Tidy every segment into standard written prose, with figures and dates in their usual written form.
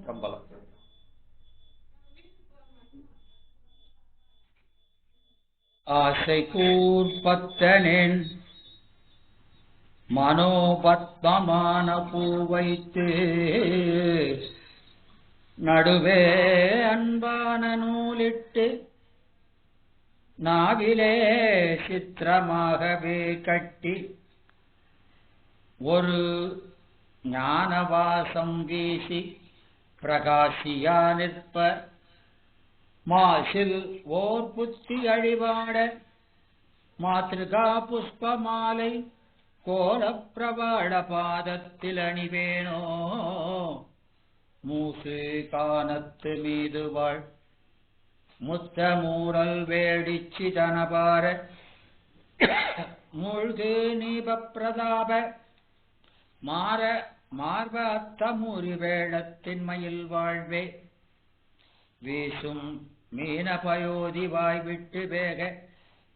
கம்பளம். ஆசை கூர்பத்தனின் மனோபத்மமான பூ வைத்து நடுவே அன்பான நூலிட்டு நாவிலே சித்திரமாகவே கட்டி ஒரு ஞானவாசம் வீசி பிரகாசியா நிற்ப மாசில் ஓர் புத்தி அழிவாட மாத்ருகா புஷ்பமாலை கோலப்பிரவாட பாதத்தில் அணிவேனோ மூசு கானத்து மீது வாழ் முத்த மூரல் வேடிச்சி தனபார மூழ்கு நீப பிரதாப மாற மார்ப அத்தமூரி வேடத்தின் மயில் வாழ்வே வீசும் மீன பயோதி வாய்விட்டு வேக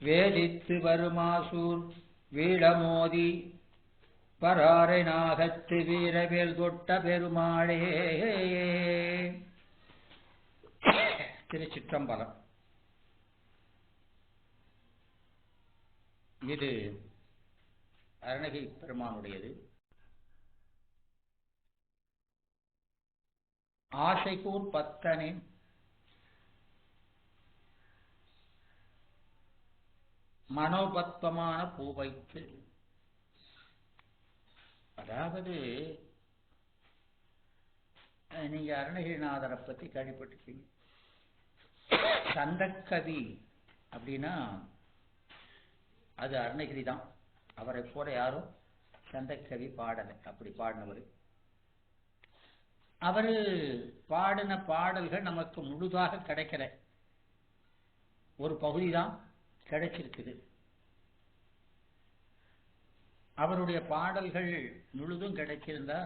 வேதித்து வருமாசூர் வீடமோதி பராரை நாகத்து வீரவேல் தொட்ட பெருமாளே. திருச்சிற்றம்பலம். இது அருணகிரி பெருமானுடையது. ஆசைக்கூர் பத்தனின் மனோபத்மமான பூ வைத்து, அதாவது நீங்க அருணகிரிநாதரை பத்தி கேள்விப்பட்டிருக்கீங்க. சந்தக்கவி அப்படின்னா அது அருணகிரி தான். அவரை போல யாரும் சந்தக்கவி பாடலை. அப்படி பாடினவர். அவரு பாடின பாடல்கள் நமக்கு முழுதாக கிடைக்கல, ஒரு பகுதி தான் கிடைச்சிருக்குது. அவருடைய பாடல்கள் முழுதும் கிடைச்சிருந்தா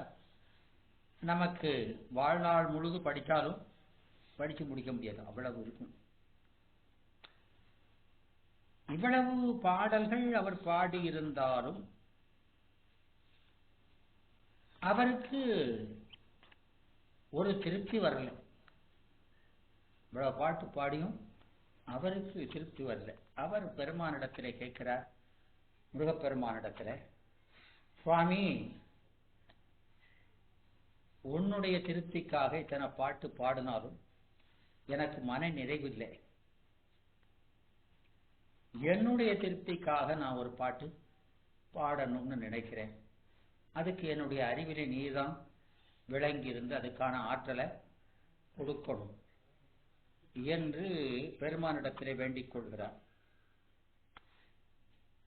நமக்கு வாழ்நாள் முழுது படித்தாலும் படிச்சு முடிக்க முடியாது, அவ்வளவு இருக்கும். இவ்வளவு பாடல்கள் அவர் பாடியிருந்தாலும் அவருக்கு ஒரு திருப்தி வரல. இவ்வளவு பாட்டு பாடியும் அவருக்கு திருப்தி வரல. அவர் பெருமானிடத்திலே கேட்கிறார், முருகப்பெருமானிடத்துல, சுவாமி உன்னுடைய திருப்திக்காக இத்தனை பாட்டு பாடினாலும் எனக்கு மன நிறைவில்லை. என்னுடைய திருப்திக்காக நான் ஒரு பாட்டு பாடணும்னு நினைக்கிறேன். அதுக்கு என்னுடைய அறிவிலே நீதான் விளங்கி இருந்து அதுக்கான ஆற்றலை கொடுக்கணும் என்று பெருமானிடத்திலே வேண்டிக் கொள்கிறார்.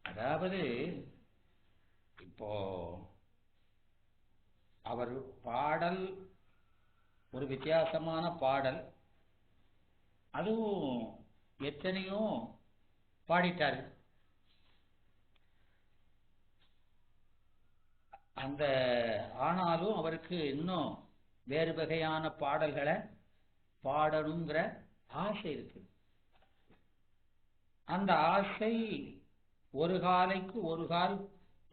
அதாவது இப்போ அவர் பாடல் ஒரு வித்தியாசமான பாடல், அதுவும் எத்தனையோ பாடிட்டாரு. அந்த ஆனாலும் அவருக்கு இன்னும் வேறு வகையான பாடல்களை பாடணுங்கிற ஆசை இருக்கு. அந்த ஆசை ஒரு காலைக்கு ஒரு கால்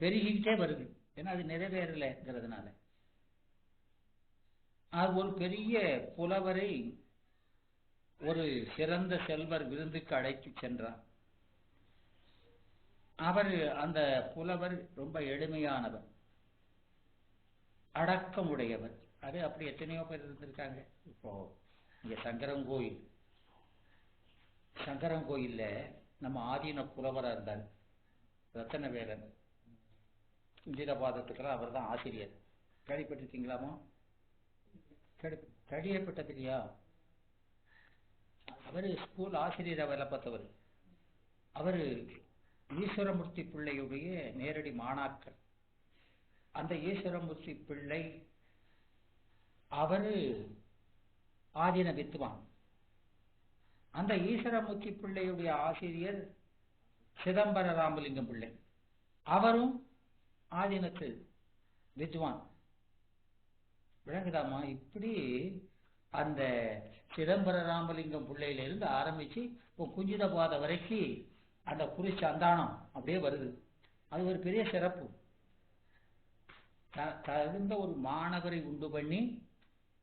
பெருகிக்கிட்டே வருது. ஏன்னா அது நிறைவேறலைங்கிறதுனால. அது ஒரு பெரிய புலவரை ஒரு சிறந்த செல்வர் விருந்துக்கு அழைத்து சென்றார். அவர் அந்த புலவர் ரொம்ப எளிமையானவர், அடக்கமுடையவர். அது அப்படி எத்தனையோ பேர் இருந்திருக்காங்க. இப்போ இங்க சங்கரங்கோயில்ல நம்ம ஆதீன புலவரா இருந்தார் ரத்தனவேலன். குஞ்சிதபாதத்துக்கெல்லாம் அவர் தான் ஆசிரியர். கேள்விப்பட்டிருக்கீங்களாமா? கேள்விப்பட்டது இல்லையா? அவரு ஸ்கூல் ஆசிரியரை வேலை பார்த்தவர். அவரு ஈஸ்வரமூர்த்தி பிள்ளையுடைய நேரடி மாணாக்கர். அந்த ஈஸ்வரமூர்த்தி பிள்ளை அவரு ஆதீன வித்வான். அந்த ஈஸ்வரமூர்த்தி பிள்ளையுடைய ஆசிரியர் சிதம்பர ராமலிங்கம் பிள்ளை, அவரும் ஆதீனத்து வித்வான். விளங்குதாமா? இப்படி அந்த சிதம்பர ராமலிங்கம் பிள்ளையிலிருந்து ஆரம்பிச்சு இப்போ குஞ்சிதபாத வரைக்கும் அந்த குறி சந்தானம் அப்படியே வருது. அது ஒரு பெரிய சிறப்பு. தகுந்த ஒரு மாணவரை உண்டு பண்ணி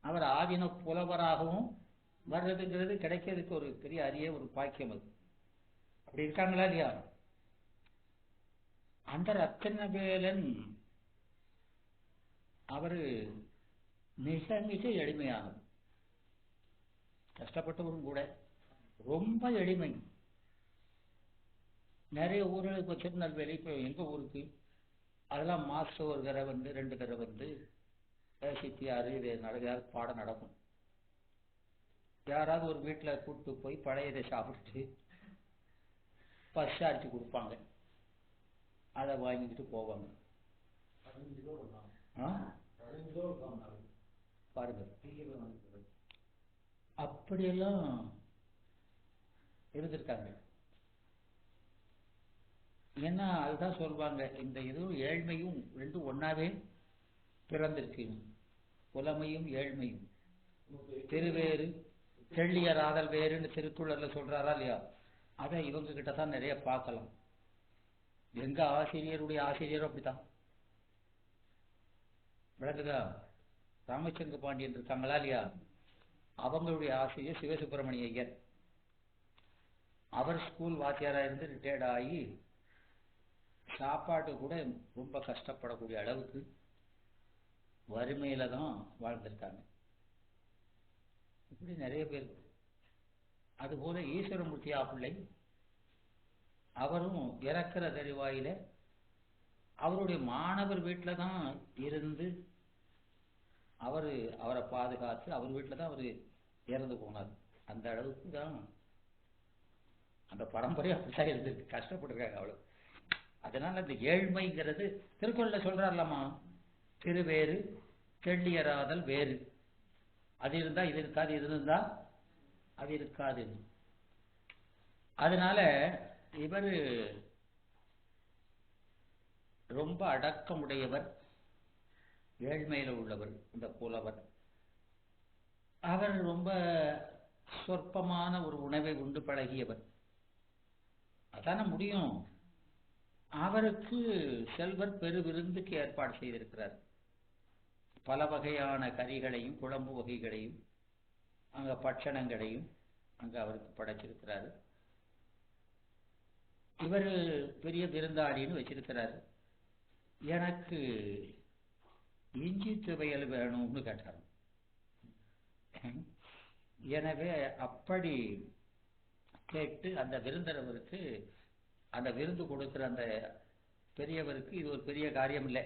அவர் ஆதீன புலவராகவும் வர்றதுங்கிறது கிடைக்கிறதுக்கு ஒரு பெரிய அரிய ஒரு பாக்கியம். அது அப்படி இருக்காங்களா இல்லையா? அந்த ரத்தினவேலன் அவரு மிக மிக எளிமையானது, கஷ்டப்பட்டவரும் கூட, ரொம்ப எளிமை. நிறைய ஊர்களுக்கு இப்போ திருநெல்வேலி, இப்போ எங்க ஊருக்கு அதெல்லாம் மாசம் ஒரு தடவை வந்து 2 தடவை வந்து சித்தியாரு இது யாராவது பாடம் நடக்கும். யாராவது ஒரு வீட்டில் கூப்பிட்டு போய் பழையதை சாப்பிட்டுட்டு பஸ் அடிச்சு கொடுப்பாங்க, அதை வாங்கிட்டு போவாங்க. பாருங்க, அப்படியெல்லாம் இருந்திருக்காங்க. ஏன்னா அதுதான் சொல்வாங்க, இந்த இதுவும் ஏழ்மையும் ரெண்டும் ஒன்னாவே பிறந்திருக்கு. புலமையும் ஏழ்மையும் திருவேறு தெள்ளியராதல் வேறுன்னு திருக்குறள்ல சொல்றாரா இல்லையா? அதை இவங்க கிட்ட தான் நிறைய பார்க்கலாம். எங்க ஆசிரியருடைய ஆசிரியரும் அப்படித்தான். விளக்குதா? ராமச்சந்திர பாண்டியன் இருக்காங்களா இல்லையா? அவங்களுடைய ஆசிரியர் சிவசுப்பிரமணிய ஐயர். அவர் ஸ்கூல் வாத்தியாரா இருந்து ரிட்டையர்ட் ஆகி சாப்பாட்டு கூட ரொம்ப கஷ்டப்படக்கூடிய அளவுக்கு வறுமையில தான் வாழ்ந்திருக்காங்க. இப்படி நிறைய பேர். அதுபோல ஈஸ்வரமூர்த்தியா பிள்ளை, அவரும் இறக்கிற தருவாயில அவருடைய மாணவர் வீட்டில தான் இருந்து அவரை பாதுகாத்து அவர் வீட்டில தான் அவர் இறந்து போனார். அந்த அளவுக்கு தான் அந்த பரம்பரை அப்படித்தான் இருந்திருக்கு, கஷ்டப்பட்டிருக்காங்க அவ்வளவு. அதனால இந்த ஏழ்மைங்கிறது திருக்குறள்ல சொல்றாருலாமா, திருவேறு தெள்ளியராதல் வேறு. அது இருந்தா இது இருக்காது, இது இருந்தா அது இருக்காது. அதனால இவர் ரொம்ப அடக்கமுடையவர், ஏழ்மையில உள்ளவர். இந்த புலவர் அவர் ரொம்ப சொற்பமான ஒரு உணவை உண்டு பழகியவர். அதான முடியும். அவருக்கு செல்வர் பெரு விருந்துக்கு ஏற்பாடு செய்திருக்கிறார். பல வகையான கறிகளையும் குழம்பு வகைகளையும் அங்க பட்சணங்களையும் அங்க அவருக்கு படைச்சிருக்கிறாரு. இவர் பெரிய விருந்தாளின்னு வச்சிருக்கிறாரு. எனக்கு இஞ்சி துவையல் வேணும்னு கேட்டார். எனவே அப்படி கேட்டு அந்த விருந்தரவருக்கு, அந்த விருந்து கொடுக்கிற அந்த பெரியவருக்கு இது ஒரு பெரிய காரியம் இல்லை.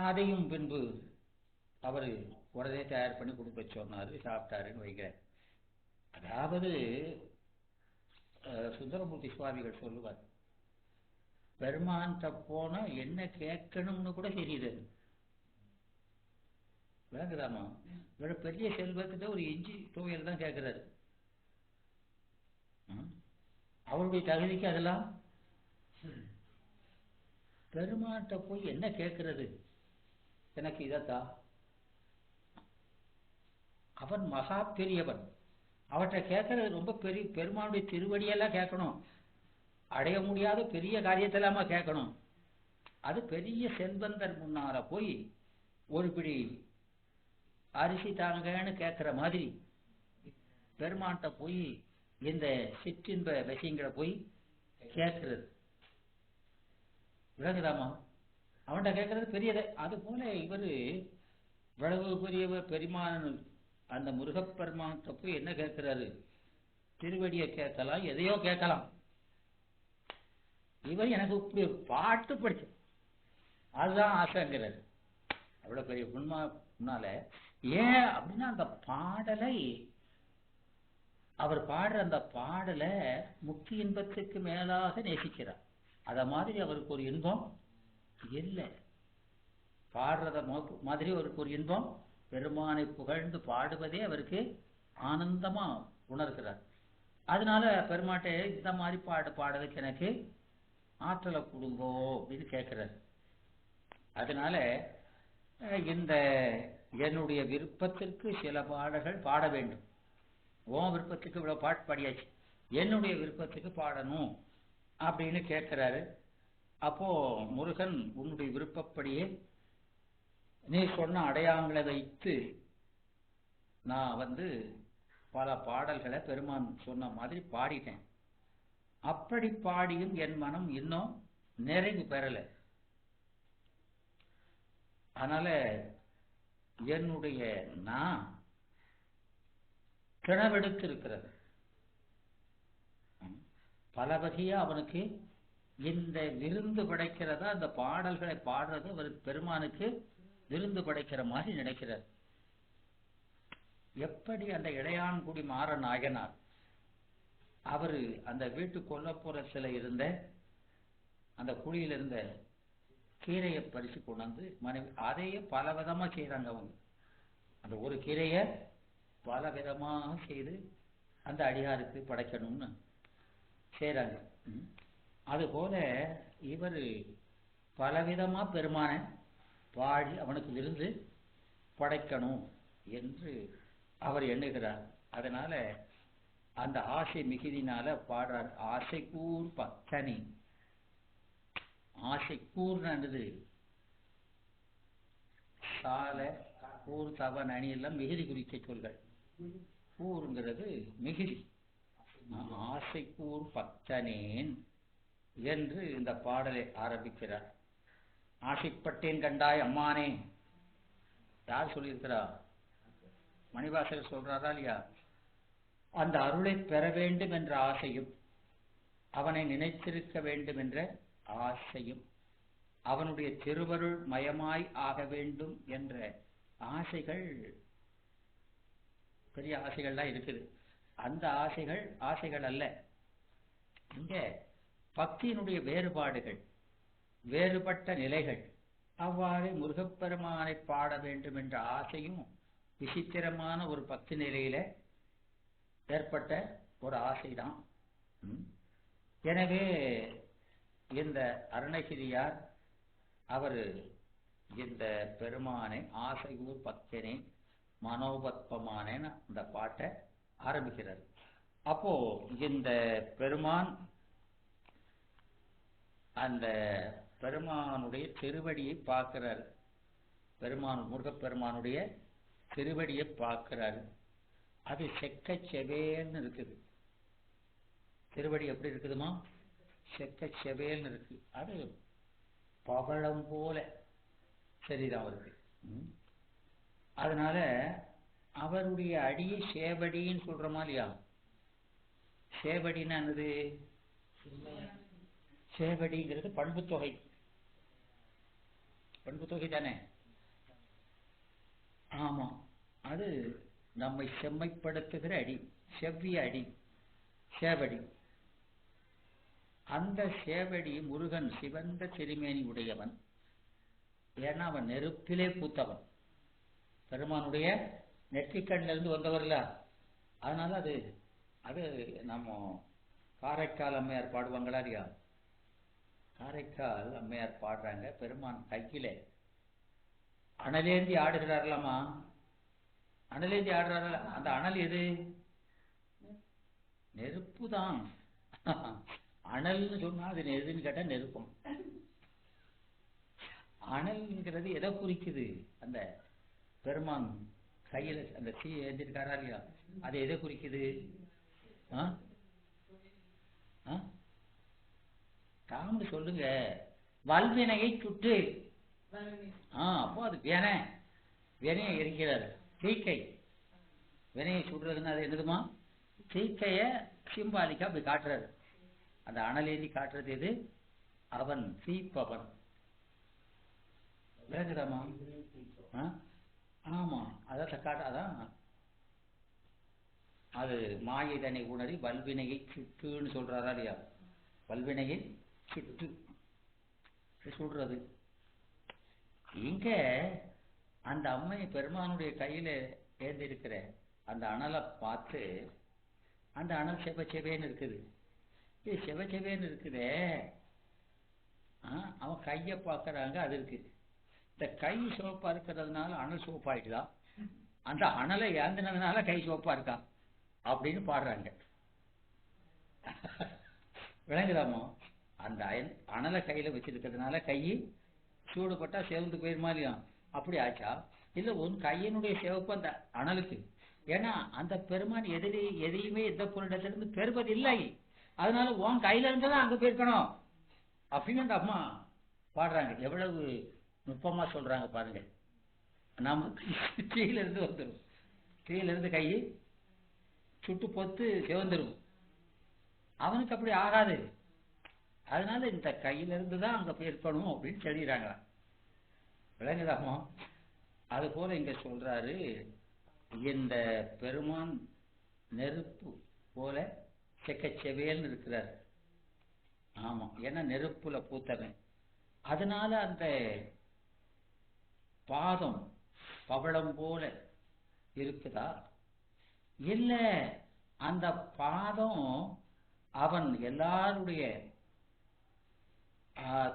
அதையும் பின்பு அவர் உடனே தயார் பண்ணி கொடுக்க சொன்னாரு, சாப்பிட்டாருன்னு வைக்கிறேன். அதாவது சுந்தரமூர்த்தி சுவாமிகள் சொல்லுவார், பெருமான்கிட்ட போனா என்ன கேட்கணும்னு கூட தெரியுது. விளங்குதாமா? இவர பெரிய செல்வத்திட்ட ஒரு இஞ்சி துவையல் தான் கேட்கிறாரு. அவருடைய தகுதிக்கு அதெல்லாம் பெருமான்கிட்ட போய் என்ன கேட்கிறது, எனக்கு இதத்தா. அவன் மகா பெரியவன், அவற்றை கேட்கறது ரொம்ப பெரிய, பெருமானுடைய திருவடியெல்லாம் கேட்கணும், அடைய முடியாத பெரிய காரியத்தெல்லாமா கேட்கணும். அது பெரிய செல்வந்தர் முன்னால போய் ஒரு பிடி அரிசி தாங்கன்னு கேட்கிற மாதிரி பெருமான்கிட்ட போய் இந்த சிற்றின்ப விஷயங்களை போய் கேட்கிறது. விளங்குதாமா? அவன்கிட்ட கேட்கறது பெரியது. அது போல இவரு இவ்வளவு பெரியவர் பெருமான், அந்த முருகப்பெருமான்கிட்ட போய் என்ன கேட்கிறாரு, திருவடியை கேட்கலாம், எதையோ கேட்கலாம். இவர் எனக்கு இப்படி பாட்டு படிச்சு அதுதான் ஆசைங்கிறாரு. அவ்வளவு பெரிய முன்னால ஏன் அப்படின்னா அந்த பாடலை, அவர் பாடுற அந்த பாடலை முக்தி இன்பத்துக்கு மேலாக நேசிக்கிறார். அத மாதிரி அவருக்கு ஒரு இன்பம் இல்லை. பாடுறத மாதிரி அவருக்கு ஒரு இன்பம், பெருமானை புகழ்ந்து பாடுவதே அவருக்கு ஆனந்தமா உணர்கிறார். அதனால பெருமாட்டை இந்த மாதிரி பாடுறதுக்கு எனக்கு ஆற்றலை கொடுங்கோ அப்படின்னு கேட்கிறார். அதனால இந்த என்னுடைய விருப்பத்திற்கு சில பாடல்கள் பாட வேண்டும். உன் விருப்பத்துக்கு இவ்வளவு பாட்டு பாடியாச்சு, என்னுடைய விருப்பத்துக்கு பாடணும் அப்படின்னு கேட்கிறாரு. அப்போ முருகன் உன்னுடைய விருப்பப்படியே நீ சொன்ன அடையாளங்களை வைத்து நான் பல பாடல்களை பெருமான் சொன்ன மாதிரி பாடிட்டேன். அப்படி பாடியும் என் மனம் இன்னும் நிறைவு பெறல. அதனால என்னுடைய நான் கிணவெடுத்து இருக்கிறது. பல வகையா அவனுக்கு இந்த விருந்து படைக்கிறதா, அந்த பாடல்களை பாடுறது அவருக்கு பெருமானுக்கு விருந்து படைக்கிற மாதிரி நினைக்கிறார். எப்படி அந்த இளையான்குடி மாற நாயனார் அவரு அந்த வீட்டு கொல்லப்புறத்துல இருந்த அந்த குழியில இருந்த கீரையை பறிச்சு கொண்டு வந்து மனைவி அதையே பல விதமா செய்யறாங்க. அவங்க அந்த ஒரு கீரையை பல விதமாக செய்து அந்த அடியாருக்கு படைக்கணும்னு செய்யறாங்க. அதுபோல இவர் பலவிதமா பெருமான பாடி அவனுக்கு விருந்து படைக்கணும் என்று அவர் எண்ணுகிறார். அதனால அந்த ஆசை மிகுதினால பாடுறார். ஆசை கூர் பக்தனி. ஆசை கூர்னது சால கூர் தவன் அணி எல்லாம் மிகுதி குறிக்க சொல்கள். கூறுங்கிறது மிகுதி. ஆசை கூர் பக்தனேன் என்று இந்த பாடலை ஆரம்பிக்கிறார். ஆசைப்பட்டேன் கண்டாய் அம்மானே. யார் சொல்லியிருக்கிறா? மணிவாசகர் சொல்றாரா இல்லையா? அந்த அருளை பெற வேண்டும் என்ற ஆசையும், அவனை நினைத்திருக்க வேண்டும் என்ற ஆசையும், அவனுடைய திருவருள் மயமாய் ஆக வேண்டும் என்ற ஆசைகள், பெரிய ஆசைகள்லாம் இருக்குது. அந்த ஆசைகள் அல்ல. இங்க பக்தியினுடைய வேறுபாடுகள், வேறுபட்ட நிலைகள். அவ்வாறு முருகப்பெருமானை பாட வேண்டும் என்ற ஆசையும் விசித்திரமான ஒரு பக்தி நிலையில ஏற்பட்ட ஒரு ஆசைதான். எனவே இந்த அருணகிரியார் அவர் இந்த பெருமானை ஆசையூர் பக்தனே மனோபத்பமானே அந்த பாட்டை ஆரம்பிக்கிறார். அப்போ இந்த பெருமான் அந்த பெருமானுடைய திருவடியை பார்க்கிறார். முருகப்பெருமானுடைய திருவடியை பார்க்கிறார். அது செக்க செவேல்னு இருக்குது. திருவடி எப்படி இருக்குதுமா? செக்க செவேல்னு இருக்கு. அது பவளம் போல சரிதான் அவருக்கு. அதனால அவருடைய அடியை சேவடின்னு சொல்றோமா இல்லையா? சேவடின்னு என்னது? சேவடிங்கிறது பண்பு தொகை. பண்பு தொகை தானே? ஆமா. அது நம்மை செம்மைப்படுத்துகிற அடி, செவ்விய அடி, சேவடி. அந்த சேவடி முருகன் சிவந்த திருமேனி உடையவன். ஏன்னா அவன் நெருப்பிலே பூத்தவன். பெருமானுடைய நெற்றிக்கண்ணில இருந்து வந்தவர்ல. அதனால அது நம்ம காரைக்கால் அம்மையார் பாடுவாங்களா இல்லையா? காரைக்கால் அம்மையார் பாடுறாங்க. பெருமான் கையில அனலேந்தி ஆடுகிறார்களாமா. அனலேந்தி ஆடுறாரு. அந்த அனல் எது? நெருப்பு தான். அனல்னு சொன்னா அது எதுன்னு கேட்டா நெருப்பம். அனல்ங்கிறது எதை குறிக்குது? அந்த பெருமான் கையில அந்த தீ ஏந்திருக்காரா இல்லையா? அது எதை குறிக்குது? காமெடி சொல்லுங்க. வல்வினையை சுட்டு. அப்போ அது வினையை இருக்கிறார். தீக்கை வினையை சுடுறதுன்னு அது என்னதுமா? தீக்கைய சிம்பாலிக்கா அப்படி காட்டுறாரு. அந்த அனலேந்தி காட்டுறது எது? அவன் தீப்பவன். விளங்குதாமா? ஆமா. அதான் அது மாயதனை உணரி வல்வினையை சுட்டுன்னு சொல்றாரா இல்லையா? வல்வினையை சுட்டு சுடுறது. இங்க அந்த அம்மை பெருமானுடைய கையில ஏந்திருக்கிற அந்த அனலை பார்த்து, அந்த அனல் செவச்செவேன்னு இருக்குது. இது செவச்செவேன்னு இருக்குதே. அவன் கைய பார்க்கறாங்க. அது இருக்கு. இந்த கை சோப்பா இருக்கிறதுனால அனல் சோப்பாயிட்டுதான். அந்த அனலை ஏந்தினதுனால கை சோப்பா இருக்கா அப்படின்னு பாடுறாங்க. விளங்குதாமோ? அந்த அனலை கையில வச்சிருக்கிறதுனால கை சூடுபட்டா செவந்து போயிருமா இல்லையா? அப்படி ஆச்சா? இல்ல உன் கையினுடைய சிவப்பு அந்த அனலுக்கு, ஏன்னா அந்த பெருமான் எதையுமே எந்த பொருளிடத்திலிருந்து பெறுவது இல்லை, அதனால உன் கையில இருந்துதான் அங்க போயிருக்கணும் அப்படின்னு அந்த அம்மா பாடுறாங்க. எவ்வளவு நுட்பமா சொல்றாங்க பாருங்க. நமக்கு கீழ இருந்து வந்துடும், கீழ இருந்து கை சுட்டு பொத்து சிவந்துடும். அவனுக்கு அப்படி ஆகாது, அதனால இந்த கையில இருந்து தான் அங்க போயிருக்கணும் அப்படின்னு சொல்லிடுறாங்களா. விளங்குதாமோ? அது போல இங்க சொல்றாரு, இந்த பெருமான் நெருப்பு போல செக்கச்செவேல்னு இருக்கிறார். ஆமா, ஏன்னா நெருப்புல பூத்தவன். அதனால அந்த பாதம் பவளம் போல இருக்குதா? இல்ல, அந்த பாதம் அவன் எல்லாருடைய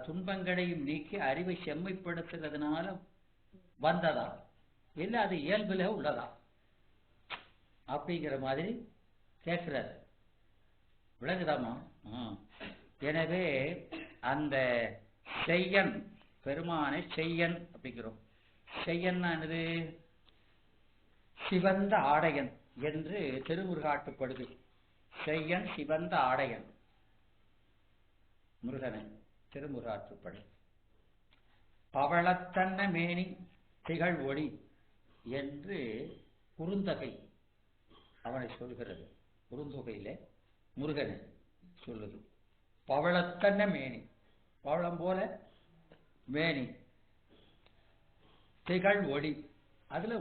துன்பங்களையும் நீக்கி அறிவை செம்மைப்படுத்துறதுனால வந்ததா? இல்ல அது இயல்புல உள்ளதா? அப்படிங்கிற மாதிரி கேட்கிறார். விளங்குதாமா? எனவே அந்த செய்யன் பெருமானை செய்யன் அப்படிங்கிறோம். செய்யன்னா என்னது? சிவந்த ஆடையன் என்று திருமுருகாட்டுப்படுது. செய்யன் சிவந்த ஆடையன் முருகனை திருமுருகாற்றுப்படு. பவளத்தன்ன மேனி திகழ் ஒளி என்று குறுந்தொகை அவனை சொல்கிறது. குறுந்தொகையில முருகனை சொல்லுது. பவளத்தன்ன மேனி, பவளம் போல மேனி, திகழ் ஒளி, அதுல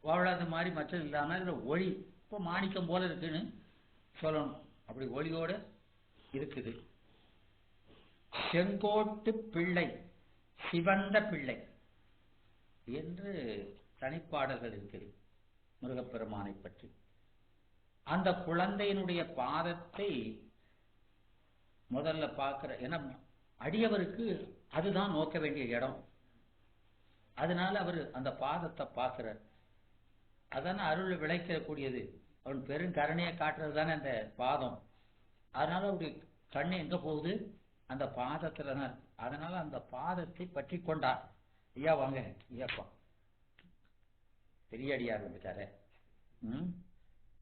பவளது மாதிரி மற்றது இல்லாம அதுல ஒளி, இப்போ மாணிக்கம் போல இருக்குன்னு சொல்லணும். அப்படி ஒளியோட இருக்குது. செங்கோட்டு பிள்ளை, சிவந்த பிள்ளை என்று தனிப்பாடல்கள் இருக்குது முருகப்பெருமானை பற்றி. அந்த குழந்தையினுடைய பாதத்தை முதல்ல பார்க்கிற, ஏன்னா அடியவருக்கு அதுதான் நோக்க வேண்டிய இடம், அதனால அவர் அந்த பாதத்தை பார்க்கிறார். அதான அருள் விளைக்கக்கூடியது. அவன் பெருங்கருணையை காட்டுறது தானே அந்த பாதம். அதனால அவருடைய கண்ணு எங்க போகுது? அந்த பாதத்துல தான். அதனால அந்த பாதத்தை பற்றி கொண்டார். ஐயா வாங்க, ஐயாப்பா பெரிய அடியார் வந்துட்டாரு.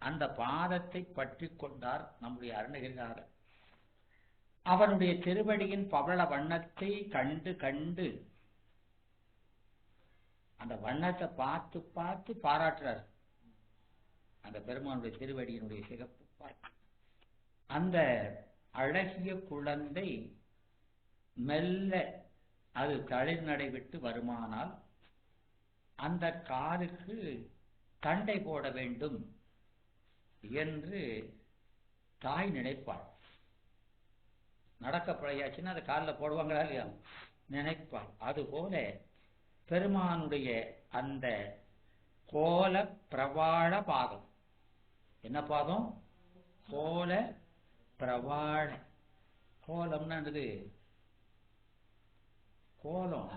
அந்த பாதத்தை பற்றி கொண்டார் நம்முடைய அருணகிரிநாதர். அவனுடைய திருவடியின் பவள வண்ணத்தை கண்டு கண்டு அந்த வண்ணத்தை பார்த்து பார்த்து பாராட்டுறார். அந்த பெருமானுடைய திருவடியினுடைய சிறப்பு பார்த்து அந்த அழகிய குழந்தை மெல்ல அது தளிர் நடை விட்டு வருமானால் அந்த காலுக்கு தண்டை போட வேண்டும் என்று தாய் நினைப்பாள். நடக்க பழையாச்சுன்னா அந்த காலில் போடுவாங்களா இல்லையா? நினைப்பாள். அதுபோல பெருமானுடைய அந்த கோல பிரவாள பாதம். என்ன பாதம்? கோல பிரவாள. கோலம்னா என்னது? கோலம்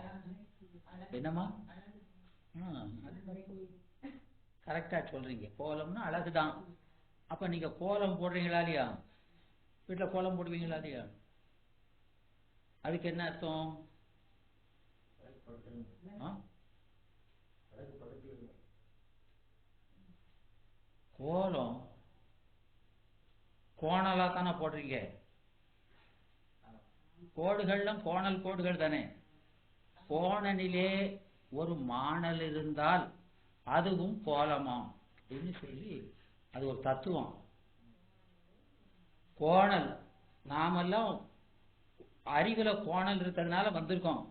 என்னமா? கரெக்டா சொல்றீங்க. கோலம்னா அழகுதான். அப்ப நீங்க கோலம் போடுறீங்களா இல்லையா? வீட்டுல கோலம் போடுவீங்களா இல்லையா? அதுக்கு என்ன அர்த்தம்? கோலம் கோணலா தானே போடுறீங்க. கோடுகள்லாம் கோணல் கோடுகள் தானே. கோணனிலே ஒரு மாணல் இருந்தால் அதுவும் கோலமாம் அப்படின்னு சொல்லி அது ஒரு தத்துவம். கோணல் நாமெல்லாம் அறிவுல கோணல் இருக்கிறதுனால வந்திருக்கோம்.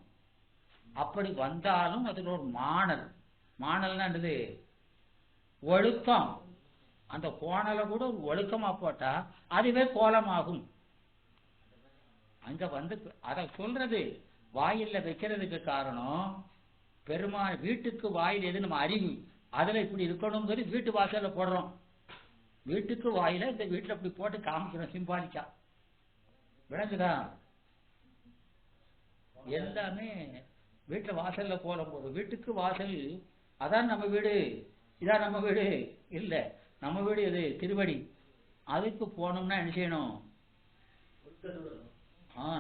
அப்படி வந்தாலும் அதுல ஒரு மாணல். மாணல்னா என்னது? ஒழுக்கம். அந்த கோணலை கூட ஒரு ஒழுக்கமா போட்டா அதுவே கோலமாகும். அங்க வந்து அத சொல்றது வாயில வைக்கிறதுக்கு காரணம், பெருமாள் வீட்டுக்கு வாயில் எது? நம்ம அறிவு. அதுல இப்படி இருக்கணுங்கிறது வீட்டு வாசல்ல போடுறோம். வீட்டுக்கு வாயில இந்த வீட்டுல இப்படி போட்டு காமிக்கிறோம் சிம்பாலிக்கா. விளங்குதா? எல்லாமே வீட்டுல வாசல்ல கோலம் போடுறோம். வீட்டுக்கு வாசல் அதான் நம்ம வீடு, இதான் நம்ம வீடு இல்ல. நம்ம வீடு எது? திருவடி. அதுக்கு போனோம்னா என்ன செய்யணும்?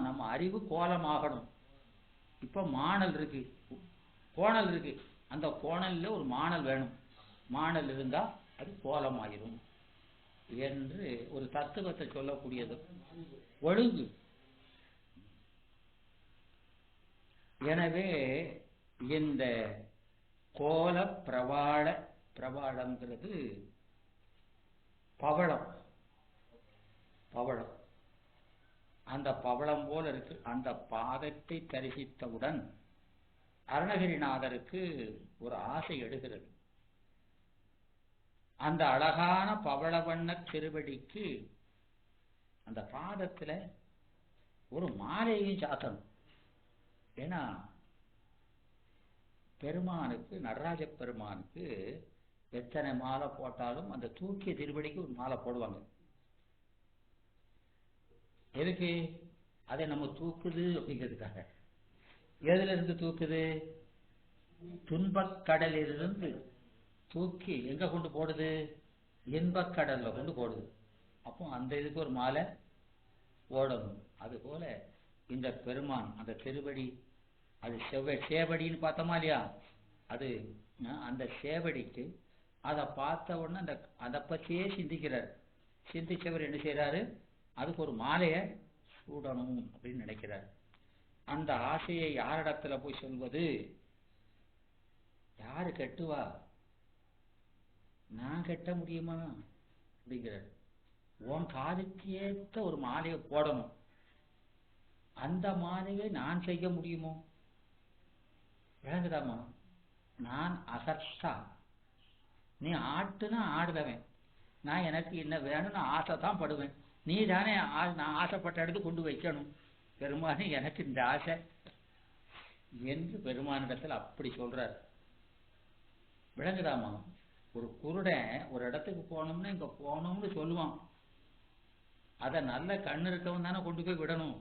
நம்ம அறிவு கோலமாகணும். இப்ப மாணல் இருக்கு, கோணல் இருக்கு, அந்த கோணல்ல ஒரு மாணல் வேணும். மாணல் இருந்தா அது கோலமாயிரும் என்று ஒரு தத்துவத்தை சொல்லக்கூடியது ஒழுங்கு. எனவே இந்த கோல பிரபாள, பிரபாளம்ங்கிறது பவளம், பவளம் அந்த பவளம் போல இருக்கு. அந்த பாதத்தை தரிசித்தவுடன் அருணகிரிநாதருக்கு ஒரு ஆசை எடுகிறது. அந்த அழகான பவள வண்ண திருவடிக்கு அந்த பாதத்துல ஒரு மாலையையும் சாத்தணும். ஏன்னா பெருமானுக்கு, நடராஜ பெருமானுக்கு எத்தனை மாலை போட்டாலும் அந்த தூக்கிய திருவடிக்கு ஒரு மாலை போடுவாங்க. எதுக்கு? அதை நம்ம தூக்குது அப்படிங்கிறதுக்காக. எதுல இருந்து தூக்குது? துன்பக்கடலிலிருந்து தூக்கி எங்க கொண்டு போடுது? இன்பக்கடல்ல கொண்டு போடுது. அப்போ அந்த இதுக்கு ஒரு மாலை போடணும். அது போல இந்த பெருமான் அந்த திருவடி, அது சேவடின்னு பார்த்தோமா இல்லையா? அது அந்த சேவடிக்கு அதை பார்த்த உடனே அந்த அதை பற்றியே சிந்திக்கிறார். சிந்திச்சவர் என்ன செய்யறாரு? அதுக்கு ஒரு மாலையை சூடணும் அப்படின்னு நினைக்கிறார். அந்த ஆசையை யாரிடத்துல போய் சொல்வது? யாரு கட்டுவா? நான் கட்ட முடியுமா அப்படிங்கிறார். உன் காதுக்கு ஏற்ற ஒரு மாலையை போடணும். அந்த மாலையை நான் செய்ய முடியுமோ? விளங்குதாமா? நான் அசர்ஷா, நீ ஆட்டுனா ஆடுதவன், நான் எனக்கு என்ன வேணும்னு ஆசை தான் படுவேன். நீ தானே நான் ஆசைப்பட்ட இடத்துக்கு கொண்டு வைக்கணும். பெருமானே எனக்கு இந்த ஆசை என்று பெருமானிடத்தில் அப்படி சொல்றார். விளங்குதாமா? ஒரு குருடன் ஒரு இடத்துக்கு போனோம்னா இங்க போனோம்னு சொல்லுவான். அதை நல்ல கண்ணு இருக்கவன் தானே கொண்டு போய் விடணும்.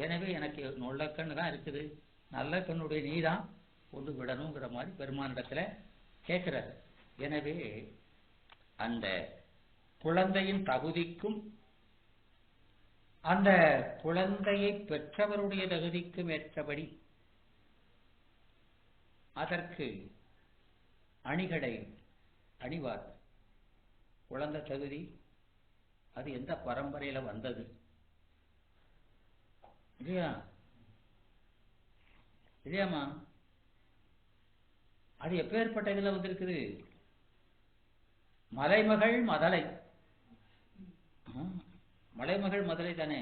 எனவே எனக்கு நல்ல கண்ணு தான் இருக்குது, நல்ல கண்ணுடைய நீ தான் கொண்டு விடணுங்கிற மாதிரி பெருமானிடத்துல கேட்கிறார். எனவே அந்த குழந்தையின் தகுதிக்கும் அந்த குழந்தையை பெற்றவருடைய தகுதிக்கும் ஏற்றபடி அதற்கு அணிகடை அணிவார். குழந்தை தகுதி அது எந்த பரம்பரையில வந்தது இல்லையா? இல்லையாமா? அது எப்பேற்பட்ட இதுல வந்திருக்குது? மலைமகள் மதலை, மலைமகள் மதலை தானே.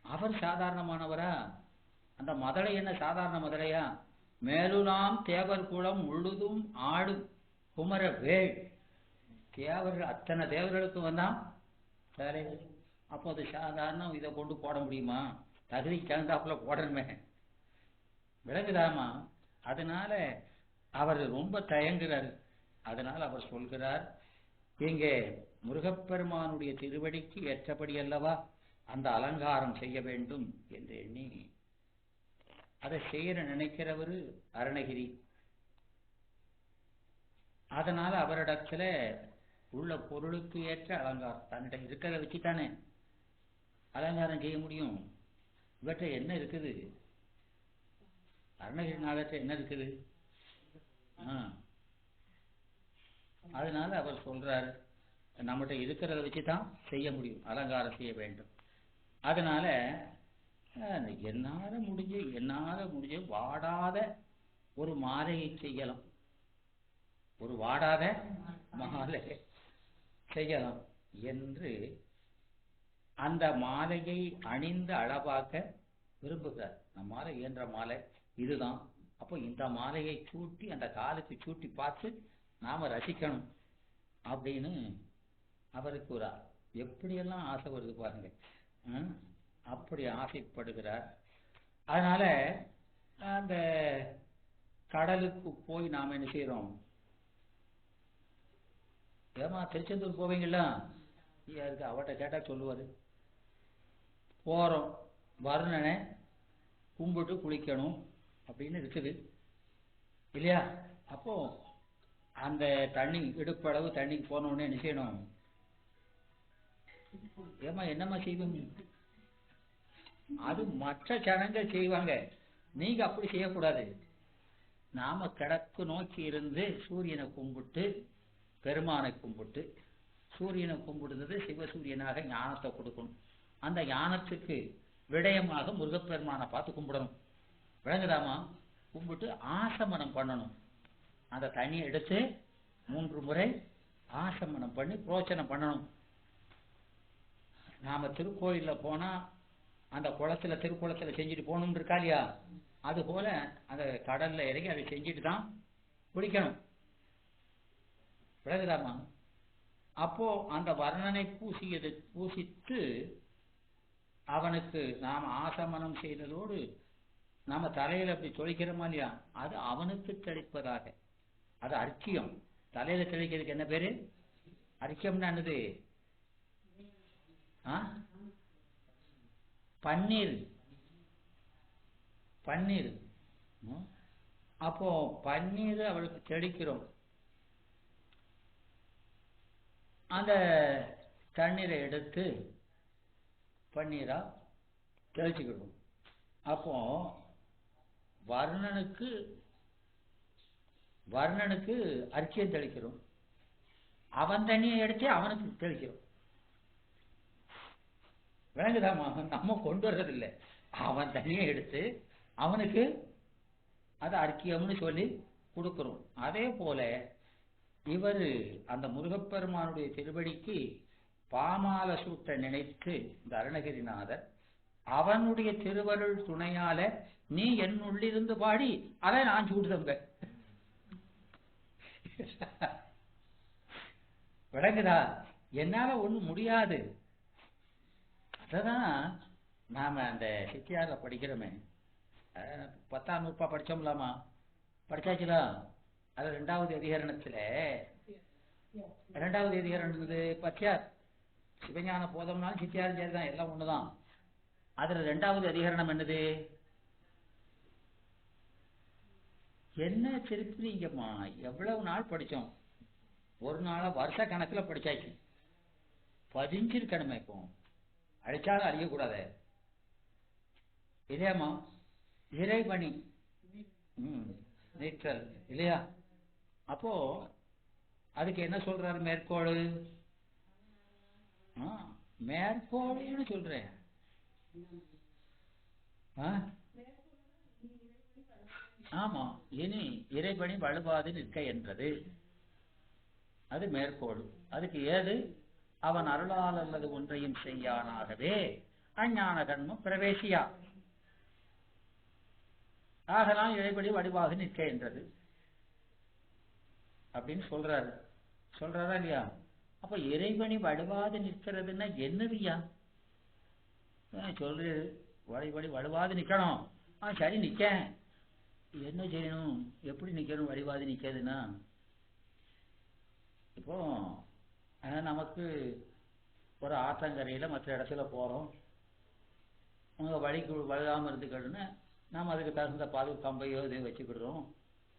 அவர் சாதாரணமானவரா? அந்த மதலை என்ன சாதாரண மதலையா? மேலுலாம் தேவர் குளம் முழுதும் ஆடும் குமர வேள். தேவர்கள் அத்தனை தேவர்களுக்கு வந்தான் தலைவர். அப்போ அது சாதாரண இதை கொண்டு போட முடியுமா? தகுதி கலந்தாப்புல போடணுமே. விளங்குதாமா? அதனால அவர் ரொம்ப தயங்குறார். அதனால அவர் சொல்கிறார், இங்கே முருகப்பெருமானுடைய திருவடிக்கு ஏற்றபடி அல்லவா அந்த அலங்காரம் செய்ய வேண்டும் என்று எண்ணி அதை செய்ய நினைக்கிறவர் அருணகிரி. அதனால அவரிடத்துல உள்ள பொருளுக்கு ஏற்ற அலங்காரம் தன்னிட இருக்கிறத வச்சுத்தானே அலங்காரம் செய்ய முடியும். இவற்றை என்ன இருக்குது? அருணகிரிநாதத்தை என்ன இருக்குது? அதனால அவர் சொல்றாரு, நம்மகிட்ட இருக்கிறத வச்சுதான் செய்ய முடியும், அலங்காரம் செய்ய வேண்டும். அதனால என்னால முடிஞ்ச வாடாத ஒரு மாலையை செய்யலாம், ஒரு வாடாத மாலை செய்யலாம் என்று அந்த மாலையை அணிந்து அளவாக்க விரும்புகிறார். நம்ம மாலை இயன்ற மாலை இதுதான். அப்போ இந்த மாலையை சூட்டி அந்த காலுக்கு சூட்டி பார்த்து நாம ரசிக்கணும் அப்படின்னு அவருக்கு ஒரு எப்படியெல்லாம் ஆசை வருது பாருங்க. அப்படி ஆசைப்படுகிறார். அதனால அந்த கடலுக்கு போய் நாம என்ன செய்யறோம்? ஏமா திருச்செந்தூர் போவீங்களா? யாருக்கு அவட்ட கேட்டா சொல்லுவாரு. போறோம், வருணனை கும்பிட்டு குளிக்கணும் அப்படின்னு இருக்குது இல்லையா? அப்போ அந்த தண்ணி இடுப்பளவு தண்ணிக்கு போனோடனே என்ன செய்யணும்? ஏமா என்னம்மா செய்வீங்க? அது மற்ற ஜனங்கள் செய்வாங்க, நீங்க அப்படி செய்யக்கூடாது. நாம கிழக்கு நோக்கி இருந்து சூரியனை கும்பிட்டு, பெருமானை கும்பிட்டு, சூரியனை கும்பிடுறது சிவசூரியனாக ஞானத்தை கொடுக்கணும். அந்த ஞானத்துக்கு விடயமாக முருகப்பெருமானை பார்த்து கும்பிடணும். விளங்குதாமா? கும்பிட்டு ஆசமனம் பண்ணணும். அந்த தண்ணியை எடுத்து 3 முறை ஆசமனம் பண்ணி புரோச்சனம் பண்ணணும். நாம திருக்கோயில்ல போனா அந்த குளத்துல, திருக்குளத்துல செஞ்சுட்டு போகணும்னு இருக்கா இல்லையா? அது போல அந்த கடல்ல இறங்கி அதை செஞ்சுட்டு தான் குளிக்கணும். விளங்குதாமா? அப்போ அந்த வர்ணனை பூசித்து அவனுக்கு நாம ஆசமனம் செய்ததோடு நாம தலையில அப்படி தொழிக்கிறோமா இல்லையா, அது அவனுக்கு தெளிப்பதாக. அது அர்க்கியம். தலையில தெளிக்கிறதுக்கு என்ன பேரு? அர்க்கியம்னா என்னது? பன்னீர். பன்னீர். அப்போ பன்னீர் அவளுக்கு தெளிக்கிறோம். அந்த தண்ணீரை எடுத்து பன்னீரா தெளிச்சுக்கிடும். அப்போ வர்ணனுக்கு அர்க்கியம் தெளிக்கிறோம். அவன் தண்ணியை எடுத்து அவனுக்கு தெளிக்கிறோம். விளங்குதாமா? நம்ம கொண்டு வர்றது இல்லை, அவன் தண்ணியை எடுத்து அவனுக்கு அது அர்க்கியம்னு சொல்லி கொடுக்கிறோம். அதே போல இவர் அந்த முருகப்பெருமானுடைய திருவடிக்கு பாமால சூட்ட நினைத்து இந்த அருணகிரிநாதர் அவனுடைய திருவருள் துணையால நீ என் உள்ளிருந்து பாடி அதை நான் சூடுதம்ப. விளங்குதா? என்னால ஒண்ணும் முடியாது. அததான் நாம அந்த சித்தியார்ல படிக்கிறோமே, 10ஆம் நூற்பா படிச்சோம்லாமா? படிச்சாச்சுல? அது 2வது அதிகரணத்துல 2வது அதிகரணம் பத்தியார் சிவஞான போதம்னாலும் சித்தியாரும் சரிதான், எல்லாம் ஒண்ணுதான். அதுல 2வது அதிகரணம் என்னது? என்ன திருப்பிங்கம்மா? எவ்வளவு நாள் படிச்சோம்? ஒரு நாள வருஷ கணக்குல படிச்சாச்சு. பதிஞ்சிருக்கணுமே. இப்போ அழிச்சாலும் அழியக்கூடாத இல்லையாமா? இறைபணி நீற்றல் இல்லையா? அப்போ அதுக்கு என்ன சொல்றாரு மேற்கோள்? மேற்கோள்னு சொல்றேன். ஆமா, இனி இறைபணி வலுவாது நிற்க என்றது அது மேற்கோள். அதுக்கு ஏது? அவன் அருளால் அல்லது ஒன்றையும் செய்யானாகவே அஞ்ஞான கர்மம் பிரவேசியா, ஆகலாம் இறைபடி வடிவாக நிற்க என்றது அப்படின்னு சொல்றாரா இல்லையா? அப்ப இறைவனி வலுவாது நிற்கிறதுன்னா என்னதுயா? சொல்றது வழிபடி வலுவாது நிக்கணும். சரி, நிக்க என்ன செய்யணும்? எப்படி நிக்கணும்? வழிவாது நிக்கிறதுன்னா இப்போ நமக்கு ஒரு ஆற்றங்கரையில மற்ற இடத்துல போறோம், உங்க வழிக்கு வழுகாம இருந்துக்கணும்னு நாம் அதுக்கு தகுந்த பாது கம்பையோ இதையும் வச்சுக்கிடுறோம்.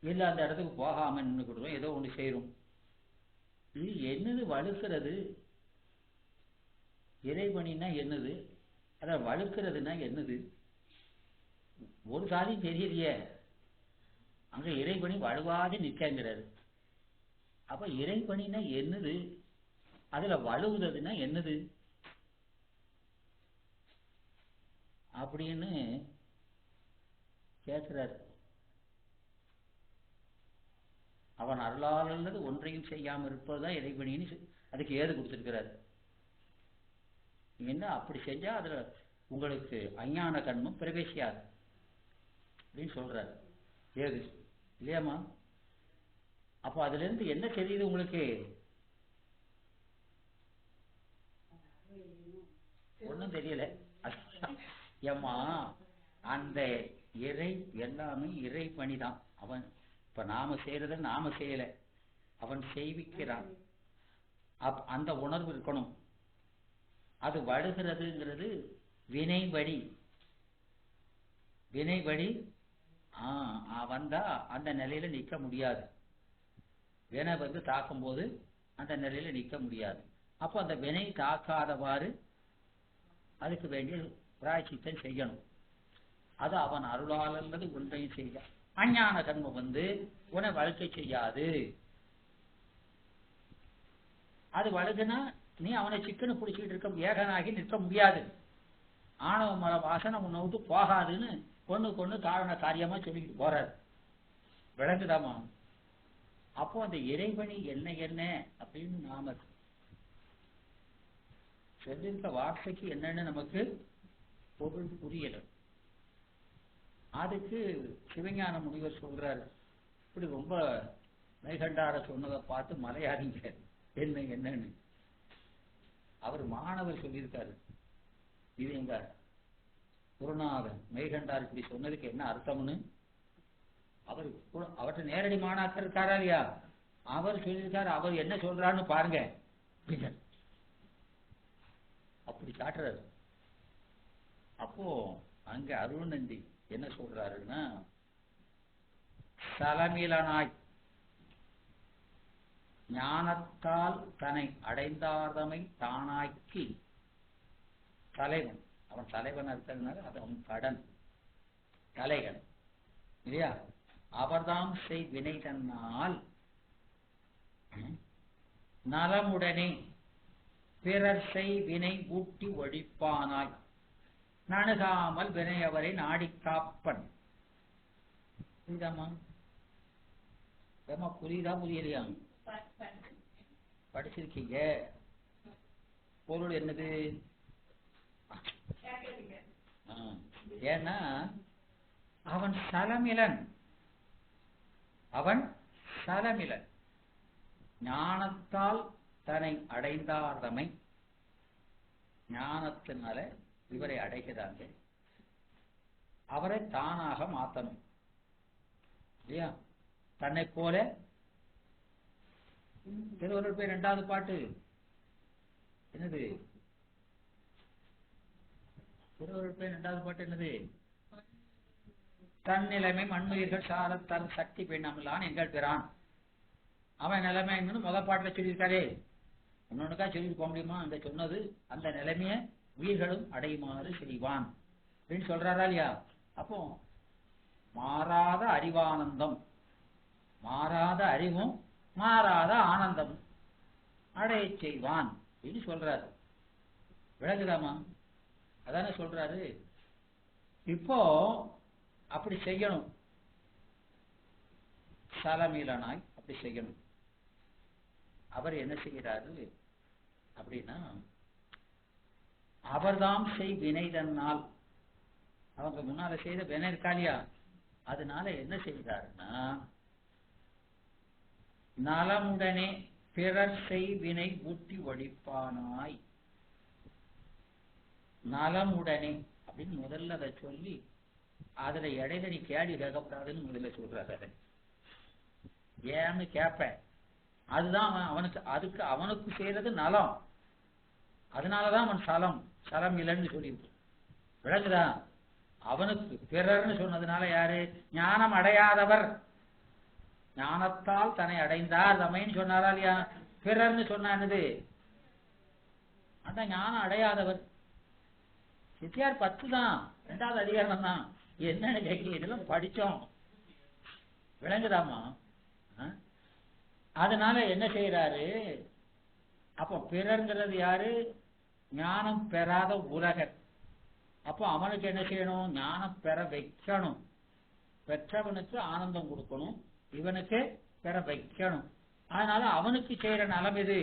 இல்லை அந்த இடத்துக்கு போகாம நின்றுக்கிடுறோம், ஏதோ ஒன்று செய்யறோம். இது என்னது வழுக்கிறது? இறைவனின்னா என்னது? அத வழுக்கிறதுனா என்னது? ஒரு காரியம் தெரியலையே. அங்க இறைவனி வலுவாது நிற்கிறாரு. அப்ப இறைவனினா என்னது? அதுல வலுவுறதுன்னா என்னது அப்படின்னு கேட்கிறாரு. அவன் அருளால் அல்லது ஒன்றையும் செய்யாம இருப்பதுதான் இறைவனின்னு அதுக்கு ஏது கொடுத்திருக்கிறார். என்ன அப்படி செஞ்சா அதுல உங்களுக்கு அஞ்ஞான கர்மம் பிரவேசியாது அப்படின்னு சொல்றாரு. ஏது இல்லையாமா? அப்போ அதுல இருந்து என்ன தெரியுது உங்களுக்கு? ஒன்னும் தெரியல ஏமா? அந்த இறை எல்லாமே இறை பணிதான். அவன் இப்ப நாம செய்யறத நாம செய்யல, அவன் செய்விக்கிறான். அந்த உணர்வு இருக்கணும். அது வழுகிறதுங்கிறது வினை வழி. வினை வழி வந்தா அந்த நிலையில நிக்க முடியாது. வினை வந்து தாக்கும் போது அந்த நிலையில நிக்க முடியாது. அப்போ அந்த வினை தாக்காதவாறு அதுக்கு வேண்டிய பிராயச்சித்தம் செய்யணும். அது அவன் அருளால் அல்லது ஒன்றையும் செய்ய. அஞ்ஞான கர்மம் உன்னை வழுக்கை செய்யாது. அது வழுகுனா நீ அவனை சிக்கனு பிடிச்சிட்டு இருக்க ஏகனாகி நிற்க முடியாது. ஆணவ மர வாசனை உன்னை விட்டு போகாதுன்னு ஒண்ணுக்கு காரண காரியமா சொல்லிக்கிட்டு போறாரு. விளங்குதாமா? அப்போ அந்த இறைவனி என்ன அப்படின்னு நாம சொல்லிருக்க வார்த்தைக்கு என்னன்னு நமக்கு பொருள் புரியல. அதுக்கு சிவஞான முனிவர் சொல்றாரு, இப்படி ரொம்ப மெய்கண்டார சொன்னதை பார்த்து மலையாதீங்க என்னன்னு. அவர் மாணவர் சொல்லியிருக்காரு, இது எங்க குருநாதன் மெய்கண்டார் இப்படி சொன்னதுக்கு என்ன அர்த்தம்னு அவர்கிட்ட நேரடி மாணாக்கர் இருக்காரா இல்லையா, அவர் சொல்லியிருக்காரு. அவர் என்ன சொல்றான்னு பாருங்க. அப்படி காட்டுறாரு. அப்போ அங்க அருள்நந்தி என்ன சொல்றாருன்னா, சலமிலனாய் ஞானத்தால் தன்னை அடைந்தார்தமை தானாக்கி தலைவன். அவன் தலைவன் இருக்கிறதுனால அது அவன் கடன் தலைகன் இல்லையா. அவர்தாம் செய் வினை தன்னால் நலமுடனே பிறர் செய் வினை ஊட்டி ஒழிப்பானாய் நணுகாமல் வினையவரை நாடி காப்பன். புரியுதாமா? புரியுதா புரியலையா? படிச்சிருக்கீங்க. பொருள் என்னது? ஏன்னா அவன் சலமிலன். ஞானத்தால் தன்னை அடைந்தார்தமை, ஞானத்தினால இவரை அடைகிறாங்க. அவரை தானாக மாத்தணும் இல்லையா? தன்னை போல. திருவள்ளுவர் பேர் 2வது பாட்டு என்னது? திருவள்ளுவர் பேர் 2வது பாட்டு என்னது? தன் நிலைமை மண்ணுயிர்கள் சார தன் சக்தி பெண்ணாமலான் எங்கள் பிறான். அவன் நிலைமை என்னன்னு முதல் பாட்டுல சொல்லியிருக்காரே. இன்னொன்னுக்கா சொல்லிட்டு போக முடியுமா? அந்த சொன்னது அந்த நிலைமைய உயிர்களும் அடையுமாறு செய்வான் அப்படின்னு சொல்றாரா இல்லையா? அப்போ மாறாத அறிவானந்தம், மாறாத அறிவும் மாறாத ஆனந்தம் அடைய செய்வான் அப்படின்னு சொல்றாரு. விளங்குதாமா? அதானே சொல்றாரு. இப்போ அப்படி செய்யணும். சலமீலனாய் அப்படி செய்யணும். அவர் என்ன செய்கிறாரு அப்படின்னா, அவர்தாம் செய் வினை தன்னால், அவங்க முன்னால செய்த வினை இருக்காலியா, அதனால என்ன செய்கிறாருன்னா, நலமுடனே பிறர் செய் வினை ஊட்டி ஒழிப்பானாய். நலமுடனே அப்படின்னு முதல்ல அதை சொல்லி அதுல இடையில நீ கேள்வி கேட்கப்படாதுன்னு முதல்ல சொல்றாரு. ஏன்னு கேட்பேன். அதுதான் அவனுக்கு அவனுக்கு செய்யறது நலம். அதனாலதான் அவன் சலம் இல்லைன்னு சொல்லியிருக்கு. விளங்குதா? அவனுக்கு பிறர்னு சொன்னதுனால யாரு? ஞானம் அடையாதவர். ஞானத்தால் தன்னை அடைந்தார் தமைன்னு சொன்னாரா இல்லையா? பிறர்னு சொன்னது அதான் ஞானம் அடையாதவர். சித்தியார் 10 தான், 2வது அதிகாரம் தான். என்னன்னு கேட்க இதெல்லாம் படிச்சோம். விளங்குதாமா? அதனால என்ன செய்யறாரு? அப்போ பிறர்ங்கிறது யாரு? ஞானம் பெறாத உலகர். அப்போ அவனுக்கு என்ன செய்யணும்? ஞானம் பெற வைக்கணும். பெற்றவனுக்கு ஆனந்தம் கொடுக்கணும், இவனுக்கு பெற வைக்கணும். அதனால அவனுக்கு செய்யற நலம் எது?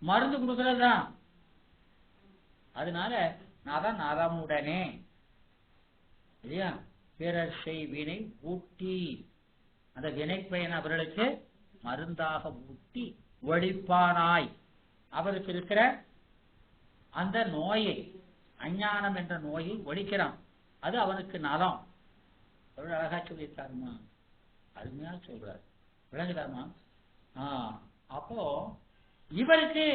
மருந்து கொடுக்கறது தான். அதனால நான் நலமுடனே இல்லையா, பிறர் செய் வினை ஊட்டி, அந்த வினை பயன் அவர்களுக்கு மருந்தாக ஊட்டி ஒழிப்பானாய், அவருக்கு இருக்கிற அந்த நோயை, அஞ்ஞானம் என்ற நோயை ஒழிக்கிறான். அது அவனுக்கு நலம். எவ்வளவு அழகா சொல்லியிருக்காருமா, அருமையா சொல்றாரு. விளங்குதாமா? அப்போ இவருக்கு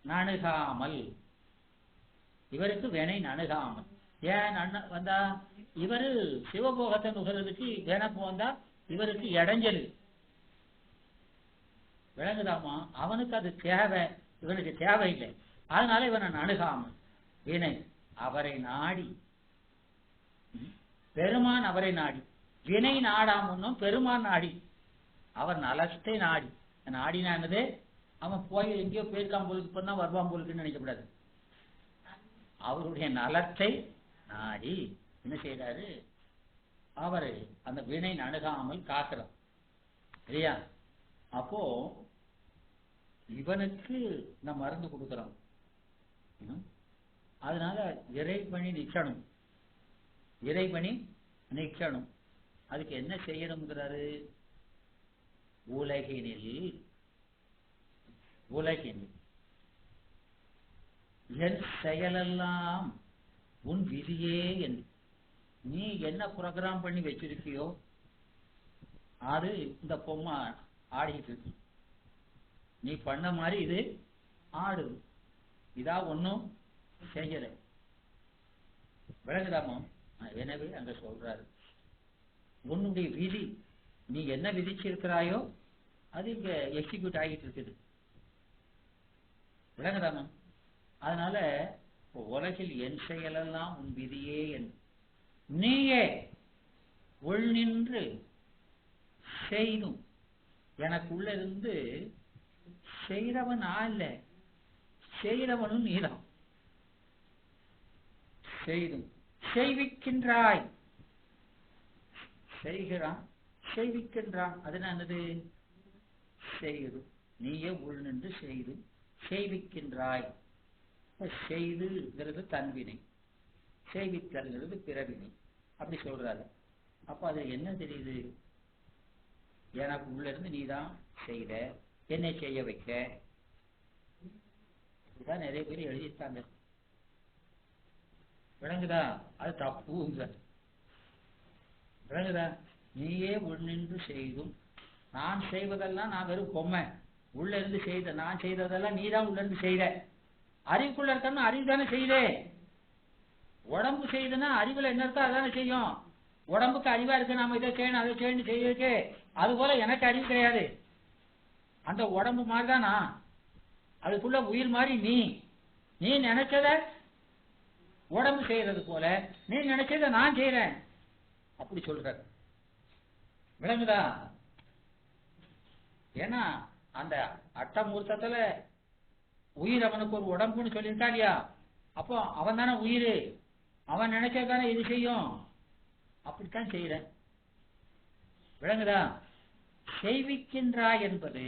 நணுகாமல், இவருக்கு வினை நணுகாமல். ஏன் வந்தா? இவரு சிவபோகத்தை நுகர்றதுக்கு வினப்பு வந்தா இவருக்கு இடைஞ்சல். விளங்குதாமா? அவனுக்கு அது தேவை, இவனுக்கு தேவையில்லை. அதனால இவனை நணுகாமல் வினை. அவரை நாடி, பெருமான் அவரை நாடி, வினை நாடாமுன்னும் பெருமான் நாடி, அவர் நலத்தை நாடி. நாடினானது அவன் போய் எங்கேயோ போயிருக்கான் போலுக்கு பண்ணா வருவான் போலுக்குன்னு நினைக்கப்படாது. அவருடைய நலத்தை நாடி என்ன செய்யறாரு, அவரு அந்த வினை அணுகாமல் காக்கிறார் இல்லையா? அப்போ இவனுக்கு நம்ம மருந்து கொடுக்கிறோம். அதனால இறைபணி நிக்கணும், இறைபணி நிக்கணும். அதுக்கு என்ன செய்யணுங்கிறாரு, உலகினில் உலகினில் என் செயலெல்லாம் உன் விதியே என்று நீ என்ன புரோகிராம் பண்ணி வச்சிருக்கியோ அது இந்த பொம்மை ஆடிக்கிட்டு இருக்கு. நீ பண்ண மாதிரி இது ஆடுது. இதா ஒன்னும் செய்யல. விளங்குதாமா? எனவே அங்க சொல்றாரு, உன்னுடைய விதி, நீ என்ன விதிச்சிருக்கிறாயோ அது இங்க எக்ஸிக்யூட் ஆகிட்டு இருக்குது. விளங்குதாமா? அதனால உலகில் என் செயலெல்லாம் உன் விதியே என்று நீயே உள் நின்று செய்தும், எனக்குள்ள இருந்து செய்தவன் அல்ல, செய்தவனும் நீதான். செய்தும் செய்விக்கின்றாய், செய்கிறான் செய்விக்கின்றான். அது என்னது? செய்து, நீயே உள் நின்று செய்து செய்விக்கின்றாய். செய்துங்கிறது தன்வினை, செய்வித்தல்ங்கிறது பிறவினை. அப்படி சொல்றாரு. அப்ப அது என்ன தெரியுது, எனக்கு உள்ள இருந்து நீதான் செய்த, என்னை செய்ய வைக்க. இதுதான் நிறைய பேர் எழுதிட்டாங்க. விளங்குதா? அது தப்புங்க. விளங்குதா? நீயே உள்நின்று செய்தும், நான் செய்வதெல்லாம் நான் வெறும் பொம்மை, உள்ள இருந்து செய்த, நான் செய்ததெல்லாம் நீதான் உள்ள இருந்து செய்த. அறிவுக்குள்ள இருக்கணும், அறிவு தானே செய்தே. உடம்பு செய்யுதுன்னா அறிவுல என்ன இருக்கோ அதானே செய்யும். உடம்புக்கு அறிவா இருக்கு, நாம இதை செய்யணும் அதை செய்யணும் செய்யறதுக்கு. அது போல எனக்கு அறிவு கிடையாது. அந்த உடம்பு மாதிரிதான் நான், அதுக்குள்ள உயிர் மாதிரி நீ. நீ நினைச்சத உடம்பு செய்யறது போல நீ நினைச்சத நான் செய்யறேன். அப்படி சொல்ற. விளங்குதா? ஏன்னா அந்த அட்டமூர்த்தத்துல உயிர் அவனுக்கு ஒரு உடம்புன்னு சொல்லியிருக்கா இல்லையா? அப்போ அவன் தானே உயிர், அவன் நினைச்சதானே இது செய்யும். அப்படித்தான் செய்யறேன். விளங்குதா? செய்விக்கின்றாய் என்பது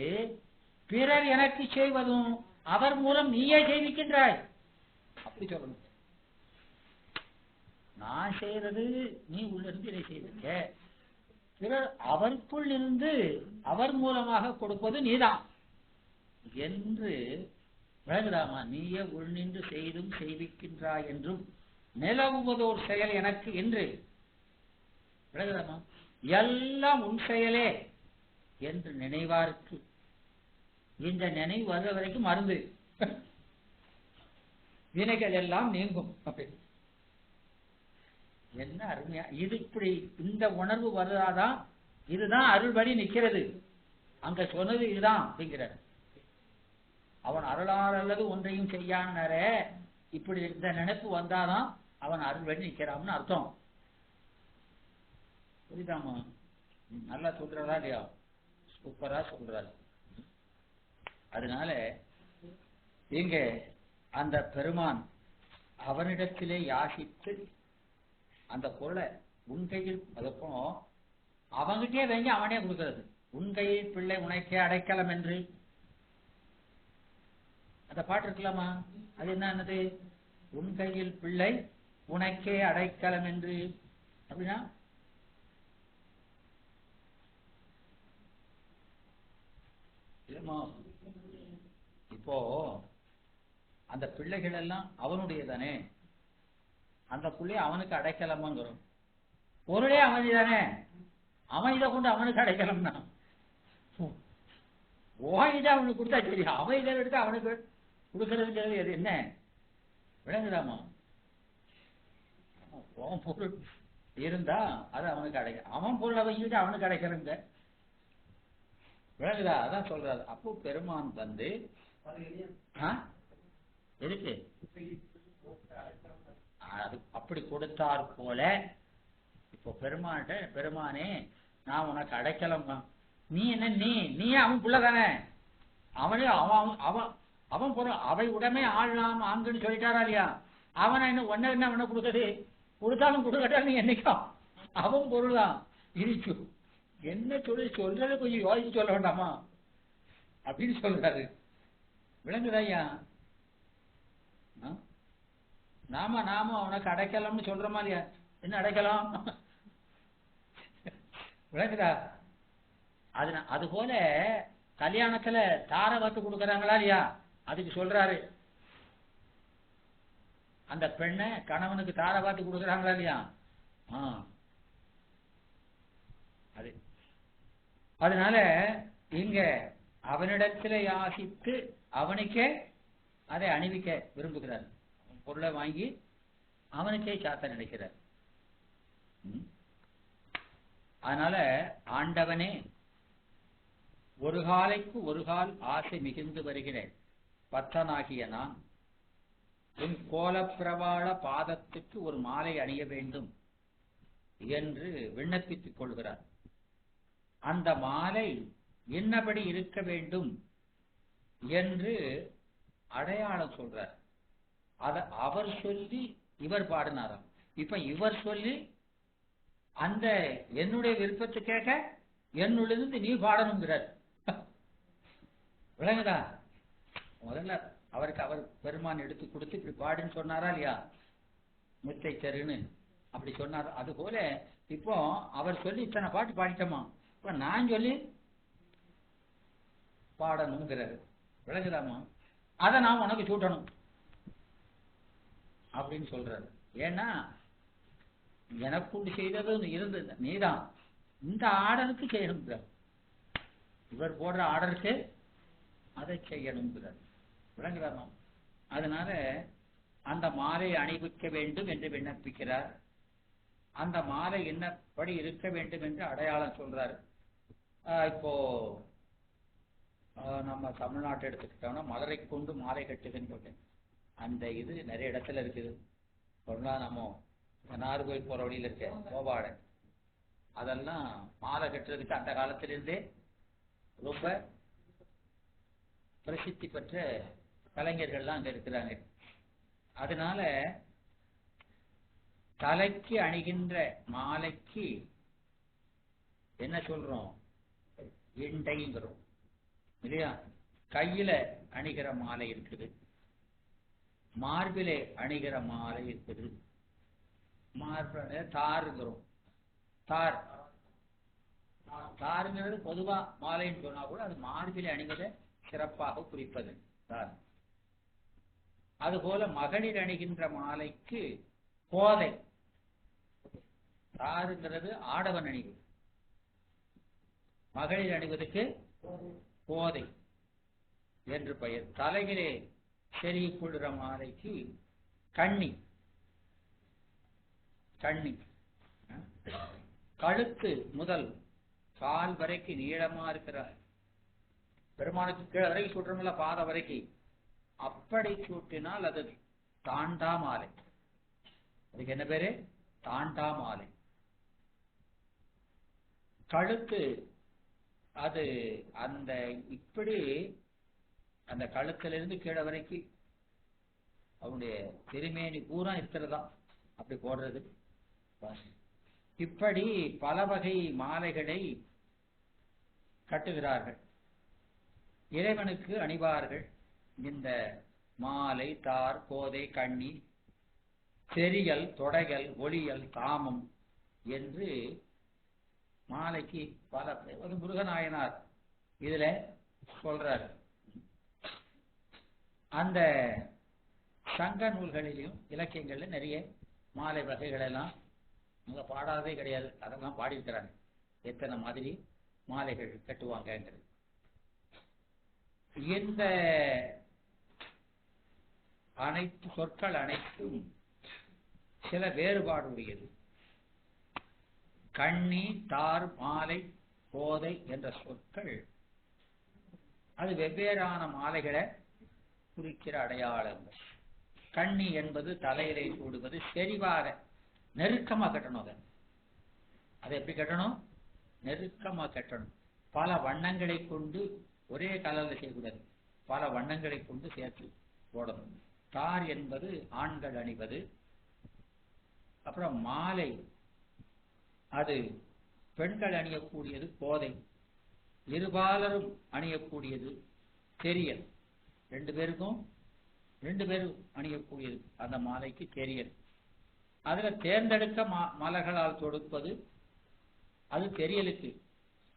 பிறர் எனக்கு செய்வதும் அவர் மூலம் நீயே செய்விக்கின்றாய். அப்படி சொல்லணும். நான் செய்யறது நீ உள்ள இருந்து இதை செய்வீங்க, பிறர் அவருக்குள் இருந்து அவர் மூலமாக கொடுப்பது நீதான் என்று. விளங்குதாமா? நீயே உள் நின்று செய்தும் செய்விக்கின்றாய் என்றும் நிலவுவதோர் செயல் எனக்கு என்று. விளங்குதாமா? எல்லாம் உன் செயலே என்று நினைவாருக்கு இந்த நினைவு வர வரைக்கும் மருந்து வினைகள் எல்லாம் நீங்கும். என்ன அருமையா இது! இப்படி இந்த உணர்வு வருதாதான் இதுதான் அருள்படி நிக்கிறது. அங்க சொன்னது இதுதான் அப்படிங்கிறார். அவன் அருளால் அல்லது ஒன்றையும் செய்யான்னார, இப்படி இந்த நினைப்பு வந்தாதான் அவன் அருள்படி நிக்கிறான்னு அர்த்தம். புரியுதாமா? நல்லா சொல்றதா இல்லையா? சூப்பரா சொல்றாரு. அதனால இங்க அந்த பெருமான் அவனிடத்திலே யாசித்து அந்த பொருளை உன் கையில், அதப்போ அவங்கிட்டே வாங்கி அவனே கொடுக்கிறது. உன் கையில் பிள்ளை உனக்கே அடைக்கலம் என்று அந்த பாட்டு இருக்கலாமா? அது என்னது? உன் கையில் பிள்ளை உனக்கே அடைக்கலம் என்று. அப்படின்னா இப்போ அந்த பிள்ளைகள் எல்லாம் அவனுடைய தானே, அந்த பிள்ளை அவனுக்கு அடைக்கலமாங்கிறோம். பொருளே அவன் தானே, அவன் இதை கொண்டு அவனுக்கு அடைக்கலம்னா இதை அவனுக்கு கொடுத்தா சரி, அவன் இதை எடுத்து அவனுக்கு கொடுக்கறதுங்கிறது அது என்ன? விளங்குதாமா? பொருள் இருந்தா அது அவனுக்கு அடைக்க, அவன் பொருளை வாங்கிட்டு அவனுக்கு அடைக்கலங்க. விளங்குதா? அதான் சொல்றாரு. அப்போ பெருமான் எதுக்கு அப்படி கொடுத்தார் போல இப்போ பெருமானே நான் உனக்கு அடைக்கலம்மா. நீ என்ன நீ அவன் புள்ள தானே, அவனே அவன் அவன் அவன் பொருள் அவை உடனே ஆள்லாம் ஆங்குன்னு சொல்லிட்டாரா இல்லையா? அவனை என்ன ஒன்ன என்ன அவனை கொடுக்குறது, கொடுத்தாலும் கொடுக்கட்டாலும் நீ என்னைக்கும் அவன் பொருள் தான் இருக்கு. என்ன சொல்றது கொஞ்சம் யோசிச்சு சொல்ல வேண்டாமா அப்படின்னு சொல்றாரு. விளங்குதாய்யா? நாம அவனுக்கு அடைக்கலாம்னு சொல்றோமா இல்லையா? என்ன அடைக்கலாம் விளங்குதா? அது போல கல்யாணத்துல தார வாத்து கொடுக்கறாங்களா இல்லையா? அதுக்கு சொல்றாரு, அந்த பெண்ணை கணவனுக்கு தார வாத்து கொடுக்கறாங்களா இல்லையா? அதனால இங்க அவனிடத்துல யாசித்து அவனுக்கே அதை அணிவிக்க விரும்புகிறார். பொருளை வாங்கி அவனுக்கே சாத்த நினைக்கிறார். அதனால ஆண்டவனே, ஒரு காலைக்கு ஒரு கால் ஆசை மிகுந்து வருகிறேன் பத்தனாகிய நான் உன் கோலப்பிரவாள பாதத்துக்கு ஒரு மாலை அணிய வேண்டும் என்று விண்ணப்பித்துக் கொள்கிறார். அந்த மாலை என்னபடி இருக்க வேண்டும் என்று அடையாளம் சொல்றார். அத அவர் சொல்லி இவர் பாடினாராம். இப்ப இவர் சொல்லி அந்த என்னுடைய விருப்பத்தை கேட்க என்னுள்ளிருந்து நீ பாடணுங்கிறார். விளங்குதா? முதல்ல அவருக்கு அவர் பெருமான் எடுத்து கொடுத்து இப்படி பாடுன்னு சொன்னாரா இல்லையா? முத்தை தருன்னு அப்படி சொன்னார். அது போல இப்போ அவர் சொல்லி இத்தனை பாட்டு பாடிட்டோமா, இப்ப நான் சொல்லி பாடணுங்கிறாரு. விளங்குதாமா? அதை நான் உனக்கு சூட்டணும் அப்படின்னு சொல்றாரு. ஏன்னா எனக்குண்டு செய்தது இருந்தது, நீதான் இந்த ஆர்டருக்கு செய்யணுங்கிறார். இவர் போடுற ஆர்டருக்கு அதை செய்யணுங்கிறார். விளங்குதாமா? அதனால அந்த மாலை அணிவிக்க வேண்டும் என்று விண்ணப்பிக்கிறார். அந்த மாலை என்னப்படி இருக்க வேண்டும் என்று அடையாளம் சொல்றாரு. இப்போ நம்ம தமிழ்நாட்டை எடுத்துக்கிட்டோம்னா மலரை கொண்டு மாலை கட்டுதுன்னு சொல்றேன். அந்த இது நிறைய இடத்துல இருக்குது. நம்ம நாகர்கோவில் போற வழியில இருக்க கோபாடை, அதெல்லாம் மாலை கட்டுறதுக்கு அந்த காலத்திலிருந்தே ரொம்ப பிரசித்தி பெற்ற கலைஞர்கள்லாம் அங்க இருக்கிறாங்க. அதனால தலைக்கு அணிகின்ற மாலைக்கு என்ன சொல்றோம்? இண்டைங்கிறோம் இல்லையா? கையில அணிகிற மாலை இருக்குது, மார்பிலே அணிகிற மாலை இருக்குது. மார்பில தாருங்கிறோம். தாருங்கிறது பொதுவா மாலைன்னு சொன்னா கூட அது மார்பிலே அணிவதை சிறப்பாக குறிப்பது தார். அதுபோல மகளிர் அணிகின்ற மாலைக்கு கோதை. தாருங்கிறது ஆடவன் அணிவு, மகளிர் அணிவதற்கு கோதை என்று பெயர். தலையிலே செறி கொள்கிற மாலைக்கு கண்ணி. கழுத்து முதல் கால் வரைக்கும் நீளமா இருக்கிற பெருமானுக்கு கீழே வரைக்கும் சூட்டுறோம்ல, பாத வரைக்கும், அப்படி சூட்டினால் அது தாண்டா மாலை. அதுக்கு என்ன பேரு? தாண்டா மாலை. கழுத்து அது அந்த இப்படி அந்த கழுத்திலிருந்து கீழே வரைக்கும் அவனுடைய திருமேனி பூரா இருக்கிறதா அப்படி போடுறது. இப்படி பல வகை மாலைகளை கட்டுகிறார்கள், இறைவனுக்கு அணிவார்கள். இந்த மாலை, தார், கோதை, கண்ணி, செறியல், தொடைகள், ஒளியல், தாமம் என்று மாலைக்கு பல ஒரு முருகநாயனார் இதுல சொல்றாரு. அந்த சங்க நூல்களிலும் இலக்கியங்கள்ல நிறைய மாலை வகைகள் எல்லாம் அங்க பாடாதே கிடையாது, அதெல்லாம் பாடியிருக்கிறாங்க. எத்தனை மாதிரி மாலைகள் கட்டுவாங்கங்கிறது. இந்த அனைத்து சொற்கள் அனைத்தும் சில வேறுபாடு உடையது. கண்ணி, தார், மாலை, கோதை என்ற சொற்கள் அது வெவ்வேறான மாலைகளை குறிக்கிற அடையாளங்கள். கண்ணி என்பது தலையிலே சூடுவது. செறிவாக நெருக்கமா கட்டணும். அதை எப்படி கட்டணும்? நெருக்கமா கட்டணும். பல வண்ணங்களை கொண்டு ஒரே கலர்ல செய்யக்கூடாது, பல வண்ணங்களை கொண்டு சேர்த்து போடணும். தார் என்பது ஆண்கள் அணிவது. அப்புறம் மாலை அது பெண்கள் அணியக்கூடியது கோதை. இருபாலரும் அணியக்கூடியது தெரியல். ரெண்டு பேரும் அணியக்கூடியது அந்த மாலைக்கு தெரியல். அதுல தேர்ந்தெடுக்க மலர்களால் தொடுப்பது அது தெரியலுக்கு.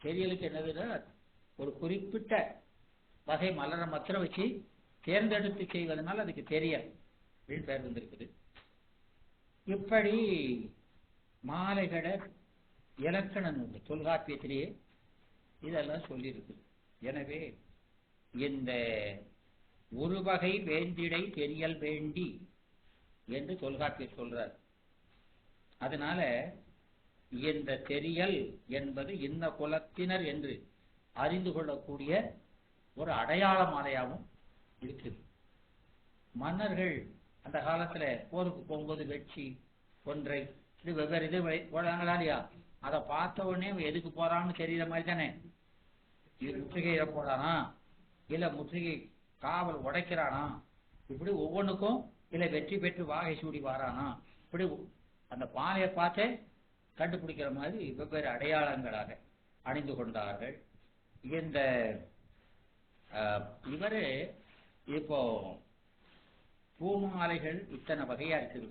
தெரியலுக்கு என்னதுன்னா ஒரு குறிப்பிட்ட வகை மலரை மாத்திரம் வச்சு தேர்ந்தெடுத்து செய்வதனால் அதுக்கு தெரியல் அப்படின்னு பேர் வந்திருக்குது. இப்படி மாலைகளை இலக்கணம் உண்டு தொல்காப்பியத்திலேயே இதெல்லாம் சொல்லியிருக்கு. எனவே இந்த ஒரு வகை வேந்திடை தெரியல் வேண்டி என்று தொல்காப்பியர் சொல்றார். அதனால இந்த தெரியல் என்பது இன்ன குலத்தினர் என்று அறிந்து கொள்ளக்கூடிய ஒரு அடையாள மாலையாகவும் இருக்குது. மன்னர்கள் அந்த காலத்துல போருக்கு போகும்போது வெற்றி ஒன்றை இது வெவ்வேறு இது போடாங்களா இல்லையா, அதை பார்த்த உடனே எதுக்கு போறான்னு தெரியற மாதிரி தானே. இது முற்றுகையில போறானா இல்ல முற்றுகை காவல் உடைக்கிறானா, இப்படி ஒவ்வொன்றுக்கும் இல்ல வெற்றி பெற்று வாகை சூடி வாரானா, இப்படி அந்த பானையை பார்த்தே கண்டுபிடிக்கிற மாதிரி வெவ்வேறு அடையாளங்களாக அணிந்து கொண்டார்கள். இந்த இவரு இப்போ பூமாலைகள் இத்தனை வகையா இருக்குது.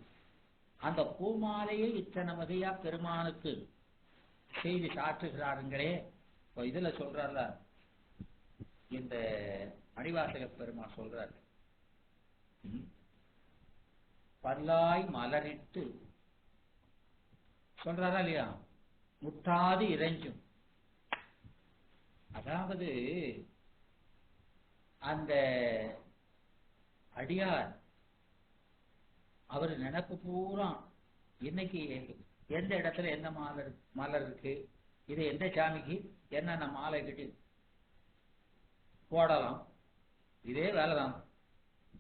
அந்த பூமாலையை இத்தனை வகையா பெருமானுக்கு செய்து சாற்றுகிறாருங்களே. இப்போ இதுல சொல்றாருல, இந்த மணிவாசக பெருமான் சொல்றாரு, பல்லாய் மலரிட்டு சொல்றாரா இல்லையா, முட்டாது இறைஞ்சும். அதாவது அந்த அடியார் அவர் நினைப்பு பூரா இன்னைக்கு எந்த இடத்துல என்ன மலர் இருக்கு, இது எந்த சாமிக்கு என்னென்ன மாலை கட்டி போடலாம், இதே வேலைதான்.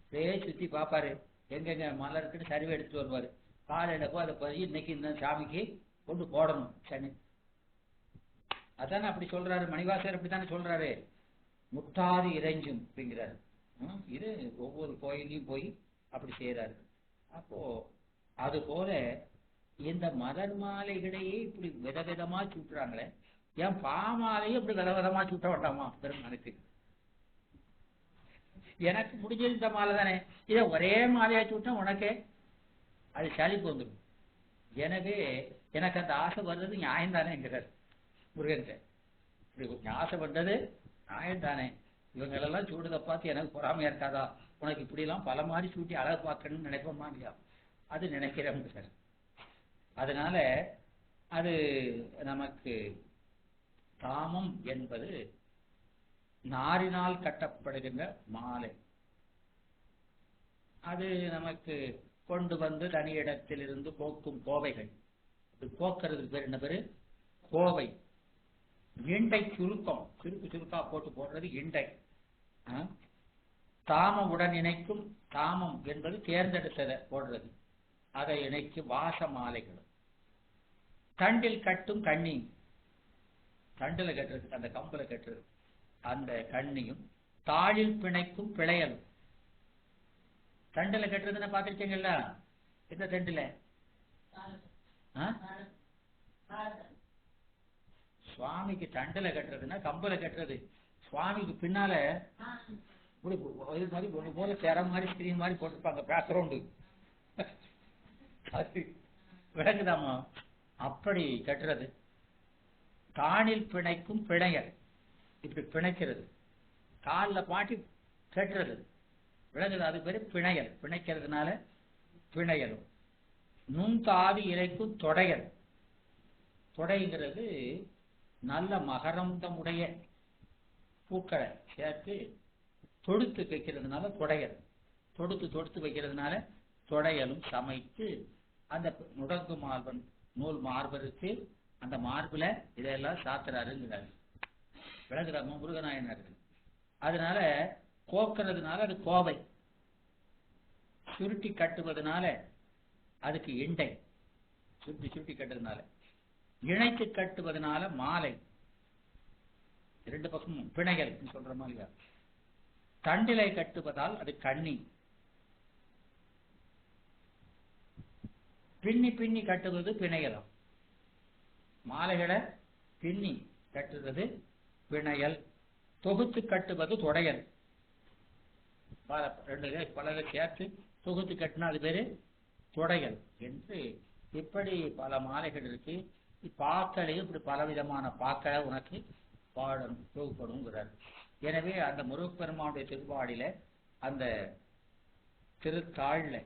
இதே சுத்தி பார்ப்பாரு, எங்கெங்க மலர் இருக்குன்னு சரிவை எடுத்துட்டு வருவாரு. காலையில போய் அதை பதிவு இன்னைக்கு இந்த சாமிக்கு கொண்டு போடணும் சனி. அதானே அப்படி சொல்றாரு மணிவாசகர், அப்படித்தானே சொல்றாரு, முட்டாது இறைஞ்சும் அப்படிங்கிறாரு. இது ஒவ்வொரு கோயிலையும் போய் அப்படி செய்யறாரு. அப்போ அது போல இந்த மலர் மாலைகளையே இப்படி விதவிதமா சூட்டுறாங்களே, ஏன் பாமாலையும் இப்படி விதவிதமா சூட்ட வேண்டாமா பெருமானுக்கு? எனக்கு முடிஞ்சது இந்த மாலை தானே, இதை ஒரே மாலையா சூட்டா உனக்கே அது சளிப்பு வந்துடும். எனவே எனக்கு அந்த ஆசை வர்றது நியாயம் தானேங்கிறார் முருகன். இப்படி ஆசை வந்தது நியாயம் தானே, இவங்களெல்லாம் சூடுதை பார்த்து எனக்கு பொறாமையா இருக்காதா, உனக்கு இப்படி எல்லாம் பல மாதிரி சூட்டி அழகு பார்க்கணும்னு நினைப்போமா இல்லையா, அது நினைக்கிறேன் சார். அதனால அது நமக்கு காமம் என்பது நாரினால் கட்டப்படுகின்ற மாலை. அது நமக்கு கொண்டு வந்து தனி இடத்திலிருந்து போக்கும் கோவைகள். போக்குறது பேர் என்ன பேரு? கோவை. இண்டை சுருக்கம், சுருக்கா போட்டு போடுறது இண்டை. தாமம் உடன் இணைக்கும், தாமம் என்பது தேர்ந்தெடுத்ததை போடுறது, அதை இணைக்கும் வாச மாலைகளும். தண்டில் கட்டும் கண்ணி, தண்டில் கட்டுறது அந்த கம்புல கட்டுறது அந்த கண்ணியும். தாளில் பிணைக்கும் பிழையலும். தண்டில் கட்டுறதுன்னு பார்த்துருக்கீங்கல்ல, இந்த தண்டில சுவாமிக்கு தண்டில கட்டுறதுன்னா கம்புல கட்டுறது. சுவாமிக்கு பின்னால இது மாதிரி ஒண்ணு போல திற மாதிரி ஸ்கிரீன் மாதிரி போட்டிருப்பாங்க பேக்ரவுண்டு, அது விளங்குதாமா? அப்படி கட்டுறது. தானில் பிணைக்கும் பிணையல், இப்படி பிணைக்கிறது, காலில் பாட்டி கட்டுறது விளங்குது, அது பேரு பிணையல். பிணைக்கிறதுனால பிணையலும். நுண்தாதி இறைக்கும் தொடையல். தொடைங்கிறது நல்ல மகரந்தமுடைய பூக்களை சேர்த்து தொடுத்து வைக்கிறதுனால தொடையல். தொடுத்து வைக்கிறதுனால தொடையலும் சமைத்து அந்த நுடங்கு மார்பன் நூல் மார்பருக்கு அந்த மார்புல இதெல்லாம் சாத்துறாருங்கிறாரு விளங்குறாம முருகநாயனார்கள். அதனால கோக்கிறதுனால அது கோவை. சுருட்டி கட்டுவதனால அதுக்கு இண்டை, சுருட்டி சுருட்டி கட்டுறதுனால. இணைத்து கட்டுவதனால மாலை. இரண்டு பக்கமும் பிணைகள் சொல்ற மாதிரி. தண்டிலை கட்டுவதால் அது கண்ணி. பின்னி பின்னி கட்டுவது பிணையலம். மாலைகளை பின்னி கட்டுவது பிணையல். தொகுத்து கட்டுவது தொடையல். பலரை சேர்த்து தொகுத்து கட்டினா அது பேரு தொடையல் என்று. இப்படி பல மாலைகள் இருக்கு. பாக்களையும் இப்படி பலவிதமான பாக்களை உனக்கு பாடணும் தொகுப்படுங்கிறார். எனவே அந்த முருகப்பெருமானுடைய திருவாடியில அந்த திருத்தாள்ல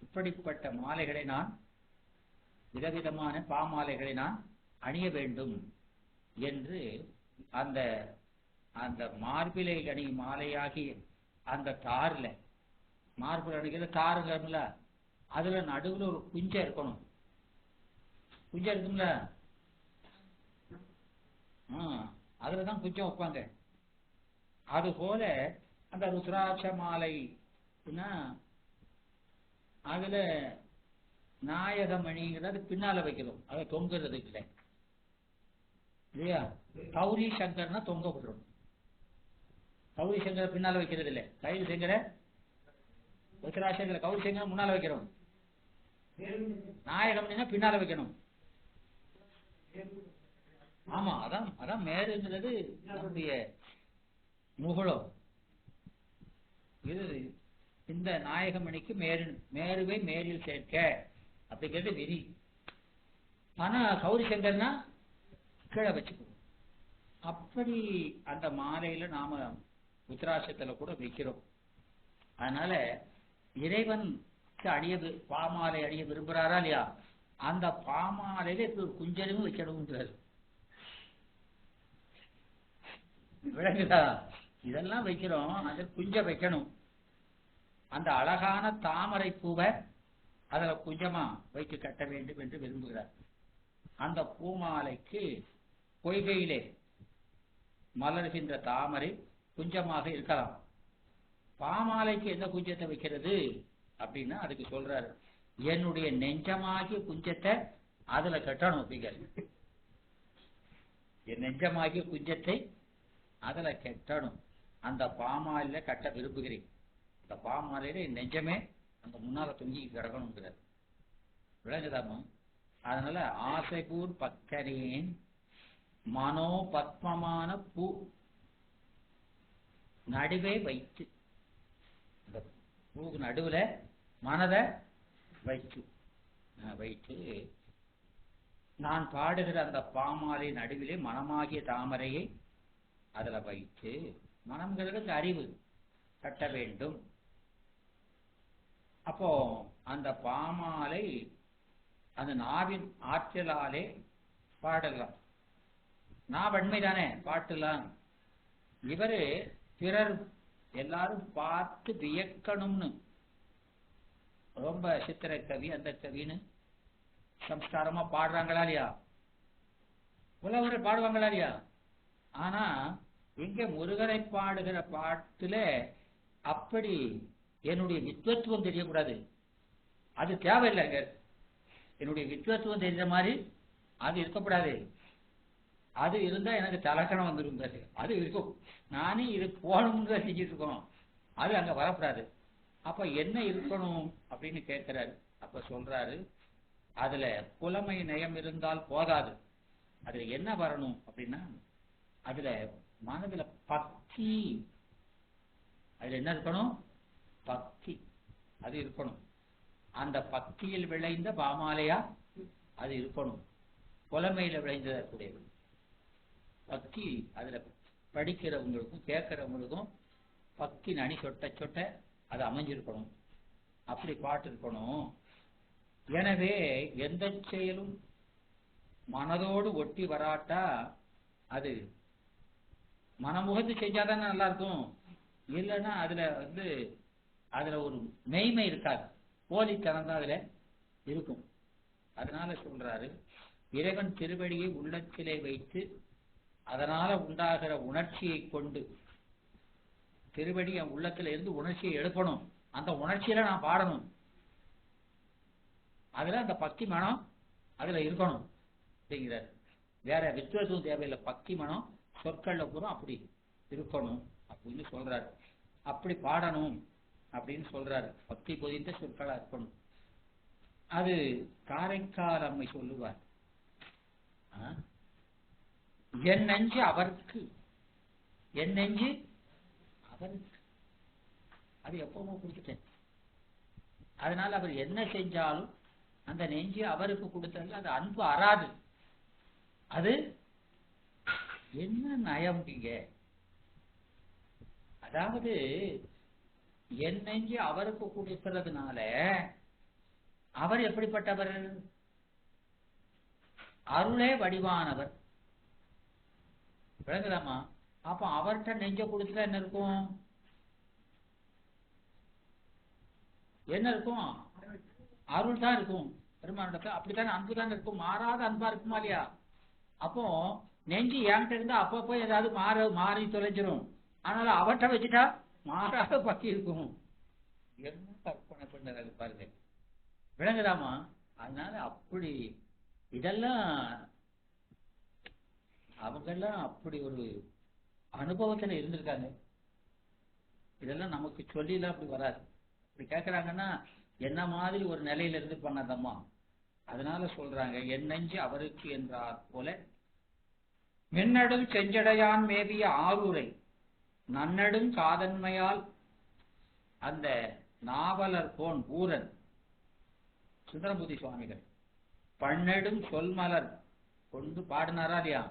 இப்படிப்பட்ட மாலைகளை நான் விதவிதமான பாமாலைகளை நான் அணிய வேண்டும் என்று அந்த அந்த மார்பிலை அணி மாலையாகி அந்த தார்ல மார்பில் அணிகிற தாருங்கல்ல, அதுல நடுவில் ஒரு குஞ்சை இருக்கணும். குஞ்சம் இருக்கும்ல, அதுலதான் குஞ்சம் வைப்பாங்க. அது போல அந்த ருத்ராட்ச மாலை அதுல நாயகமணிங்கிறது பின்னால வைக்கிறோம், அதை தொங்குறது இல்லை இல்லையா. கௌரி சங்கர்னா தொங்க விடுறோம். கௌரி சங்கரை பின்னால வைக்கிறது இல்லை. கைது சங்கர ருத்ராட்சங்களை கௌரி சங்கரை முன்னால வைக்கிறோம். நாயகமணினா பின்னால வைக்கணும். ஆமா, அதான் அதான் மேருங்கிறது நம்முடைய முகுளம். இது இந்த நாயகமணிக்கு மேருவை மேரில் சேர்க்க அப்படிங்கிறது விதி. ஆனா கௌரி சங்கர்னா கீழே வச்சுக்கணும். அப்படி அந்த மாலையில நாம உத்திராட்சத்துல கூட வைக்கிறோம். அதனால இறைவன் அணிய பாமாலை அணிய விரும்புறாரா இல்லையா, அந்த பாமாலையில இப்படி ஒரு குஞ்சலும் வைக்கணும்ன்றாரு. விளங்குதா? இதெல்லாம் வைக்கிறோம், அது குஞ்ச வைக்கணும். அந்த அழகான தாமரை பூவை அதுல குஞ்சமா வைத்து கட்ட வேண்டும் என்று விரும்புகிறார். அந்த பூமாலைக்கு பொய்கையிலே மலர்கின்ற தாமரை குஞ்சமாக இருக்கலாம். பாமாலைக்கு எந்த குஞ்சத்தை வைக்கிறது அப்படின்னா அதுக்கு சொல்றாரு, என்னுடைய நெஞ்சமாகிய குஞ்சத்தை அதுல கட்டணும் அப்படிங்கிறது. என் நெஞ்சமாகிய குஞ்சத்தை அதுல கட்டணும். அந்த பாமாலையில கட்ட விரும்புகிறேன். அந்த பாமாலையில என் நெஞ்சமே அந்த முன்னால தொங்கி கிடக்கணுங்கிறார். விளங்குதாமா? அதனால ஆசைபூர் பக்கரேன் மனோ பத்மமான பூ நடுவே வைத்து, அந்த பூக்கு நடுவுல மனதை வைத்து நான் பாடுகிற அந்த பாமாலை நடுவிலே மனமாகிய தாமரையை அதுல வைத்து, மனம்ங்கிறது அறிவு கட்ட வேண்டும். அப்போ அந்த பாமாலை அந்த நாவின் ஆற்றலாலே பாடலாம். நாவன்மைதானே பாட்டுலாம். இவரு பிறர் எல்லாரும் பார்த்து வியக்கணும்னு ரொம்ப சித்திர கவி அந்த கவின்னு சம்ஸ்காரமா பாடுறாங்களா இல்லையா, உலகரை பாடுவாங்களா இல்லையா. ஆனா இங்க முருகரை பாடுகிற பாட்டுல அப்படி என்னுடைய வித்வத்துவம் தெரியக்கூடாது, அது தேவையில்லைங்க. என்னுடைய வித்வத்துவம் தெரிஞ்ச மாதிரி அது இருக்கக்கூடாது. அது இருந்தா எனக்கு தலக்கணம் வந்துடும். அது இருக்கும். நானே இது போகணும்னு செஞ்சுட்டு இருக்கோம், அது அங்க வரக்கூடாது. அப்ப என்ன இருக்கணும் அப்படின்னு கேட்கிறாரு. அப்ப சொல்றாரு, அதுல புலமை நயம் இருந்தால் போதாது. அதுல என்ன வரணும் அப்படின்னா, அதுல மனதுல பக்தி, அதுல என்ன இருக்கணும்? பக்தி அது இருக்கணும். அந்த பக்தியில் விளைந்த பாமாலையா அது இருக்கணும். புலமையில விளைந்ததற்குடையது பக்தி. அதுல படிக்கிறவங்களுக்கும் கேட்கிறவங்களுக்கும் பக்தி நனி சொட்ட சொட்ட அது அமைஞ்சிருக்கணும். அப்படி பாட்டு இருக்கணும். எனவே எந்த செயலும் மனதோடு ஒட்டி வராட்டா அது மனமுகத்து செஞ்சாதானே நல்லா இருக்கும். இல்லைன்னா அதுல ஒரு மெய்மை இருக்காது, போலித்தனம் தான் அதுல இருக்கும். அதனால சொல்றாரு, இறைவன் திருவடியை உள்ளத்திலே வைத்து அதனால உண்டாகிற உணர்ச்சியை கொண்டு, திருவடி என் உள்ளத்துல இருந்து உணர்ச்சியை எழுப்பணும். அந்த உணர்ச்சியில நான் பாடணும். அதுல அந்த பக்தி மனம் அதுல இருக்கணும் அப்படிங்கிறார். வேற வித்வத்துவம் தேவையில்லை, பக்தி மனம் சொற்கள்ல பூரா அப்படி இருக்கணும் அப்படின்னு சொல்றாரு. அப்படி பாடணும் அப்படின்னு சொல்றாரு. பக்தி பொதிந்த சொற்களா இருக்கணும். அது காரைக்கால் அம்மை சொல்லுவார், என் நெஞ்சு அவருக்கு, என் நெஞ்சு அவருக்கு. அது எப்பவுமே கொடுத்துட்டேன். அதனால அவர் என்ன செஞ்சாலும் அந்த நெஞ்சு அவருக்கு கொடுத்தது அது அன்பு அறாது. அது என்ன நயம் நீங்க, அதாவது என் நெஞ்சு அவருக்கு கொடுக்கிறதுனால அவர் எப்படிப்பட்டவர்? அருளே வடிவானவர். விளங்குதாமா? அப்ப அவர்கிட்ட நெஞ்ச கொடுத்துட்டா என்ன இருக்கும்? என்ன இருக்கும்? அருள் தான் இருக்கும். பெருமானிடத்துல அப்படித்தானே அன்பு தான் இருக்கும். மாறாத அன்பா இருக்குமா இல்லையா? அப்போ நெஞ்சு என்கிட்ட இருந்தா அப்பப்போ ஏதாவது மாறி தொலைஞ்சிரும். அதனால அவர்கிட்ட வச்சுட்டா மாறாத பக்தி இருக்கும். என்ன கற்பனை பண்ணது பாருங்க. விளங்குதாமா? அதனால அப்படி இதெல்லாம் அவங்கெல்லாம் அப்படி ஒரு அனுபவத்துல இருந்திருக்காங்க. இதெல்லாம் நமக்கு சொல்லிலாம் அப்படி வராது. இப்படி கேட்கறாங்கன்னா என்ன மாதிரி ஒரு நிலையில இருந்து பண்ணதம்மா. அதனால சொல்றாங்க, என் நெஞ்சு அவருக்கு என்றார் போல மின்னடும் செஞ்சடையான் மேவிய ஆரூரை நன்னடும் காதன்மையால் அந்த நாவலர் போன் ஊரன் சுந்தரமூர்த்தி சுவாமிகள் பன்னெடும் சொல்மலர் கொண்டு பாடினாரா இல்லையா?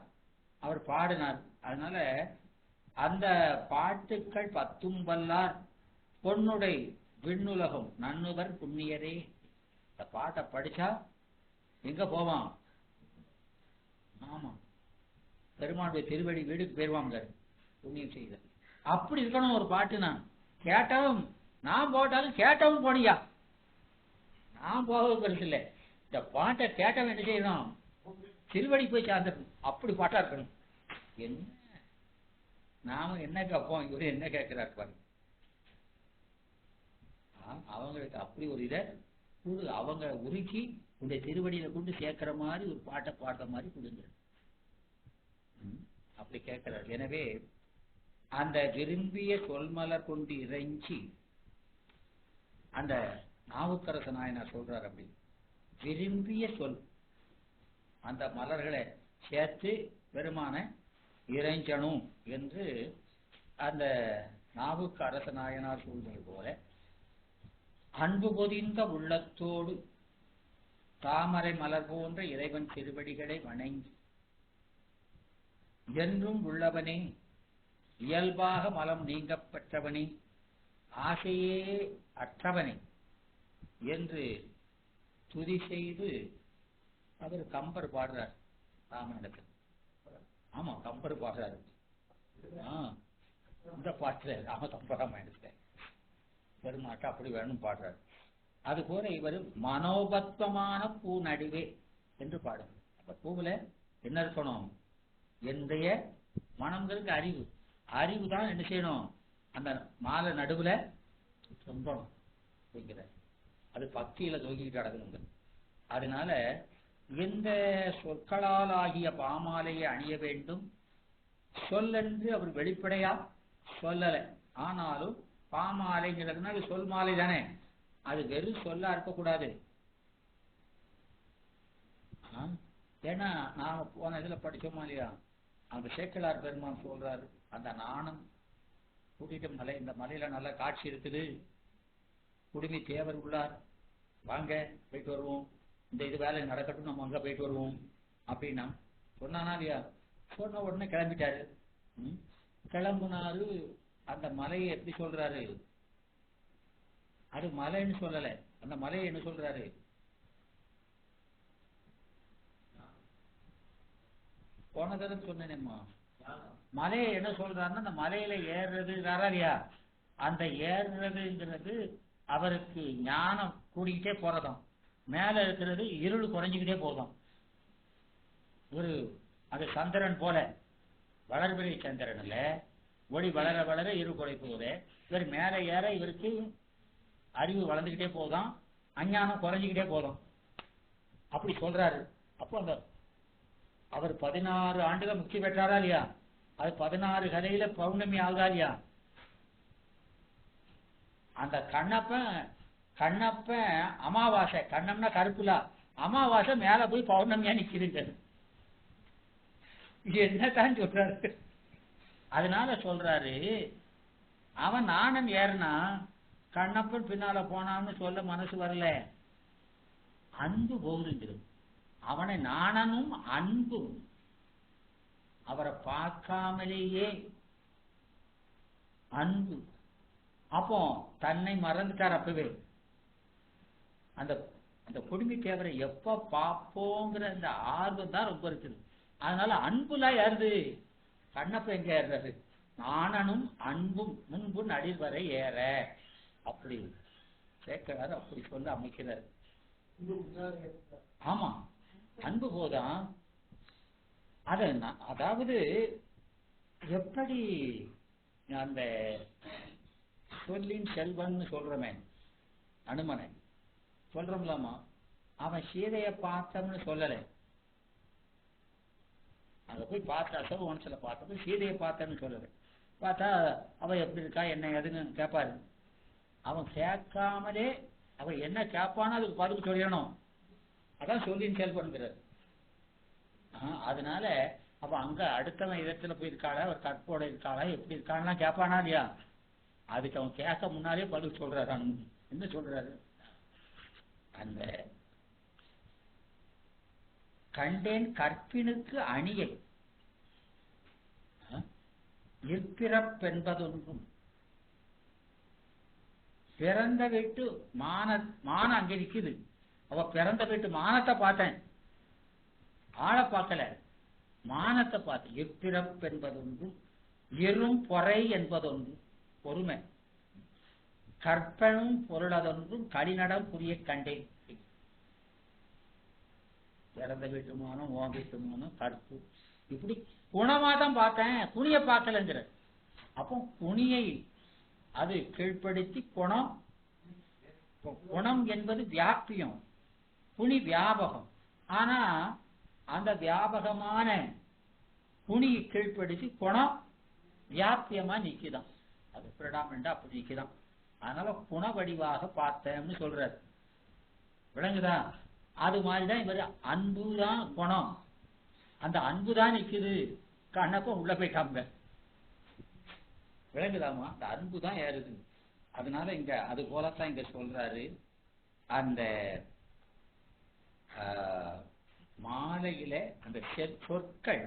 அவர் பாடினார். அதனால அந்த பாட்டுக்கள் பத்தும் வல்லார் பொன்னுடை விண்ணுலகம் நன்னுவர் புண்ணியரே. இந்த பாட்டை படிச்சா எங்க போவான்? ஆமா, பெருமாளுடைய திருவடி வீடுக்கு போயிருவாங்க புண்ணியம் செய்த. அப்படி இருக்கணும் ஒரு பாட்டு. நான் கேட்டவும் நான் போட்டாலும் கேட்டவும் போனியா, நான் போகவும் பெருசு இல்லை. இந்த பாட்டை கேட்டவன் என்ன செய்யணும்? திருவடி போய் சார்ந்திருக்கணும். அப்படி பாட்டா இருக்கணும். என்ன நாம என்ன கேட்போம், இவரு என்ன கேட்கிறாரு பாருங்க. அவங்களுக்கு அப்படி ஒரு இதை அவங்க உருக்கி இந்த திருவடியில கொண்டு சேர்க்கிற மாதிரி ஒரு பாட்டை பாடுற மாதிரி கொடுங்க. அப்படி கேட்கிறார். எனவே அந்த விரும்பிய சொல்மலர் கொண்டு இறைஞ்சி அந்த நாவுக்கரச நாயனார் சொல்றார், அப்படி விரும்பிய சொல் அந்த மலர்களை சேர்த்து பெருமான இறைஞ்சணும் என்று அந்த நாவுக்கரச நாயனார் சொல்வது போல அன்பு பொதிந்த உள்ளத்தோடு தாமரை மலர் போன்ற இறைவன் திருவடிகளை வணங்கி என்றும் உள்ளவனே, இயல்பாக மலம் நீங்கப்பட்டவனே, ஆசையே அற்றவனே என்று துதி செய்து அவர் கம்பர் பாடுறார் ராமாயணத்தில். ஆமா, கம்பர் பாடுறாரு இந்த பாட்டுல கம்பராமாயணத்துல பெருமாட்ட அப்படி வேணும் பாடுறாரு. அது போல இவர் மனோபத்வமான பூ நடுவே என்று பாடுறார். அப்ப பூவுல என்ன இருக்கணும்? என்னுடைய மனம்களுக்கு அறிவு, அறிவு தான் என்ன செய்யணும்? அந்த மாலை நடுவுல சொந்தணும் அப்படிங்கிற அது பக்தியில தூக்கிட்டு அடக்கணுங்க. அதனால எந்த சொற்களால் ஆகிய பாமாலையை அணிய வேண்டும் சொல்லென்று அவர் வெளிப்படையா சொல்லலை. ஆனாலும் பாமாலைங்கிறதுனால சொல் மாலை தானே, அது வெறும் சொல்லா இருக்கக்கூடாது. ஏன்னா நாம போன இதுல படிச்சோமா இல்லையா, அந்த சேக்கிழார் பெருமான் சொல்றாரு, அந்த நாணம் கூட்டிட்டு மலை, இந்த மலையில நல்ல காட்சி இருக்குது, குடுமி தேவர் உள்ளார், வாங்க போயிட்டு வருவோம், இந்த இது வேலை நடக்கட்டும், நம்ம அங்க போயிட்டு வருவோம் அப்படின்னா சொன்னானா இல்லையா? சொன்ன உடனே கிளம்பிட்டாரு. கிளம்புனாரு. அந்த மலையை எப்படி சொல்றாரு? அது மலைன்னு சொல்லல, அந்த மலையை என்ன சொல்றாரு? போன தடவை சொன்னேனேம்மா, மலையை என்ன சொல்றாருன்னா அந்த மலையில ஏறுறது இல்லையா, அந்த ஏறுறதுங்கிறது அவருக்கு ஞானம் கூடிக்கிட்டே போறதாம், மேல இருக்கிறது இருள் குறைஞ்சிக்கிட்டே போதும். ஒரு அது சந்திரன் போல வளர்பிறை சந்திரன் இல்ல, ஒளி வளர வளர இரு குறை போகுது. இவர் மேல ஏற இவருக்கு அறிவு வளர்ந்துக்கிட்டே போதும், அஞ்ஞானம் குறைஞ்சிக்கிட்டே போதும். அப்படி சொல்றாரு. அப்போ அந்த அவர் 16 ஆண்டுகள் முக்தி பெற்றாரா இல்லையா? அது 16 கலையில பௌர்ணமி ஆகுதா இல்லையா? அந்த கண்ணப்ப அமாவாசை, கண்ணம்னா கருப்புலா, அமாவாசை மேல போய் பௌர்ணமியா நிக்குதுங்க. என்னத்தான் சொல்றாரு? அதனால சொல்றாரு, அவன் நாணம் ஏறினா கண்ணப்பன் பின்னால போனான்னு சொல்ல மனசு வரல, அன்பு போகுதுங்கிறது. அவனை நாணனும் அன்பும் அவரை பார்க்காமலேயே அன்பு. அப்போ தன்னை மறந்துட்டார். அப்பவே அந்த அந்த குடுமி தேவரை எப்ப பார்ப்போங்கிற அந்த ஆர்வம் தான் ரொம்ப இருக்குது. அதனால அன்புலாம் ஏறுது. கண்ணப்ப எங்க ஏறுறாரு? நாணனும் அன்பும் முன்பு நடிவரை ஏற. அப்படி சேர்க்கிறாரு, அப்படி சொல்ல அமைக்கிறார். ஆமா, அன்பு போதான். அதாவது எப்படி அந்த சொல்லின் செல்வன் சொல்றமே அனுமனை சொல்றோம்லாமா, அவன் சீதையை பார்த்தோம்னு சொல்லல. அங்க போய் பார்த்தா சோவன்சில பார்த்தப்ப சீதையை பார்த்தேன்னு சொல்லல. பார்த்தா அவ எப்படி இருக்கா என்ன எதுன்னு கேட்பாரு. அவன் கேட்காமலே அவன் என்ன கேட்பானோ அதுக்கு பதில் சொல்லணும். அதான் சொல்லின் செல்வன்கிறார். அதனால அப்ப அங்க அடுத்தவன் இடத்துல போயிருக்காளா, ஒரு கற்போட இருக்காளா, எப்படி இருக்கான்லாம் கேட்பானா இல்லையா? அதுக்கு அவன் கேட்க முன்னாலே பதில் சொல்றாரு. என்ன சொல்றாரு? அந்த கண்டேன் கற்பினுக்கு அணியை இற்பிறப்பென்பதொன்றும் பிறந்த வீட்டு மானம் அங்க நிக்குது. அவ பிறந்த வீட்டு மானத்தை பார்த்தேன், ஆளை பார்க்கல, மானத்தை பார்த்து. இற்பிறப்பென்பதொன்றும் இரும் பொறை என்பதொன்றும் பொறுமை கற்பனும் பொருளதொன்றும் களிநடம் புரிய கண்டேன். பிறந்த வீட்டுமானம், ஓம் வீட்டுமானம், கற்பு, இப்படி குணமாதான் பார்த்தேன், குணிய பார்க்கலங்கிற. அப்போ குணியை அது கீழ்ப்படுத்தி குணம். குணம் என்பது வியாபியம், குணி வியாபகம். ஆனா அந்த வியாபகமான குணியை கீழ்ப்படுத்தி குணம் வியாபியமா நிக்குதான். அது பிரடாமண்டா அப்படி நிக்குதான். அதனால குண வடிவாக பார்த்தேன்னு சொல்றாரு. விளங்குதா? அது மாதிரிதான் இவர் அன்புதான் குணம். அந்த அன்புதான் நிக்குது. கண்ணப்ப உள்ள போய் காம்ப. விளங்குதாமா? அந்த அன்புதான் ஏறுது. அதனால இங்க அது போலத்தான் இங்க சொல்றாரு. அந்த மாலையில அந்த சொற்கள்,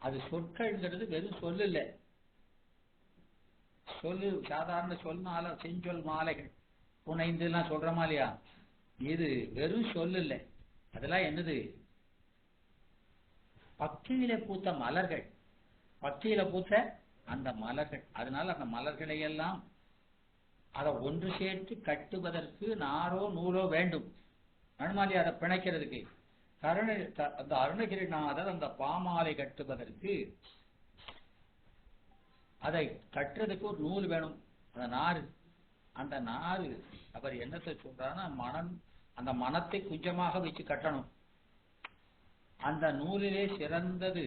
அது சொற்கள்ங்கிறது வெறும் சொல்லு இல்லை. சொல்லு சாதாரண சொன்னால செஞ்சொல் மாலைகள் புனைந்து எல்லாம் சொல்றமா இல்லையா? இது வெறும் சொல்லு இல்லை. அதெல்லாம் என்னது? பக்தியில பூத்த மலர்கள், பக்தியில பூத்த அந்த மலர்கள். அதனால அந்த மலர்களை எல்லாம் அதை ஒன்று சேர்த்து கட்டுவதற்கு நாரோ நூலோ வேண்டும். நன்மாலி அதை பிணைக்கிறதுக்கு அந்த அருணகிரிநாதர் அந்த பாமாலை கட்டுவதற்கு அதை கட்டுறதுக்கு ஒரு நூல் வேணும். அந்த நாறு, அந்த நாறு அவர் என்னத்தை சொல்றாருன்னா மனம், அந்த மனத்தை குஞ்சமாக வச்சு கட்டணும். அந்த நூலிலே சிறந்தது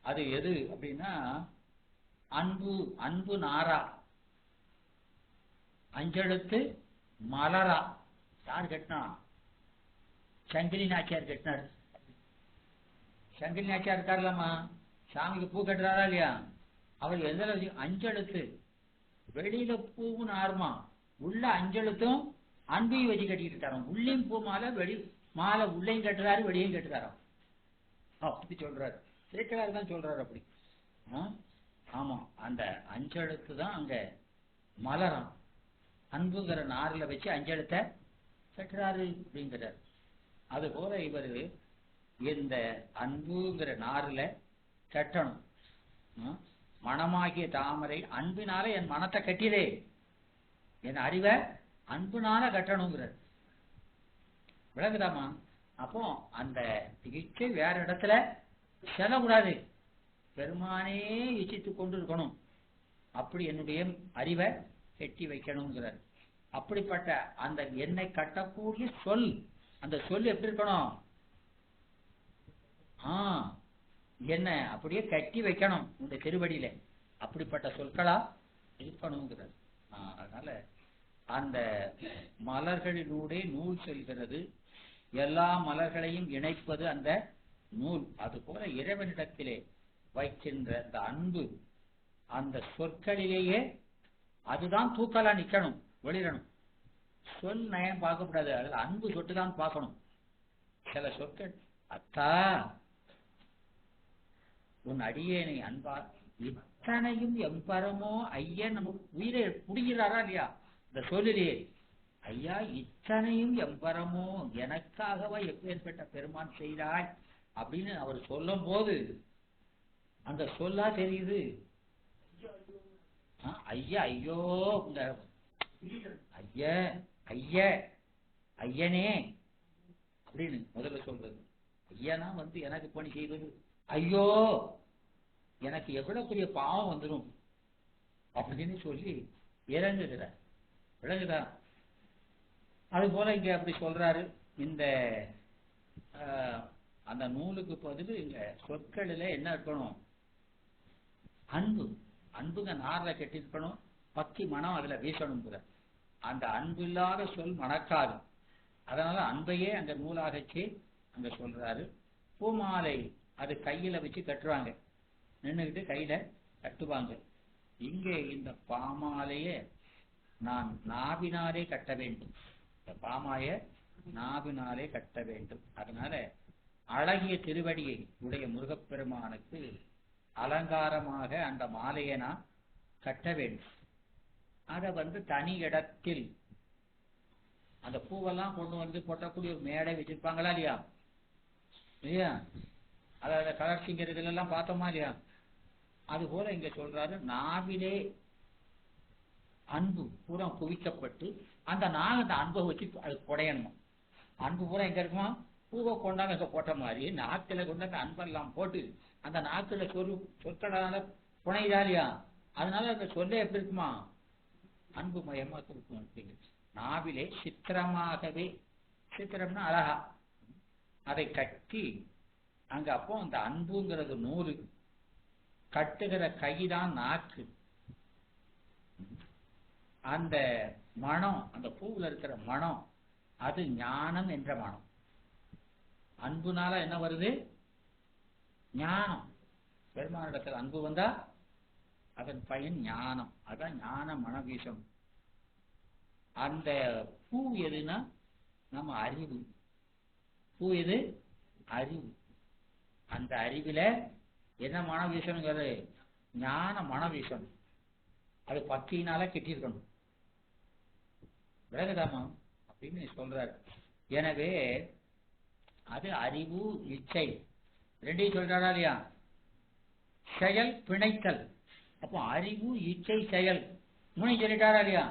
அது எது அப்படின்னா அன்பு. அன்பு நாரா, அஞ்செழுத்து மலரா. யார் கட்டினா? சங்கிலி நாச்சியார் கட்டினார். சங்கிலி நாச்சியார் இருக்காருலாமா, சாமிக்கு பூ கட்டுறாரா இல்லையா? அவர் எந்த அஞ்செழுத்து, வெளியில பூவும் நாருமா, உள்ள அஞ்செழுத்தும் அன்பையும் வச்சு கட்டிக்கிட்டு இருக்காராம். உள்ளையும் பூ மாலை, வெளி மாலை உள்ளையும் கட்டுறாரு, வெளியும் கட்டுறாராம். அப்படி சொல்றாரு. சேக்கலாறு தான் சொல்றாரு அப்படி. ஆமா, அந்த அஞ்செழுத்து தான் அங்க மலரம். அன்புங்கிற நாரில் வச்சு அஞ்செழுத்த கட்டுறாரு அப்படிங்கிறார். அது போல இவர் இந்த அன்புங்கிற நாரில் கட்டணும். மனமாகிய தாமரை அன்பினால என் மனத்தை கட்டிலே, என் அறிவை அன்புனால கட்டணுங்கிறார். விளங்குதாமா? அப்போ அந்த இச்சை வேற இடத்துல செல்லக்கூடாது, பெருமானே இச்சித்து கொண்டு இருக்கணும். அப்படி என்னுடைய அறிவை கட்டி வைக்கணுங்கிறார். அப்படிப்பட்ட அந்த என்னை கட்டக்கூடிய சொல், அந்த சொல் எப்படி இருக்கணும்? என்ன அப்படியே கட்டி வைக்கணும் இந்த திருவடியில. அப்படிப்பட்ட சொற்களா இருக்கணுங்கிறது. அதனால அந்த மலர்களிலூடே நூல் செல்கிறது, எல்லா மலர்களையும் இணைப்பது அந்த நூல். அது போல இறைவனிடத்திலே வைக்கின்ற அந்த அன்பு, அந்த சொற்களிலேயே அதுதான் தூக்கலா நிக்கணும், வெளியிடணும். சொல் நயம் பார்க்கக்கூடாது, அதுல அன்பு சொட்டுதான் பார்க்கணும். சில சொற்கள், அத்தா உன் அடியேனை அன்பா, இத்தனையும் எம்பரமோ ஐயன் நம்ம உயிரை புடிகிறாரா இல்லையா இந்த சொல்லிலேயே. ஐயா இத்தனையும் எம்பரமோ, எனக்காகவா எப்பேற்பட்ட பெருமான் செய்தாய் அப்படின்னு அவர் சொல்லும் போது அந்த சொல்லா தெரியுது. ஐயா ஐயோ, ஐய ஐய ஐயனே அப்படின்னு முதல்ல சொல்றது. ஐயனா எனக்கு பணி செய்வது, ஐயோ எனக்கு எவ்வளவு பெரிய பாவம் வந்துடும் அப்படின்னு சொல்லி இறங்குகிற விளங்குதா? அது போல இங்க அப்படி சொல்றாரு. இந்த அந்த நூலுக்கு பதில் இங்க சொற்களில என்ன இருக்கணும்? அன்பு. அன்புங்க நார்ல கட்டிருக்கணும், பக்தி மனம் அதுல வீசணுங்கிற. அந்த அன்பு இல்லாத சொல் மணக்காது. அதனால அன்பையே அந்த நூலாகச்சு அங்க சொல்றாரு. பூமாலை அது கையில வச்சு கட்டுவாங்க, நின்றுகிட்டு கையில கட்டுவாங்க. இங்கே இந்த பாமாலையே நான் நாவினாலே கட்ட வேண்டும், இந்த பாமாய நாவினாலே கட்ட வேண்டும். அதனால அழகிய திருவடியை உடைய முருகப்பெருமானுக்கு அலங்காரமாக அந்த மாலையை நான் கட்ட வேண்டும். அதை தனி இடத்தில் அந்த பூவெல்லாம் கொண்டு போட்டக்கூடிய ஒரு மேடை வச்சிருப்பாங்களா இல்லையா? இல்லையா? அதாவது கலர் சிங்கர் இதுல எல்லாம் பார்த்தோமா இல்லையா? அது போல இங்க சொல்றாரு, நாவிலே அன்பு பூரா குவிக்கப்பட்டு அந்த அந்த அன்பை வச்சு அது குடையணும். அன்பு பூரா எங்க இருக்குமா? பூவை கொண்டாங்க போட்ட மாதிரி நாக்கில கொண்டாங்க அன்பெல்லாம் போட்டு அந்த நாக்குல சொற்களால புனைதா இல்லையா? அதனால அந்த சொல்ல எப்படி இருக்குமா? அன்பு மயமா இருக்கும். நாவிலே சித்திரமாகவே, சித்திரம்னா அழகா அதை கட்டி அங்க. அப்போ அந்த அன்புங்கிறது நூறு, கட்டுகிற கைதான் நாக்கு. அந்த மனம், அந்த பூவில் இருக்கிற மனம், அது ஞானம் என்ற மனம். அன்புனால என்ன வருது? ஞானம். பெருமானிடத்தில் அன்பு வந்தா அதன் பயன் ஞானம். அதான் ஞான மனவீசம். அந்த பூ எதுனா நம்ம அறிவு. பூ எது? அறிவு. அந்த அறிவில என்ன மனவீசம்ங்கிறது? ஞான மனவீசம். அது பக்தியினால கெட்டிருக்கணும். விலகுதாமா அப்படின்னு சொல்றாரு. எனவே அது அறிவு இச்சை ரெண்டையும் சொல்றாரா இல்லையா? செயல் பிணைத்தல். அப்போ அறிவு இச்சை செயல் மூணு சொல்லிட்டாரா இல்லையா?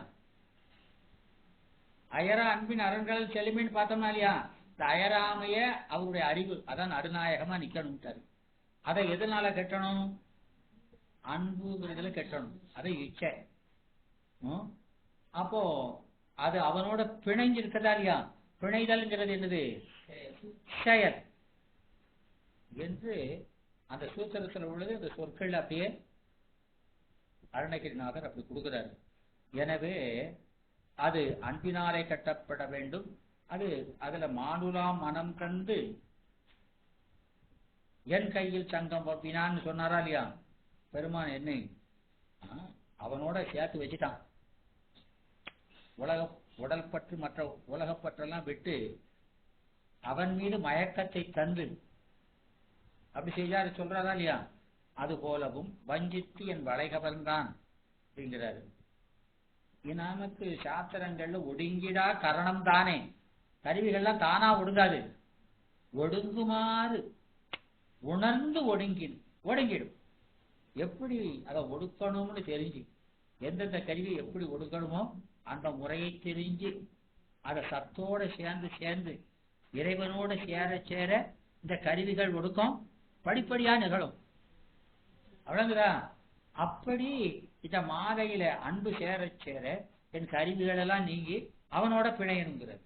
அயரா அன்பின் அரண்கள் செல்லுமின்னு பார்த்தோம்னா இல்லையா? இந்த அயராமைய அவருடைய அறிவு அதான் நடுநாயகமா நிக்கணும். அதை எதனால கட்டணும்? அன்புங்கிறதுல கட்டணும். அதை இச்சை. அப்போ அது அவனோட பிணைஞ்சு இருக்கதா இல்லையா? பிணைதல்ங்கிறது என்னது? செயல் என்று அந்த சூத்திரத்தில் உள்ளது. அந்த சொற்கள் அப்படியே அருணகிரிநாதர் அப்படி கொடுக்கிறார். எனவே அது அன்பினாலே கட்டப்பட வேண்டும். அது அதுல மானுலாம் மனம் கண்டு என் கையில் சங்கம் பப்பினான்னு சொன்னாரா இல்லையா? பெருமான் என்னை அவனோட சேர்த்து வச்சுட்டான். உடல் பற்று மற்ற உலகப்பற்றெல்லாம் விட்டு அவன் மீது மயக்கத்தை தந்து அப்படி செய்யாரு சொல்றாரா இல்லையா? அது போலவும் வஞ்சித்து என் வளைகவன்தான் அப்படிங்கிறாரு. நமக்கு சாஸ்திரங்கள்ல ஒடுங்கிடா கரணம் தானே, கருவிகள்லாம் தானா ஒடுங்காது, ஒடுங்குமாறு உணர்ந்து ஒடுங்கிடும். எப்படி அதை ஒடுக்கணும்னு தெரிஞ்சு, எந்தெந்த கருவி எப்படி ஒடுக்கணுமோ அந்த முறையை தெரிஞ்சு அதை சத்தோட சேர்ந்து இறைவனோட சேர இந்த கருவிகள் ஒடுக்கம் படிப்படியா நிகழும். அவ்வளவுதா. அப்படி இந்த மாலையில அன்பு சேர என் கருவிகள் எல்லாம் நீங்கி அவனோட பிணையணுங்கிறது.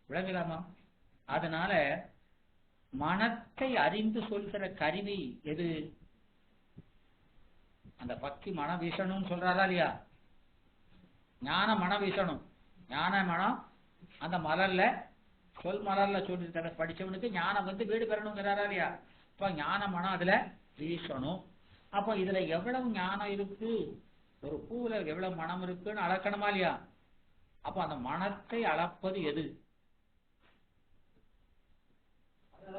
விளங்கலாமா? அதனால மனத்தை அறிந்து சொல்கிற கருவி எது? அந்த பக்தி மன வீசணும்னு சொல்றாரா இல்லையா? ஞான மன வீசணும். ஞான மனம் அந்த மலர்ல சொல் மலர்ல சொல்லி படிச்சவனுக்கு ஞானம் வீடு பெறணுங்கிறாரா இல்லையா? இப்ப ஞான மனம் அதுல வீசணும். அப்ப இதுல எவ்வளவு ஞானம் இருக்கு, ஒரு பூவுல எவ்வளவு மனம் இருக்குன்னு அளக்கணுமா இல்லையா? அப்ப அந்த மனத்தை அளப்பது எது?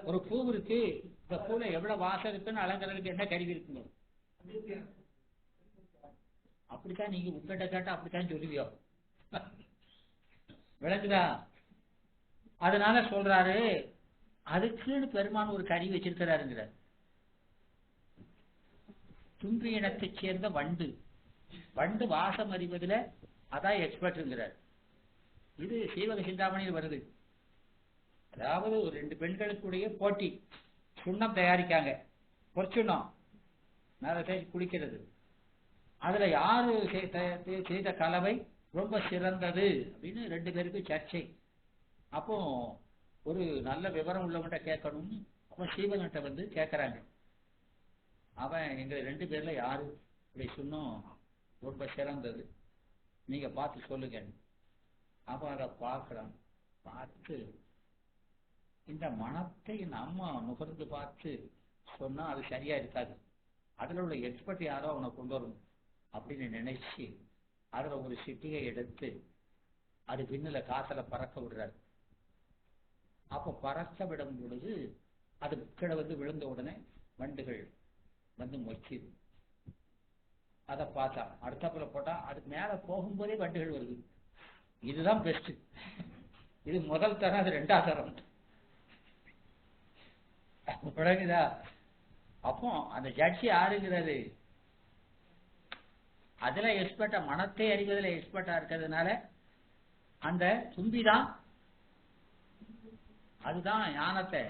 ஒரு பூ இருக்கு, இந்த பூல எவ்வளவு வாசம் இருக்குன்னு அளக்கிறதுக்கு என்ன கருவி இருக்குங்க? அப்படித்தான் நீங்க உட்கிட்ட கேட்டா அப்படித்தான் சொல்லுவியோ. விளக்குதா? அதனால சொல்றாரு, அதுக்குன்னு பெருமான் ஒரு கருவி வச்சிருக்கிறாருங்கிற. தும்பி இனத்தை சேர்ந்த வண்டு வாசம் அறிவதில் அதான் எக்ஸ்பர்ட்ங்கிறார். இது சீவக சிந்தாமணியில் வருது. அதாவது ஒரு 2 பெண்களுக்குடைய போட்டி, சுண்ணம் தயாரிக்காங்க, பொற்சுண்ணம் மேல குளிக்கிறது. அதுல யாரு செய்த கலவை ரொம்ப சிறந்தது அப்படின்னு 2 பேருக்கு சர்ச்சை. அப்போ ஒரு நல்ல விவரம் உள்ளவன்கிட்ட கேட்கணும்னு அப்ப சீவகன்கிட்ட கேட்கறாங்க. அவன் எங்க 2 பேர்ல யாரு இப்படி சுண்ணம் ரொம்ப சிறந்தது, நீங்க பார்த்து சொல்லுங்க. அவன் அதை பார்க்கிறான். பார்த்து இந்த மனத்தை நம்ம நுகர்ந்து பார்த்து சொன்னா அது சரியா இருக்காது, அதுல உள்ள எக்ஸ்பர்ட் யாரோ அவனை கொண்டு வரணும் அப்படின்னு நினைச்சு அதுல ஒரு சிட்டியை எடுத்து அது பின்னில காசல பறக்க விடுறாரு. அப்ப பறக்க விடும் பொழுது அது கீழே விழுந்த உடனே வண்டுகள் மொச்சிது. அதை பார்த்தா அடுத்தப்புல போட்டா அதுக்கு மேல போகும்போதே வண்டுகள் வருது. இதுதான் பெஸ்ட். இது முதல் தரம், அது 2ஆம் தரம். விளங்குதா? அப்போ அந்த ஜட்ஜி யாருங்கிறது அதுல எக்ஸ்பர்ட்டா, மனத்தை அறிவதில் எக்ஸ்பர்ட்டா இருக்கிறதுனால அந்த தும்பிதான் அதுதான் ஞானத்தை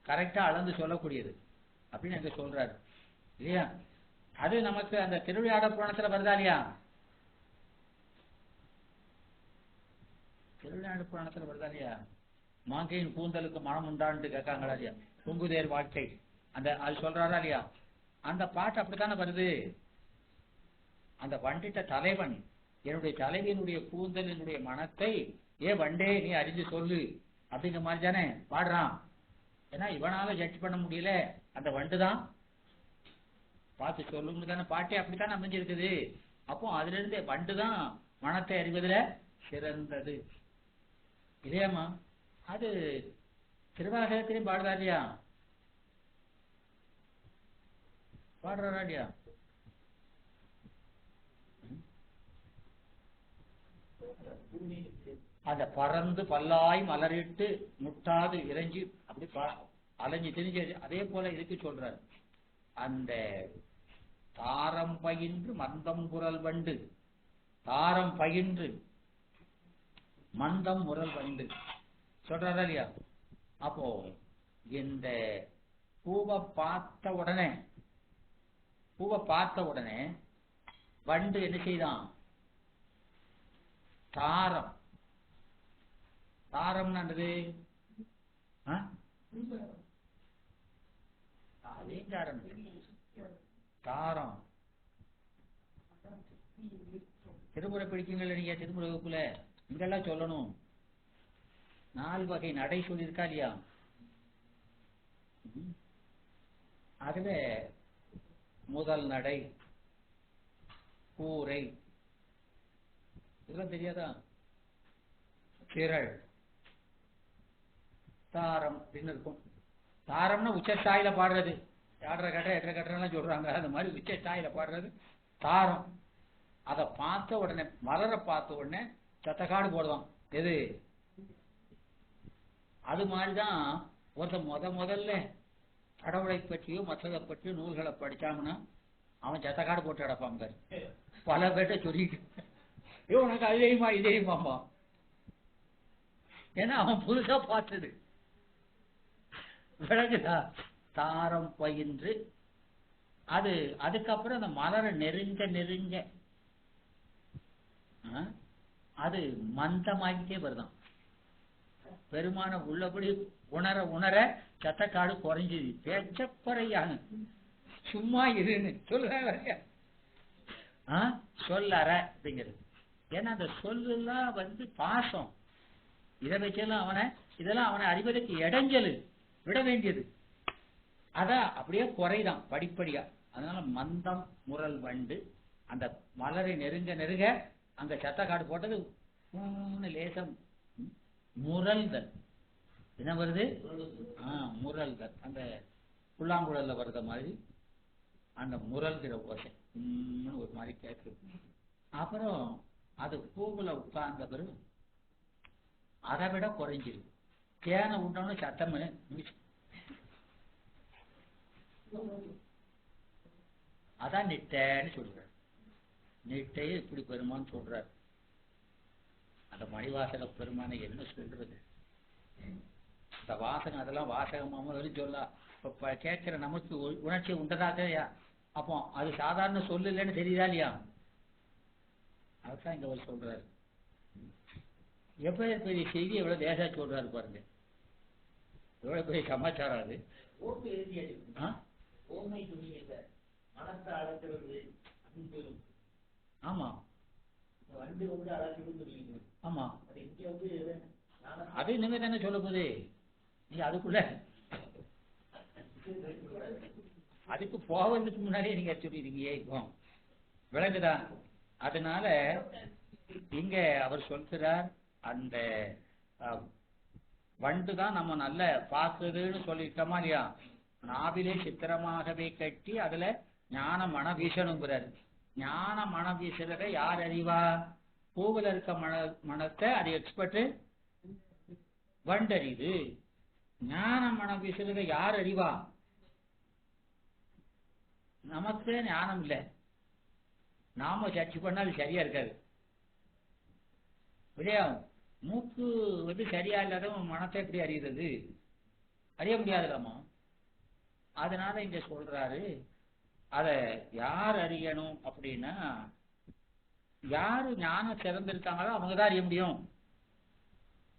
கரெக்டா அளந்து சொல்லக்கூடியது அப்படின்னு அங்க சொல்றாரு இல்லையா? அது நமக்கு அந்த திருவிளையாட புராணத்துல வருதா இல்லையா? திருவிளையாட புராணத்துல வருதா இல்லையா? மாங்கையின் கூந்தலுக்கு மனம் உண்டான்னு கேட்காங்களா இல்லையா? பூங்குதேர் வாழ்க்கை அந்த அது சொல்றாரா இல்லையா? அந்த பாட்டு அப்படித்தானே வருது. அந்த வண்டிட்ட தலைவன் என்னுடைய தலைவியினுடைய கூந்தலினுடைய மனத்தை வண்டே நீ அறிஞ்சு சொல்லு அப்படிங்கிற மாதிரி தானே பாடுறான். ஏன்னா இவனால ஜட்ஜ் பண்ண முடியல, அந்த வண்டுதான் பார்த்து சொல்லுங்க தானே பாட்டே அப்படித்தானே அமைஞ்சிருக்குது. அப்போ அதுல இருந்து வண்டுதான் மனத்தை அறிவதில் சிறந்தது இல்லையாமா? அது திருவாசகத்திலையும் பாடுறா இல்லையா? பாடுறாரா இல்லையா? அந்த பறந்து பல்லாய் மலரிட்டு முட்டாது இறைஞ்சி அப்படி அலைஞ்சு திரிஞ்சு அதே போல இதுக்கு சொல்றாரு. அந்த தாரம் பயின்று மந்தம் குரல் வண்டு, தாரம் பயின்று மந்தம் முரல் வண்டு சொல்றாரா இல்லையா? அப்போ இந்த பூவை பார்த்த உடனே வண்டு என்ன செய்தான்? தாரம் தாரம்னாண்டது அதே தாரம் தாரம் திருமுறை பிடிக்குங்கள் நீங்க. திருமுறை வகுப்புல இங்கெல்லாம் சொல்லணும். 4 வகை நடை சொல்லியிருக்கா இல்லையா? அதுல முதல் நடை கூரை இதெல்லாம் தெரியாதா? திரள் தாரம் அப்படின்னு இருக்கும். தாரம்னா உச்சஸ்தாயில பாடுறது, 7.5 கட்ட 8.5 கட்டெல்லாம் சொல்றாங்க, அந்த மாதிரி உச்சஸ்தாயில பாடுறது தாரம். அதை பார்த்த உடனே மலரை பார்த்த உடனே சத்தக்காடு போடுவான். எது? அது மாதிரிதான் ஒருத்தன் முதல்ல கடவுளை பற்றியோ மற்றதை பற்றியோ நூல்களை படிச்சாங்கன்னா அவன் சத்தக்காடு போட்டு அடப்பாங்க. பல பேர்ட்ட சொல்லிட்டு உனக்கு அதையுமா இதையுமாமா, ஏன்னா அவன் புதுசா பார்த்தது. விளங்குதா? தாரம் பயின்று அதுக்கப்புறம் அந்த மலரை நெருங்க ஆ? அது மந்தமாகிட்டே வருதான். பெருமான உள்ளபடி உணர உணர சத்தக்காடு குறைஞ்சுது. பேச்ச குறையாங்க, சும்மா இருன்னு சொல்லுறாங்க. சொல்லற அப்படிங்கிறது. ஏன்னா அந்த சொல்லலாம் பாசம். இதை வச்செல்லாம் இதெல்லாம் அவனை அறிவதற்கு இடைஞ்சல் விட வேண்டியது. அதான் அப்படியே குறைதான் படிப்படியா. அதனால மந்தம் முரல் வண்டு அந்த மலரை நெருங்க நெருங்க அங்க சத்தக்காடு போட்டது லேசம் முரல்கள். என்ன வருது? முரல்கள். அந்த புல்லாங்குழல்ல வர்ற மாதிரி அந்த முரல்கிற ஓசை ஒரு மாதிரி கேட்குது. அப்புறம் அது பூவுல உட்கார்ந்த பிறகு அதை விட குறைஞ்சிருக்கு. தேனை உண்டோன்னு சத்தம் அதான் நிட்டன்னு சொல்றார். நிட்டையே இப்படி பெருமான்னு சொல்றார். அந்த மணிவாசக பெருமானை என்ன சொல்றது? இந்த வாசகம் அதெல்லாம் வாசகமாக சொல்லலாம். இப்ப கேட்கிற நமக்கு உணர்ச்சி உண்டதாக. அப்போ அது சாதாரண சொல்லு இல்லைன்னு தெரியுதா இல்லையா? அதுதான் இங்க அவர் சொல்றாரு. எவ்வளவு பெரிய செய்தி, எவ்வளவு தேசா சொல்றாரு பாருங்க. எவ்வளவு பெரிய சமாச்சாரம் அது. ஆமா ஆமா, அது இனிமே தானே சொல்ல போகுது. நீ அதுக்குள்ள அதுக்கு போவதுக்கு முன்னாடியே நீங்க சொல்லிருக்கீங்க. இப்போ விளங்குதா? அதனால இங்க அவர் சொல்கிறார், அந்த வண்டுதான் நம்ம நல்ல பார்க்குதுன்னு சொல்லிட்டோமா இல்லையா? நாவிலே சித்திரமாகவே கட்டி அதுல ஞான மன வீசணுங்கிறார். ஞான மன வீசுறத யார் அறிவா? பூவில் இருக்க மனத்தை அது எக்ஸ்பர்ட் வண்டறியுது. ஞான மனம் வீசுறத யார் அறிவா? நமக்கு ஞானம் இல்லை, நாம சர்ச்சை பண்ணா அது சரியா இருக்காது இல்லையா? மூக்கு சரியா இல்லாத மனத்தை எப்படி அறியுறது? அறிய முடியாதுலாமா? அதனால இங்க சொல்றாரு, அத யார் அறியணும் அப்படின்னா, யாரு ஞானம் சிறந்திருக்காங்களோ அவங்கதான் அறிய முடியும்.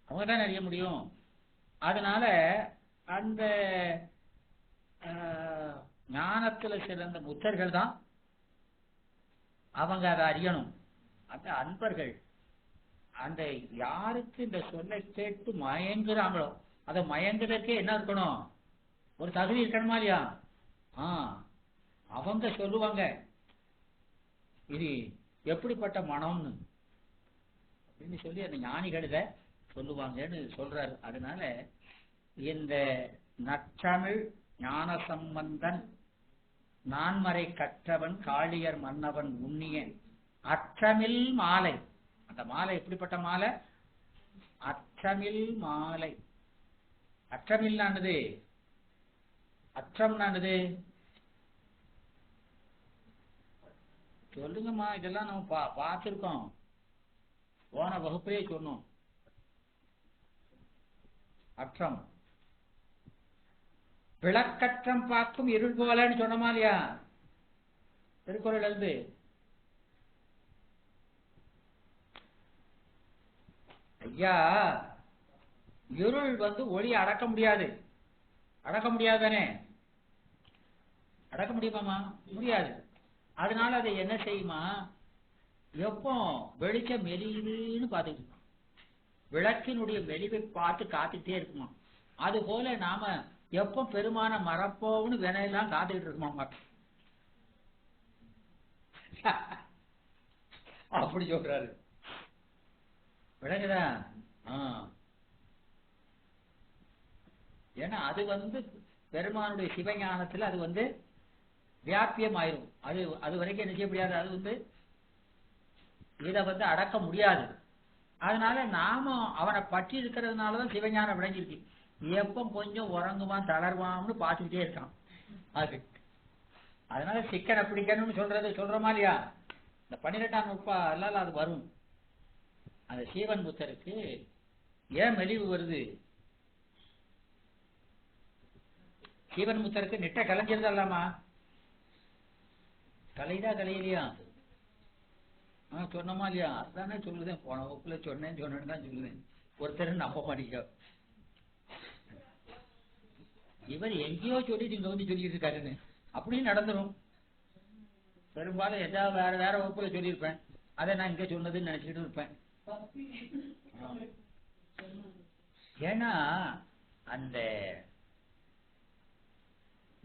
அவங்கதான் அறிய முடியும். அதனால அந்த ஞானத்துல சிறந்த புத்தர்கள் தான் அவங்க அதை அறியணும். அந்த அன்பர்கள் அந்த யாருக்கு இந்த சொல்லை கேட்டு மயங்குறாங்களோ, அதை மயங்குறதுக்கே என்ன இருக்கணும்? ஒரு தகுதி இருக்கணுமா இல்லையா? அவங்க சொல்லுவாங்க இது எப்படிப்பட்ட மனம்னு அப்படின்னு சொல்லி அந்த ஞானிகள் இதை சொல்லுவாங்கன்னு சொல்றாரு. அதனால இந்த நற்றமிழ் ஞான சம்பந்தன் நான்மறை கற்றவன் காளியர் மன்னவன் உண்ணியன் அற்றமில் மாலை. அந்த மாலை எப்படிப்பட்ட மாலை? அற்றமில் மாலை. அற்றமில் ஆனது, அற்றம் ஆனது சொல்லுங்கம்மா. இதெல்லாம் நம்ம பார்த்திருக்கோம், போன வகுப்பிலே சொன்னோம். அற்றம் விளக்கற்றம் பார்க்கும் இருள் போலன்னு சொன்னமா இல்லையா? திருக்குறள் இருந்து ஐயா, இருள் ஒளி அடக்க முடியாது. அடக்க முடியாதானே? அடக்க முடியுமாமா? முடியாது. அதனால அதை என்ன செய்யுமா? எப்போ வெளிச்சம் மெலியுதுன்னு பார்த்துக்கிட்டு விளக்கினுடைய மெலிவை பார்த்து காத்துக்கிட்டே இருக்குமா. அது போல நாம எப்போ பெருமான மறப்போம்னு வினையெல்லாம் காத்துக்கிட்டு இருக்குமா. அப்படி சொல்றாரு. விளங்குதா? ஏன்னா அது பெருமானுடைய சிவஞானத்துல அது வியாபியம் ஆயிரும். அது வரைக்கும் என்ன செய்ய முடியாது. அது இதை அடக்க முடியாது. அதனால நாம அவனை பற்றி இருக்கிறதுனாலதான் சிவஞானம் விளைஞ்சிருக்கு. எப்ப கொஞ்சம் உறங்குவான் தளர்வான்னு பார்த்துக்கிட்டே இருக்கான். அது அதனால சிக்கனை பிடிக்கணும்னு சொல்றோமா இல்லையா? இந்த 12ஆம் நுட்பா எல்லாம் அது வரும். அந்த சீவன் புத்தருக்கு ஏன் மெலிவு வருது? சீவன் முத்தருக்கு நிட்ட கலைஞ்சிருந்தாலாமா? கலைதா கலையிலையா? சொன்னோமா இல்லையா? அதுதானே சொல்லுதேன், போன வகுப்புல சொன்னேன்னு தான் சொல்லுவேன். ஒருத்தர் நம்ப மாட்டீங்க. இவர் எங்கேயோ சொல்லிட்டு இங்க வந்து சொல்லிட்டு இருக்காருன்னு அப்படியும் நடந்துரும். பெரும்பாலும் ஏதாவது வேற வேற வகுப்புல சொல்லியிருப்பேன், அதை நான் இங்க சொன்னதுன்னு நினைச்சுக்கிட்டு இருப்பேன். ஏன்னா அந்த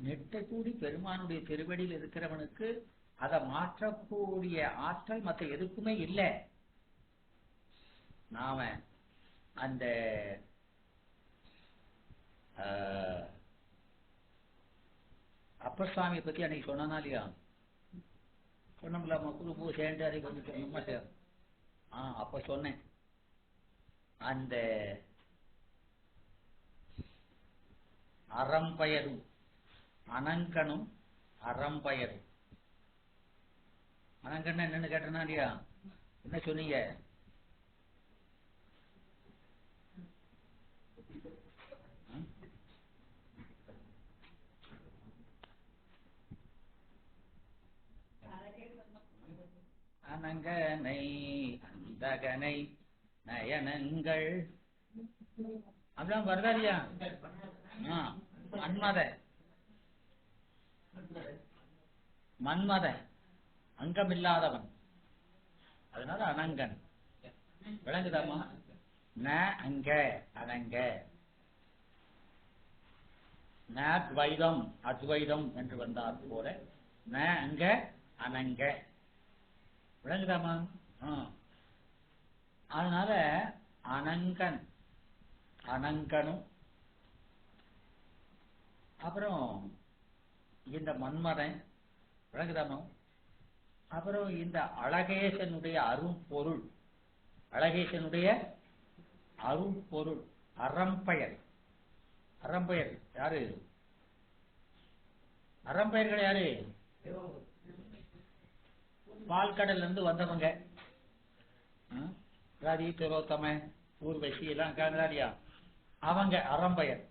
நெட்டக்கூடி பெருமானுடைய திருவடியில் இருக்கிறவனுக்கு அதை மாற்றக்கூடிய ஆற்றல் மற்ற எதுக்குமே இல்லை. நாம அந்த அப்பர் சுவாமியை பத்தி அன்னைக்கு சொன்னா இல்லையா? சொன்னோம்ல, குரு பூ சேர்ந்து அதை வந்து சொன்னோமா இல்லையா? அப்ப சொன்னேன், அந்த அறம்பயரும் அனங்கனும் அறம்பயரும். அனங்கன்னு என்னன்னு கேட்டனா இல்லையா? என்ன சொன்னீங்க? அனங்கனை அந்தகனை நயனங்கள் அப்படிலாம் வருதா இல்லையா? மன்மத அங்கமில்லாதவன், அதனால அனங்கன். விளங்குதாமா? ந அங்க அனங்க, நத்வைதம் அத்வைதம் என்று வந்தார் போல ந அங்க அனங்க. விளங்குதாமா? அதனால அனங்கன் அனங்கனும், அப்புறம் இந்த மன்மதன். விளங்குதாமா? அப்புறம் இந்த அழகேசனுடைய அரும்பொருள், அழகேசனுடைய அரும்பொருள் அறம்பெயர். அறம்பெயர் யாரு? அறம்பெயர்கள் யாரு? பால்கடல்ல இருந்து வந்தவங்க. ராதி திரோத்தம ஊர்வசி எல்லாம் இருக்காங்களா? அவங்க அறம்பெயர்.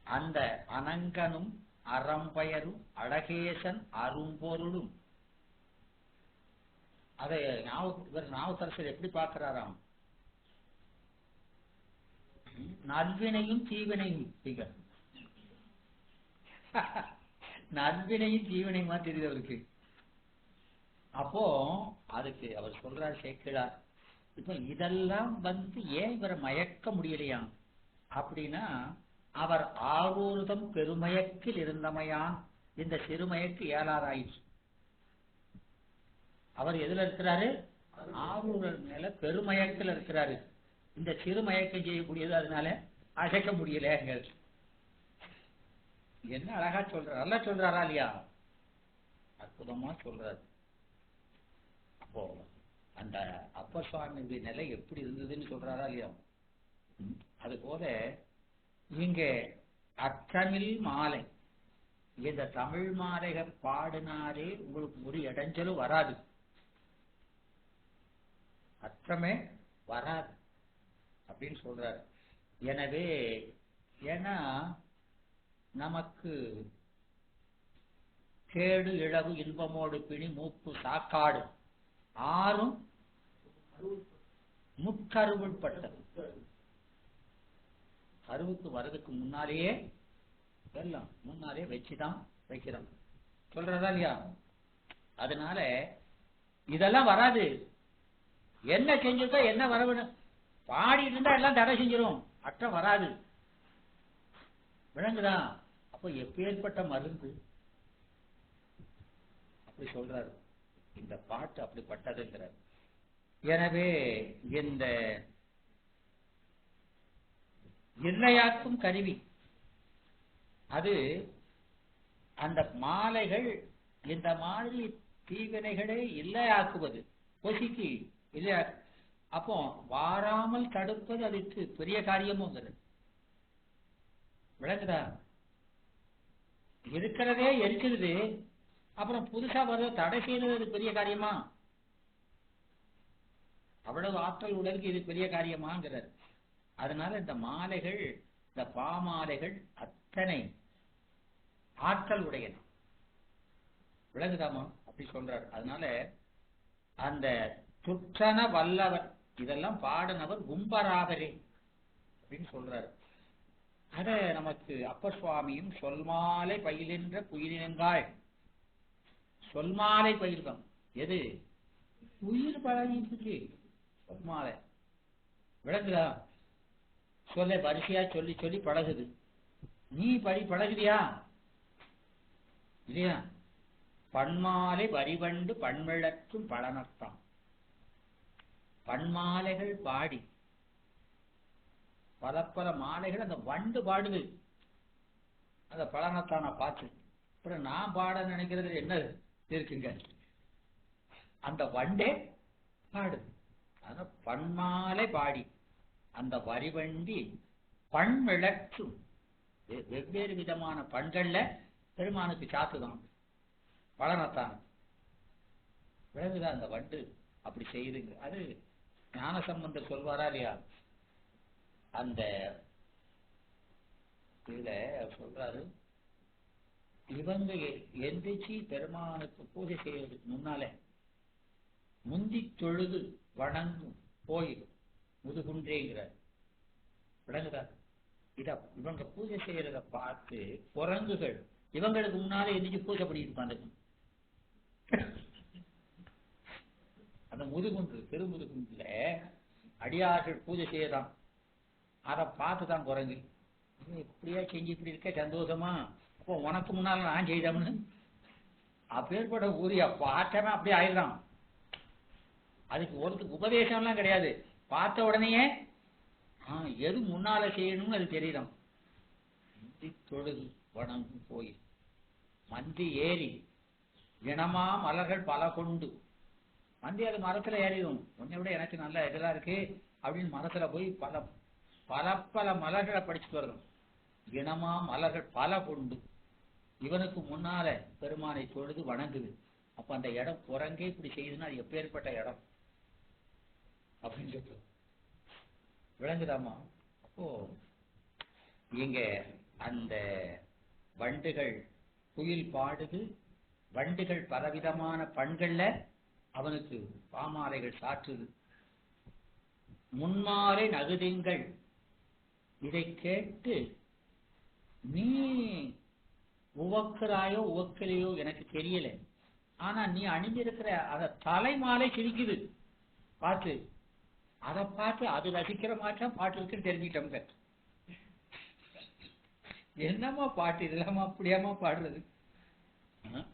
அந்த அனங்கனும் அறம்பெயரும் அழகேசன் அரும்பொருளும். அதை இவர் நாவுக்கரசர் எப்படி பார்க்கிறாராம்? நல்வினையும் தீவினையும். நல்வினையும் தீவினையுமா தெரியுது அவருக்கு. அப்போ அதுக்கு அவர் சொல்றார் சேக்கிழார், இப்ப இதெல்லாம் வந்து ஏன் இவரை மயக்க முடியலையா அப்படின்னா, அவர் ஆரூர்தம் பெருமயக்கில் இருந்தமையான் இந்த சிறுமயக்கு ஏலாதாயிற்று. அவர் எதுல இருக்கிறாரு? ஆரூரர் மேல பெருமயக்கில் இருக்கிறாரு. இந்த சிறுமயக்கம் செய்யக்கூடியது, அதனால அசைக்க முடியல. என்ன அழகா சொல்றாரு, நல்லா சொல்றாரா இல்லையா? அற்புதமா சொல்றாரு. அப்போ அந்த அப்பர் சுவாமியுடைய நிலை எப்படி இருந்ததுன்னு சொல்றாரா இல்லையா? அது போல இங்க அற்றமிழ் மாலை, இந்த தமிழ் மாலைகள் பாடினாரே உங்களுக்கு ஒரு இடைஞ்சலும் வராது, அற்றமே வராது அப்படின்னு சொல்றாரு. எனவே ஏன்னா நமக்கு கேடு இழவு இன்பமோடு பிணி மூப்பு சாக்காடு ஆறும் முற்கருவுள் பட்டது. கருவுக்கு வர்றதுக்கு முன்னாலேயே எல்லாம் முன்னாலே வச்சுதான் வைக்கிறோம், சொல்றதா இல்லையா? அதனால இதெல்லாம் வராது. என்ன செஞ்சிருக்கா, என்ன வரவு பாடிட்டு இருந்தா எல்லாம் தடை செஞ்சிடும், அற்றம் வராது. விளங்குதா? அப்ப எப்பேற்பட்ட மருந்து அப்படி சொல்றாரு. இந்த பாட்டு அப்படிப்பட்டதுங்கிறார். எனவே இந்த இல்லையாக்கும் கருவி அது அந்த மாலைகள் இந்த மாதிரி தீவினைகளை இல்லையாக்குவது, பொசிக்கு இல்லையா? அப்போ வாராமல் தடுப்பது அதுக்கு பெரிய காரியமுங்கிறது. விளங்குதா? இருக்கிறதே எரிச்சிருது, அப்புறம் புதுசா வர்ற தடை செய்யறது பெரிய காரியமா? அவ்வளவு ஆற்றல் உடலுக்கு இது பெரிய காரியமாங்கிறார். அதனால இந்த மாலைகள், இந்த பாமாலைகள் அத்தனை ஆற்றல் உடையன. விளங்குதாமா? அப்படி சொல்றாரு. அதனால அந்த துற்றன வல்லவர் இதெல்லாம் பாடினவர் கும்பராபரே அப்படின்னு சொல்றாரு. அத நமக்கு அப்பர் சுவாமியும் சொல்மாலை பயிலின்ற குயிலினங்காள் சொல்மாலை பயில்வம் எது குயில் பழகிட்டு சொல்மாலை விளங்குதா? சொல்ல வரிசையா சொல்லி சொல்லி பழகுது. நீ பழகுதியா இல்லையா? பன்மாலை வரிவண்டு பண்மிழற்றும் பழனத்தான் பன்மாலைகள் பாடி பல பல மாலைகள் அந்த வண்டு பாடுது. அந்த பழனத்தான பார்த்து அப்புறம் நான் பாட நினைக்கிறது என்ன இருக்குங்க? அந்த வண்டே பாடுது. அத பன்மாலை பாடி அந்த வரிவண்டி பண்மிழற்றும் வெவ்வேறு விதமான பண்கள்ல பெருமானுக்கு சாத்துதான் பழனத்தான் விலங்குதான். அந்த வண்டு அப்படி செய்யுதுங்க. அது ஞானசம்பந்தர் சொல்வாரா இல்லையா? அந்த இதுல சொல்றாரு, இவங்க எந்திரிச்சு பெருமானுக்கு பூஜை செய்யறதுக்கு முன்னாலே முந்தி தொழுது வணங்கும் கோயில் முதுகுன்றேங்கிறார். விளங்குதா? இவங்க பூஜை செய்யறத பார்த்து குரங்குகள் இவங்களுக்கு முன்னாலே எந்திரிச்சு பூஜை பண்ணிட்டு உட்காந்துக்கும். அந்த முதுகுன்று திருமுதுகுன்றுல அடியார்கள் பூஜை செய்யதான். அதை பார்த்துதான் குரங்கு இப்படியா செஞ்சு இப்படி இருக்க சந்தோஷமா, அப்போ உனக்கு முன்னால நான் செய்தோம்னு அப்பேற்பட்ட ஊரிய பார்த்தவன் அப்படியே ஆயிடுறான். அதுக்கு ஒருத்துக்கு உபதேசம்லாம் கிடையாது. பார்த்த உடனேயே எது முன்னால செய்யணும்னு அது தெரியுதான். மந்தி தொழுது வணங்கும் கோயில் மந்தி ஏறி இனமா மலர்கள் பல கொண்டு மந்தி அது மரத்துல ஏறிடும். உன்னை விட எனக்கு நல்ல இதெல்லாம் இருக்கு அப்படின்னு மரத்துல போய் பல பல பல மலர்களை படிச்சுட்டு வரணும். இனமா மலர்கள் பல கொண்டு இவனுக்கு முன்னால பெருமானை தொழுது வணங்குது. அப்ப அந்த இடம் குரங்கே இப்படி செய்யுதுன்னா அது எப்பேற்பட்ட இடம் அப்படின்னு சொல்லு. விளங்குதாமா? அப்போ இங்க அந்த வண்டுகள் குயில் பாடுது. வண்டுகள் பலவிதமான பண்கள்ல அவனுக்கு பாமாலைகள் சாற்றுது. முன்மாலை நகுதிங்கள் இதை கேட்டு நீ உவக்கிறாயோ உவக்கலையோ எனக்கு தெரியல. ஆனா நீ அணிஞ்சிருக்கிற அத தலைமாலை சிரிக்குது பார்த்து. அதை பார்த்து அது ரசிக்கிற மாற்றம் பாட்டு இருக்குன்னு தெரிஞ்சுக்கிட்டோங்க. என்னமா பாட்டு இதெல்லாமா அப்படியாமா பாடுறது?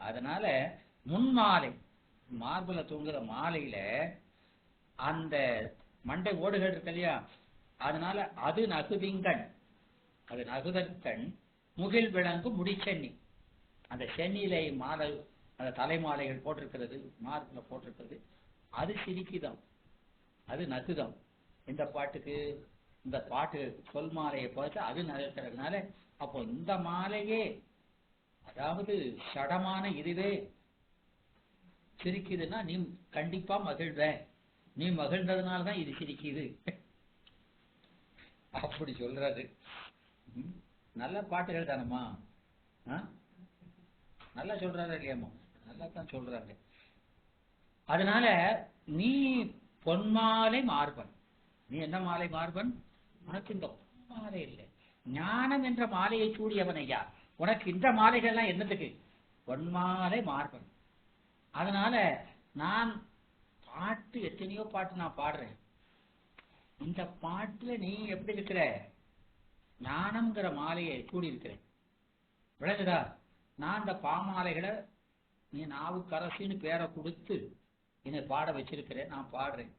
அதனால முன்மாலை மார்புல தூங்குற மாலையில அந்த மண்டை ஓடுகள் இருக்கு இல்லையா? அதனால அது நகுதிங்கண், அது நகுதற்கண் முகில் விளங்கு முடிச்சென்னி. அந்த சென்னியில மாலை அந்த தலைமாலைகள் போட்டிருக்கிறது, மார்புல போட்டிருக்கிறது, அது சிரிக்குதான், அது நகுதம். இந்த பாட்டுக்கு இந்த பாட்டு சொல் மாலையை பார்த்து அது நகர்க்கிறதுனால அப்போ இந்த மாலையே அதாவது சடமான இதுவே சிரிக்குதுன்னா நீ கண்டிப்பா மகிழ்வ. நீ மகிழ்ந்ததுனால்தான் இது சிரிக்குது அப்படி சொல்றாரு. நல்ல பாட்டுகள் தானம்மா, நல்லா சொல்றாரு இல்லையாம்மா? நல்லா தான் சொல்றாங்க. அதனால நீ பொன்மாலை மார்பன். நீ என்ன மாலை மார்பன்? உனக்கு இந்த மாலை இல்லை, ஞானம் என்ற மாலையை சூடியவன் ஐயா. உனக்கு இந்த மாலைகள்லாம் என்னத்துக்கு? பொன்மாலை மார்பன். அதனால நான் பாட்டு எத்தனையோ பாட்டு நான் பாடுறேன். இந்த பாட்டுல நீ எப்படி இருக்கிற? ஞானம்ங்கிற மாலையை சூடி இருக்கிறேன். விளங்குதா? நான் இந்த பாமாலைகளை நீ நாவுக்கரசின்னு பேரை கொடுத்து என்னை பாட வச்சிருக்கிறேன். நான் பாடுறேன்.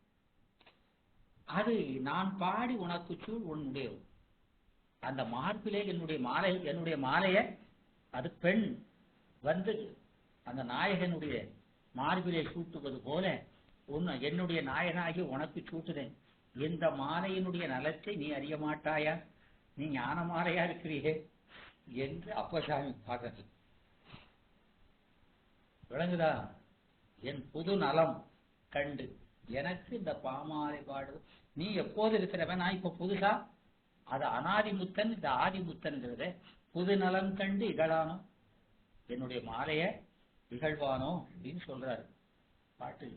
அது நான் பாடி உனக்கு சூழ் உன்னுடைய அந்த மார்பிலே என்னுடைய மாலைய அது பெண் வந்து அந்த நாயகனுடைய மார்பிலே சூட்டுவது போல என்னுடைய நாயகனாகி உனக்கு சூட்டுதேன். இந்த மாலையினுடைய நலத்தை நீ அறிய மாட்டாயா? நீ ஞான மாலையா இருக்கிறியே என்று அப்பசாமி பாடுறது. விளங்குதா? என் புது நலம் கண்டு எனக்கு இந்த பாமாலை பாடு. நீ எப்போது இருக்கிறவன்? நான் இப்ப புதுசா அது அனாதிமுத்தன், இந்த ஆதிமுத்தன்கிறத புது நலம் கண்டு இகழானோ, என்னுடைய மாலைய இகழ்வானோ அப்படின்னு சொல்றாரு பாட்டு.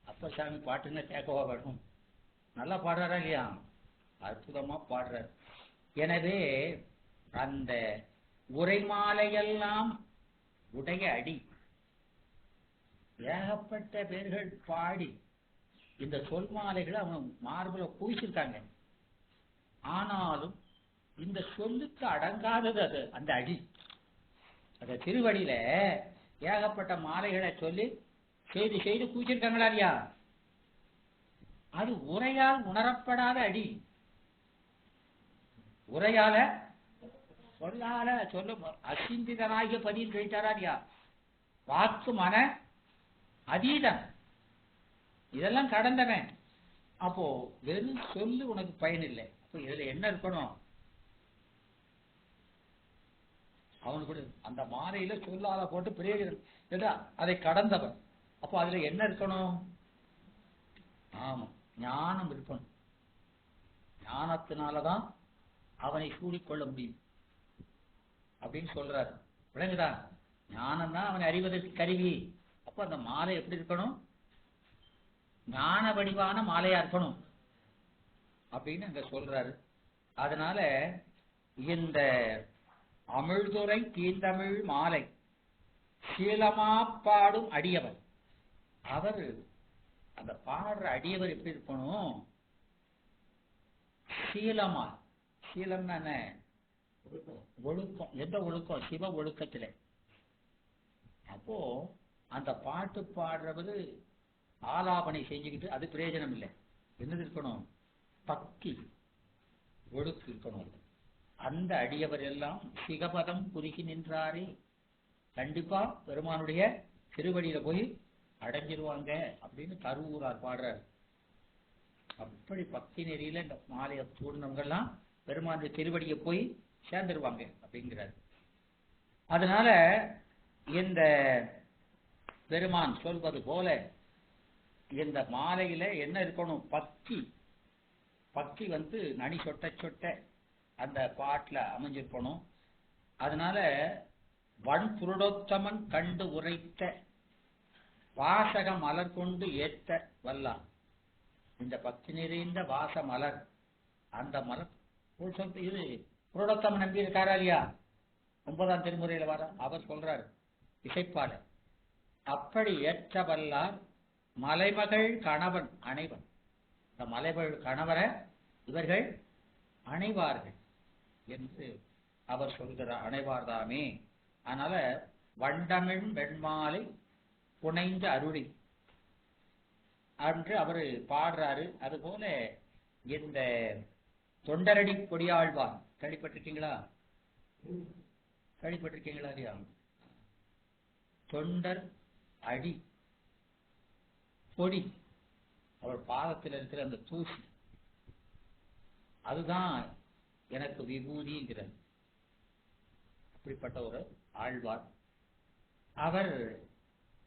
அப்பர் சாமி பாட்டுன்னா கேட்கவா வேணும்? நல்லா பாடுறாரா இல்லையா? அற்புதமா பாடுறார். எனவே அந்த உரைமாலையெல்லாம் உடைய அடி ஏகப்பட்ட பேர்கள் பாடி இந்த சொல் மாலைகளை அவன் மார்புல குவிச்சிருக்காங்க. ஆனாலும் இந்த சொல்லுக்கு அடங்காதது அது அந்த அடி. அந்த திருவடியில ஏகப்பட்ட மாலைகளை சொல்லி செய்து செய்து குவிச்சிருக்காங்களா இல்லையா? அது உரையால் உணரப்படாத அடி. உரையால சொல்லால சொல்ல அசிந்திதனாகிய பதியில் கழித்தாரா இல்லையா? வாக்கு மன அதீதம் இதெல்லாம் கடந்தவன். அப்போ வெறும் சொல்லு உனக்கு பயன் இல்லை. அப்போ இதுல என்ன இருக்கணும்? அவனுக்கு அந்த மாலையில சொல்லால போட்டு பிரயோஜனம் அதை கடந்தவன். அப்போ அதுல என்ன இருக்கணும்? ஆமா, ஞானம் இருக்கணும். ஞானத்தினாலதான் அவனை சூடிக்கொள்ள முடியும் அப்படின்னு சொல்றாரு. விளங்குதா? ஞானம் தான் அவனை அறிவதற்கு கருவி. அப்ப அந்த மாலை எப்படி இருக்கணும்? ஞான வடிவான மாலையா இருக்கணும் அப்படின்னு அங்க சொல்றாரு. அதனால இந்த அமிழ்துரை தீந்தமிழ் மாலை சீலமா பாடும் அடியவர், அவர் அந்த பாடுற அடியவர் எப்படி இருக்கணும்? சீலமா. சீலம்னா என்ன? ஒழுக்கம். எந்த ஒழுக்கம்? சிவ ஒழுக்கத்திலே. அப்போ அந்த பாட்டு பாடுறவது ஆலாபனை செஞ்சுக்கிட்டு அது பிரயோஜனம் இல்லை. என்னது இருக்கணும்? பக்தி ஒழுக்கு இருக்கணும். அந்த அடியவர் எல்லாம் சிகபதம் குறுகி நின்றாரே, கண்டிப்பா பெருமானுடைய திருவடியில போய் அடைஞ்சிருவாங்க அப்படின்னு கருவூரார் பாடுறார். அப்படி பக்தி நெறியில இந்த மாலையை சூழ்ந்தவங்கெல்லாம் பெருமானுடைய திருவடியை போய் சேர்ந்துருவாங்க அப்படிங்கிறார். அதனால இந்த பெருமான் சொல்வது போல இந்த மாலையில என்ன இருக்கணும்? பக்தி. பக்தி நனி சொட்ட சொட்ட அந்த பாட்டுல அமைஞ்சிருக்கணும். அதனால வன் புருடோத்தமன் கண்டு உரைத்த வாசக மலர் கொண்டு ஏத்த வல்லான். இந்த பக்தி நிறைந்த வாச மலர், அந்த மலர் இது புருடோத்தமன் நம்பி இருக்காரா இல்லையா? 9ஆம் திருமுறையில வர அவர் சொல்றாரு இசைப்பால. அப்படி ஏற்ற வல்லார் மலைமகள் கணவன் அணைவன். இந்த மலைமகள் கணவரை இவர்கள் அணைவார்கள் என்று அவர் சொல்கிறார். அணைவார்தாமே. அதனால வண்டமிழ் வெண்மாலை புனைந்த அருளி என்று அவர் பாடுறாரு. அதுபோல இந்த தொண்டரடி கொடியாழ்வார் கேள்விப்பட்டிருக்கீங்களா? கேள்விப்பட்டிருக்கீங்களா இல்லையா? தொண்டர் அடி பொடி, அவர் பாதத்தில் இருக்கிற அந்த தூசி, அதுதான் எனக்கு விபூதிங்கிறார். அப்படிப்பட்ட ஒரு ஆழ்வார். அவர்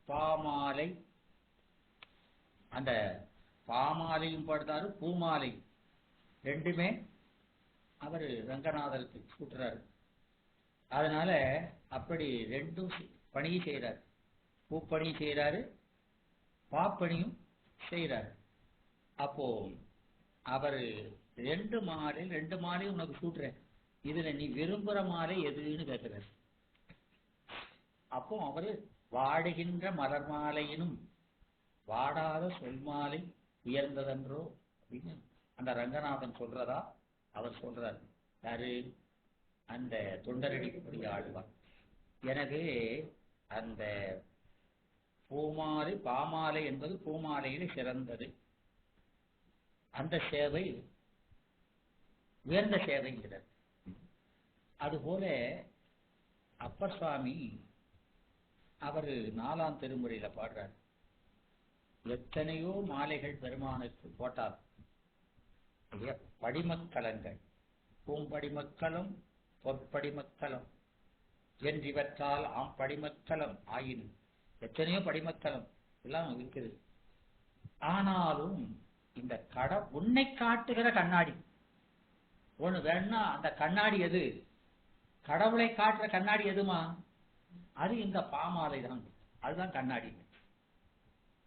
பாமாலை, அந்த பாமாலையும் பாடுறாரு, பூமாலை ரெண்டுமே அவர் ரங்கநாதருக்கு சூட்டுறாரு. அதனால அப்படி ரெண்டும் பணியும் செய்யறாரு. பூப்பணியும் செய்யறாரு, பாப்பணியும் செய்யறாரு. அப்போ அவர் ரெண்டு மாலையும் உனக்கு சூட்டுறேன், இதுல நீ விரும்புற மாலை எதுன்னு கேட்கிறார். அப்போ அவரு வாடுகின்ற மலர் மாலையினும் வாடாத சொல் மாலை உயர்ந்ததன்றோ அப்படின்னு அந்த ரங்கநாதன் சொல்றதா அவர் சொல்றார். யாரு? அந்த தொண்டரடிக்குரிய ஆழ்வார். எனவே அந்த பூமாலை பாமாலை என்பது பூமாலையில் சிறந்தது. அந்த சேவை உயர்ந்த சேவைங்கிறார். அதுபோல அப்பர் சுவாமி அவர் 4ஆம் திருமுறையில பாடுறார். எத்தனையோ மாலைகள் பெருமானுக்கு போட்டார். படிமக்கலங்கள், பூம்படிமக்கலம் பொற்படிமக்கலம் என்றிவற்றால் படிமக்கலம் ஆயினும் எத்தனையோ படிமக்கலம் எல்லாம் இருக்குது. ஆனாலும் இந்த உன்னை காட்டுகிற கண்ணாடி ஒண்ணு வேணா, அந்த கண்ணாடி எது? கடவுளை காட்டுற கண்ணாடி எதுமா? அது இந்த பாமாலை தான். அதுதான் கண்ணாடி.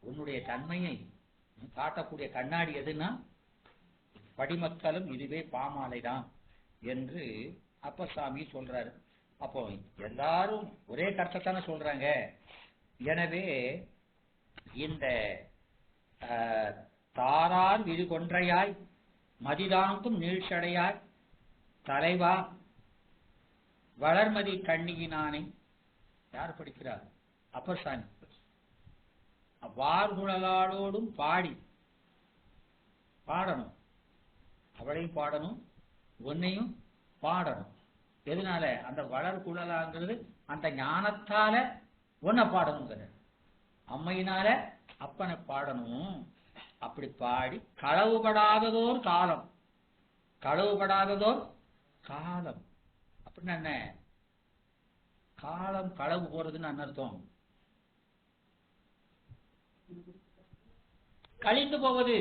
உன்னுடைய தன்மையை காட்டக்கூடிய கண்ணாடி எதுன்னா படிமக்களும் இதுவே பாமாலைதான் என்று அப்பர் சாமி சொல்றாரு. அப்போ எல்லாரும் ஒரே கருத்தைத்தானே சொல்றாங்க. எனவே இந்த தாரார் விழு கொன்றையாய் மதிதாங்கும் நீழ்ச்சடையாய் தலைவா வளர்மதி கண்ணியினானை யார் படிக்கிறார்? அப்பர் சாமி. வார்குழலாளோடும் பாடணும், அவளையும் பாடணும், ஒன்னையும் பாடணும். எதனால? அந்த வளர்குழலாங்கிறது அந்த ஞானத்தால ஒன்ன பாடணுங்கிற, அம்மையினால அப்பனை பாடணும். அப்படி பாடி களவுபடாததோர் காலம், களவுபடாததோர் காலம் அப்படின்னா என்ன? காலம் களவு போறதுன்னு அர்த்தம், கழிந்து போவது.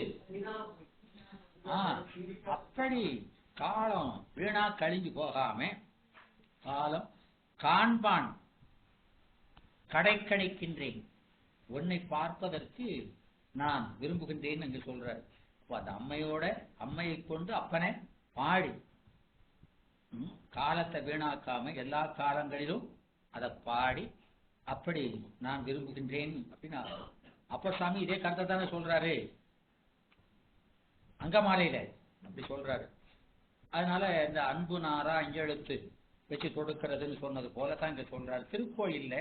அப்படி காலம் வீணா கழிஞ்சு போகாம காலம் காண்பான் கடைக்கணிக்கின்றேன், உன்னை பார்ப்பதற்கு நான் விரும்புகின்றேன் என்று சொல்றார். அந்த அம்மையை கொண்டு அப்பனை பாடி காலத்தை வீணாக்காம எல்லா காலங்களிலும் அதை பாடி அப்படி நான் விரும்புகின்றேன் அப்படின்னா அப்பர் சாமி இதே கருத்தை தானே சொல்றாரு அங்கமாலையில, அப்படி சொல்றாரு. அதனால இந்த அன்பு நாரா அஞ்செழுத்து வச்சு கொடுக்கிறதுன்னு சொன்னது போலதான் இங்க சொல்றாரு. திருக்கோயில்ல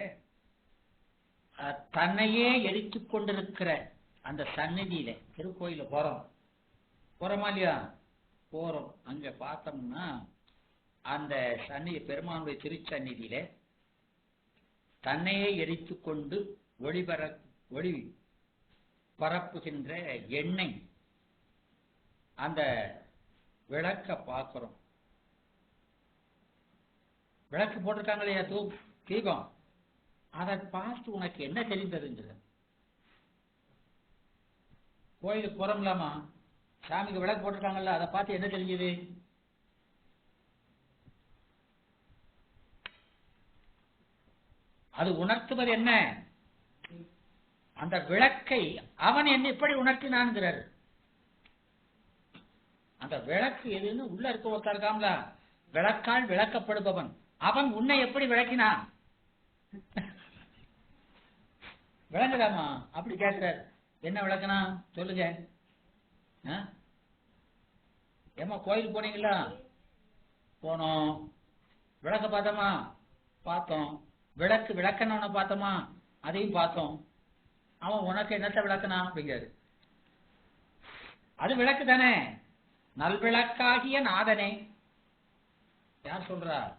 தன்னையே எரித்து கொண்டிருக்கிற அந்த சந்நிதியில, திருக்கோயில போறோமா இல்லையா? போறோம். அங்க பார்த்தோம்னா அந்த சந்நிதி பெருமானுடைய திருச்சந்நிதியில தன்னையே எரித்து கொண்டு ஒளி பரப்புகின்ற எண்ணெய் அந்த விளக்க பார்க்கிறோம். விளக்கு போட்டிருக்காங்க இல்லையா, தீபம். அதை பார்த்து உனக்கு என்ன தெரிந்ததுங்கிற? கோயிலுக்கு போறோம்லாமா, சாமிக்கு விளக்கு போட்டிருக்காங்கல்ல, அதை பார்த்து என்ன தெரிஞ்சது? அது உணர்த்துவது என்ன? அந்த விளக்கை அவன் என்ன எப்படி உணர்த்தினான்ங்கிறார். அந்த விளக்கு எதுன்னு உள்ள இருக்க ஒருத்தர் இருக்காமல, விளக்கால் விளக்கப்படுபவன், அவன் உன்னை எப்படி விளக்கினான்? விளங்குதாமா? அப்படி கேட்கிறார். என்ன விளக்குனா சொல்லுங்க. ஏமா கோயிலுக்கு போனீங்களா? போனோம். விளக்க பார்த்தோமா? பார்த்தோம். விளக்கு விளக்கணும்னு பார்த்தோமா? அதையும் பார்த்தோம். அவன் உனக்கு என்னத்தை விளக்குனா அப்படிங்கிறாரு. அது விளக்கு தானே, நல்விளக்காகிய நாதனே. யார் சொல்றார்?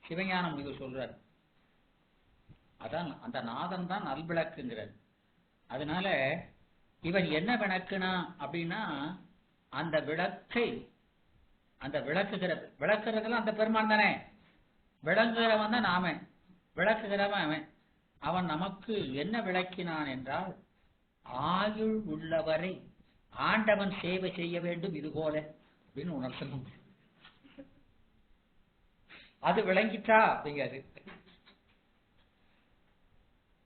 சிவஞான முனிவர் சொல்றார். அதான் அந்த நாதன் தான் நல்விளக்குங்கிறார். அதனால இவன் என்ன விளக்குனா அப்படின்னா அந்த விளக்கை, அந்த விளக்குறதுல அந்த பெருமான் தானே, விளங்குகிறவன் தான் நாம, விளக்குகிறவன் அவன். அவன் நமக்கு என்ன விளக்கினான் என்றால், ஆயுள் உள்ளவரை ஆண்டவன் சேவை செய்ய வேண்டும் இது போல அப்படின்னு உணர்த்தணும். அது விளங்கிட்டா அப்படிங்காது.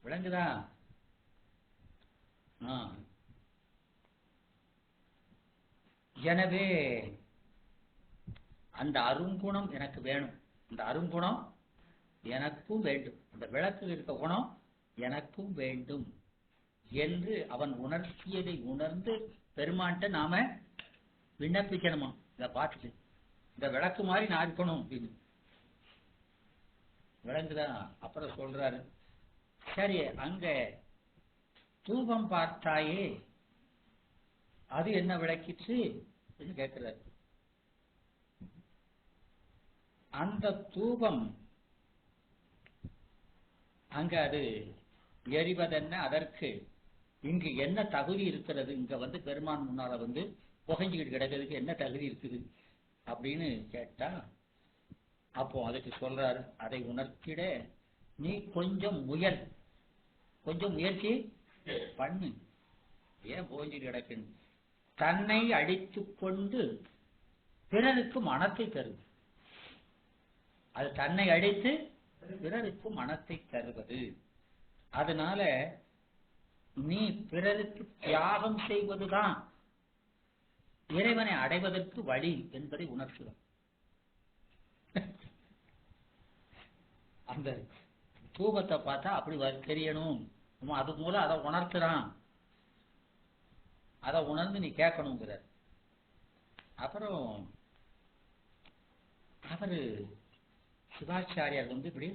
விளங்குதா? எனவே அந்த அருங்குணம் எனக்கு வேணும், அந்த அருங்குணம் எனக்கும் வேண்டும், அந்த விளக்கில் இருக்க குணம் எனக்கும் வேண்டும் என்று அவன் உணர்த்தியதை உணர்ந்து பெருமான்ட்ட நாம விண்ணப்பிக்கணுமா? இதை பார்த்துட்டு இந்த விளக்கு மாதிரி நான் இருக்கணும் அப்படின்னு. விளங்குதான்? அப்புறம் சொல்றாரு, சரி அங்க தூபம் பார்த்தாயே அது என்ன விளக்கிச்சு அப்படின்னு கேட்கிறாரு. அந்த தூபம் அங்க அது எரிவதென்ன, அதற்கு இங்கு என்ன தகுதி இருக்கிறது? இங்க வந்து பெருமான் முன்னால வந்து புகைஞ்சுக்கிட்டு கிடக்கிறதுக்கு என்ன தகுதி இருக்குது அப்படின்னு கேட்டா, அப்போ அதுக்கு சொல்றாரு, அதை உணர்த்திட நீ கொஞ்சம் முயற்சி பண்ணு. ஏன் புகைஞ்சுட்டு கிடக்குன்னு? தன்னை அழித்து கொண்டு பிறருக்கு மனத்தை தருது. அது தன்னை அழித்து பிறருக்கு மனத்தை தருவது. அதனால நீ பிறருக்கு தியாகம் செய்வதுதான் இறைவனை அடைவதற்கு வழி என்பதை உணர்த்தும். அந்த தூபத்தை பார்த்தா அப்படி தெரியணும், அது மூலம் அதை உணர்த்துறான், அதை உணர்ந்து நீ கேட்கணுங்கிற. அப்புறம் அவரு சிவாச்சாரியார் இப்படி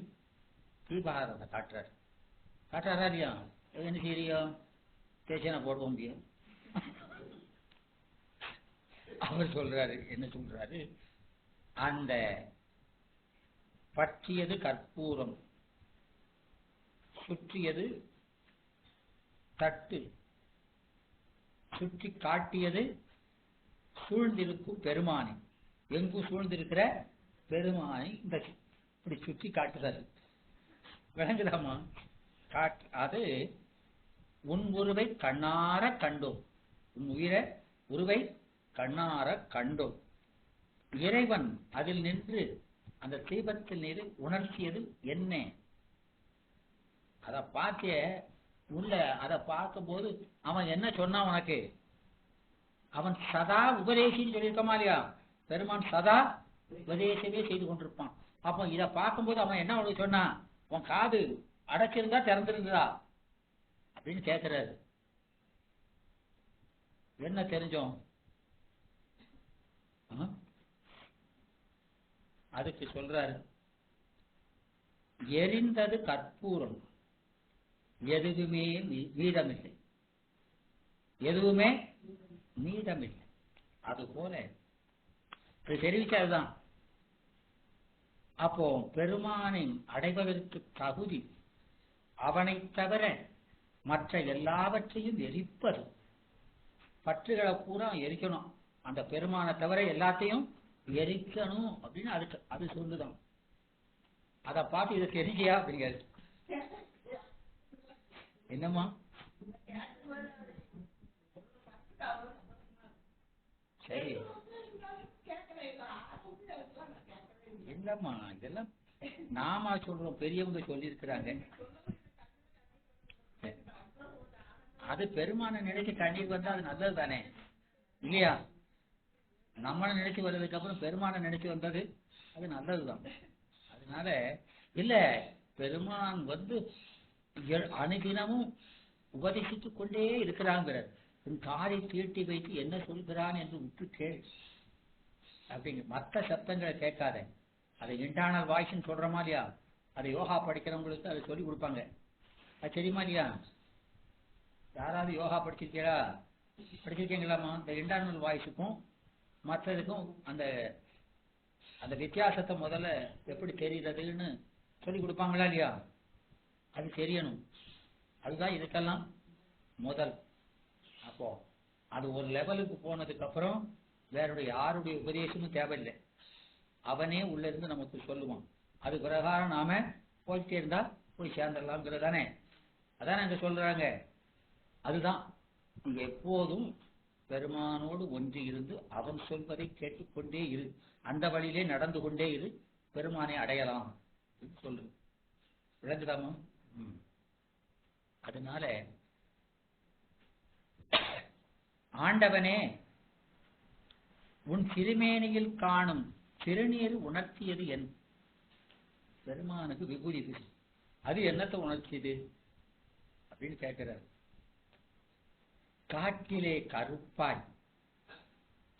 தீபாரத்தை காட்டுறாரா இல்லையா? என்ன செய்யறியா? தேசனை போடுவோம் முடியும். அவர் சொல்றாரு, என்ன சொல்றாரு, அந்த பற்றியது கற்பூரம், சுற்றியது தட்டு, சுற்றி காட்டியது சூழ்ந்திருக்கும் பெருமானை, எங்கும் சூழ்ந்திருக்கிற பெருமானை இந்த இப்படி சுற்றி காட்டுறது விளங்குதாமா? அது உன் உருவை கண்ணார கண்டோம், உன் உருவை கண்ணார கண்டோம். இறைவன் அதில் நின்று அந்த தீபத்தில் நின்று உணர்த்தியது என்ன? அதை பார்த்திய உள்ள, அதை பார்க்கும் போது அவன் என்ன சொன்னான் உனக்கு? அவன் சதா உபதேசின்னு சொல்லியிருக்கமா இல்லையா? பெருமான் சதா உபதேசமே செய்து கொண்டிருப்பான். அப்போ இதை பார்க்கும்போது அவன் என்ன உனக்கு சொன்னான்? உன் காது அடைச்சிருந்தா திறந்திருந்ததா அப்படின்னு கேட்கிறாரு. என்ன தெரிஞ்சோம்? அதுக்கு சொல்றாரு, எரிந்தது கற்பூரம், எதுவுமே மீதமில்லை, எதுவுமே மீதமில்லை. அது போல தெரிவிச்சதுதான். அப்போ பெருமானை அடைவதற்கு தகுதி அவனை தவிர மற்ற எல்லாவற்றையும் எரிப்பது. பற்றுகளை பூரா எரிக்கணும், அந்த பெருமானை தவிர எல்லாத்தையும் எரிக்கணும் அப்படின்னு அதுக்கு அது சொல்லுதான். அதை பார்த்து இதை தெரிஞ்சியா அப்படிங்கிறது. என்னம்மா? சரி, இல்லம்மா, இதெல்லாம் நாம சொல்றோம், பெரியவங்க சொல்லி இருக்கிறாங்க. அது பெருமான நினைச்சு கண்ணீர் வந்தா அது நல்லது தானே இல்லையா? நம்மளை நினைச்சு வர்றதுக்கு அப்புறம் பெருமான நினைச்சு வந்தது அது நல்லதுதான். அதனால இல்ல, பெருமான் அனுதினமும் உபதேசித்துக் கொண்டே இருக்கிறாங்கிறார். உன் காரை தீட்டி வைத்து என்ன சொல்கிறான் என்று விட்டு கேள் அப்படிங்க. மற்ற சப்தங்களை கேட்காத. அதை இன்டர்னல் வாய்ஸ்ன்னு சொல்றமா இல்லையா? அதை யோகா படிக்கிறவங்களுக்கு அதை சொல்லி கொடுப்பாங்க. அது தெரியுமா இல்லையா? யாராவது யோகா படிச்சிருக்கீங்களாமா? இந்த இன்டர்னல் வாய்ஸுக்கும் மற்றதுக்கும் அந்த அந்த வித்தியாசத்தை முதல்ல எப்படி தெரிகிறதுன்னு சொல்லி கொடுப்பாங்களா இல்லையா? அது தெரியணும். அதுதான் இதுக்கெல்லாம் முதல். அப்போ அது ஒரு லெவலுக்கு போனதுக்கு அப்புறம் வேறுடைய யாருடைய உபதேசமும் தேவையில்லை, அவனே உள்ள இருந்து நமக்கு சொல்லுவான். அது பிரகாரம் நாம போயிட்டே இருந்தா போய் சேர்ந்துடலாம்ங்கிறதானே. அதான் அங்க சொல்றாங்க. அதுதான் எப்போதும் பெருமானோடு ஒன்றி இருந்து அவன் சொல்வதை கேட்டுக்கொண்டே இரு, அந்த வழியிலே நடந்து கொண்டே இரு, பெருமானை அடையலாம் சொல்லு. விளங்குதாமா? அதனால ஆண்டவனே உன் திருமேனியில் காணும் திருநீர் உணர்த்தியது என் பெருமானுக்கு விபூதி. அது என்னத்தை உணர்த்தியது அப்படின்னு கேட்கிறார். காட்டிலே கருப்பாய்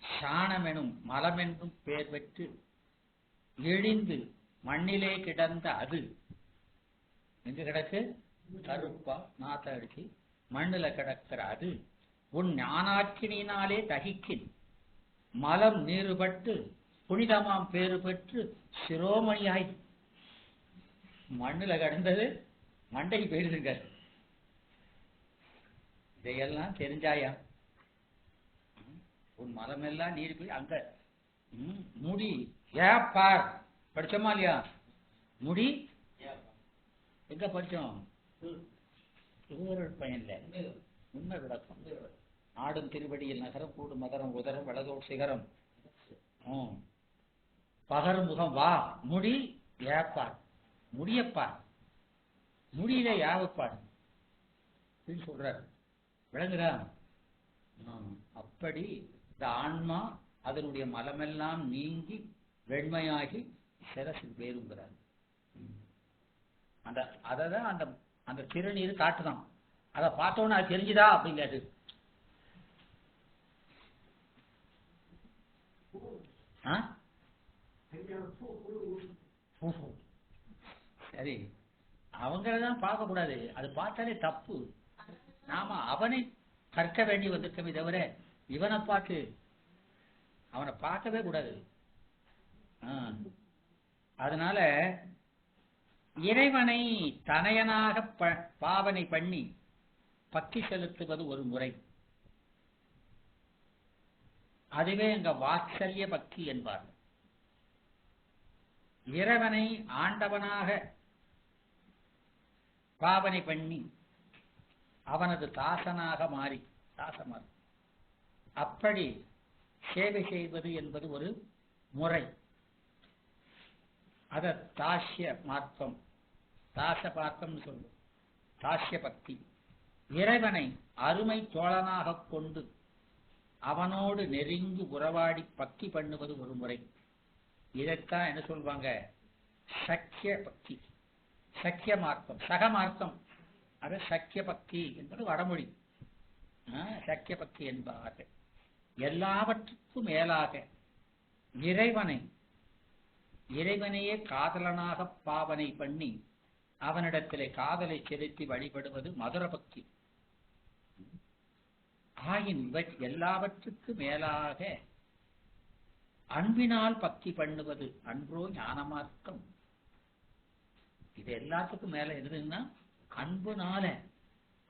சாணமெனும் மலமென்றும் பேர் பெற்று இழிந்து மண்ணிலே கிடந்த அது எங்க கிடக்கு? கருப்பா நாத்த அடிச்சு மண்ணுல கிடக்கிற அது உன் ஞானாக்கினாலே தகிக்கின் மலம் நீறுபட்டு புனிதமாம் பேறு பெற்று சிரோமணியாய். மண்ணுல கிடந்தது மண்டைக்கு போயிடுதுங்க. இதையெல்லாம் தெரிஞ்சாயா? உன் மலம் எல்லாம் நீர் போய் அங்க முடி ஏப்பார் படிச்சோமா இல்லையா? முடி எங்க படிச்சோம்? பையன்ல உண்மை விளக்கம். ஆடும் திருவடியில் நகரம் கூடும் மகரம் உதரம் வலதோர் சிகரம் பகரும் முகம் வா முடி ஏப்பார் முடியப்பார் முடியில யாவப்பார் சொல்றார். விளங்குதா? அப்படி இந்த ஆன்மா அதனுடைய மலமெல்லாம் நீங்கி வெண்மையாகி சிரசு பேருங்கிறார். அந்த அதான் அந்த அந்த திருநீர் காட்டுதான். அதை பார்த்தோன்னு அது தெரிஞ்சுதா அப்படிங்காது. சரி, அவங்களதான் பார்க்க கூடாது, அது பார்த்தாலே தப்பு. நாம அவனை கற்க வேண்டி வந்திருக்கமே தவிர இவனை பார்த்து அவனை பார்க்கவே கூடாது. அதனால இறைவனை தனையனாக பாவனை பண்ணி பக்தி செலுத்துவது ஒரு முறை. அதுவே எங்க வாத்சல்ய பக்தி என்பார். இறைவனை ஆண்டவனாக பாவனை பண்ணி அவனது தாசனாக மாறி அப்படி சேவை செய்வது என்பது ஒரு முறை. அத தாஸ்ய மார்க்கம், தாச மார்க்கம் சொல்லும். தாஸ்ய பக்தி. இறைவனை அருமை தோழனாக கொண்டு அவனோடு நெருங்கி உறவாடி பக்தி பண்ணுவது ஒரு முறை. இதைத்தான் என்ன சொல்வாங்க? சக்கிய பக்தி, சக்கிய மார்க்கம், சக மார்க்கம். அது சக்கிய பக்தி என்பது வடமொழி. சக்கிய பக்தி என்பார்கள். எல்லாவற்றுக்கும் மேலாக இறைவனையே காதலனாக பாவனை பண்ணி அவனிடத்திலே காதலை செலுத்தி வழிபடுவது மதுர பக்தி. ஆயின் எல்லாவற்றுக்கு மேலாக அன்பினால் பக்தி பண்ணுவது அன்றோ ஞான மார்க்கம். இது எல்லாத்துக்கும் மேல எதுன்னா அன்புனால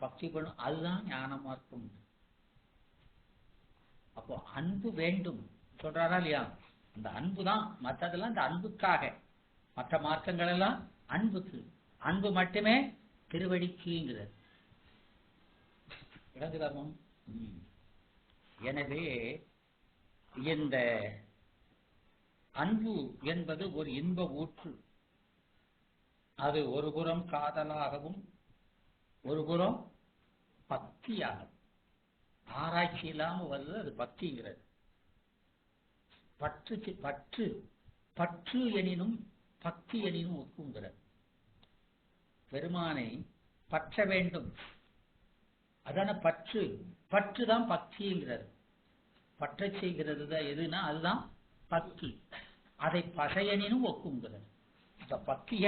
பக்தி பண்ணும், அதுதான் ஞான மார்க்கம். அப்போ அன்பு வேண்டும் சொல்றாரா இல்லையா? அந்த அன்பு தான். மற்றதெல்லாம் இந்த அன்புக்காக, மற்ற மார்க்கங்கள் எல்லாம் அன்புக்கு. அன்பு மட்டுமே திருவடிக்குங்கிறது. விளங்குதாமம்? எனவே இந்த அன்பு என்பது ஒரு இன்ப ஊற்று. அது ஒரு புறம் காதலாகவும் ஒரு புறம் பக்தியாகும். ஆராய்ச்சி இல்லாமல் வருது அது பக்திங்கிறது. பற்று எனினும் பக்தி எனினும் ஒக்குங்கிறது. பெருமானை பற்ற வேண்டும், அதான பற்று. பற்றுதான் பக்திங்கிறது. பற்ற செய்கிறது தான் எதுனா அதுதான் பக்தி. அதை பசையனினும் ஒக்குங்கிறது. இந்த பக்திய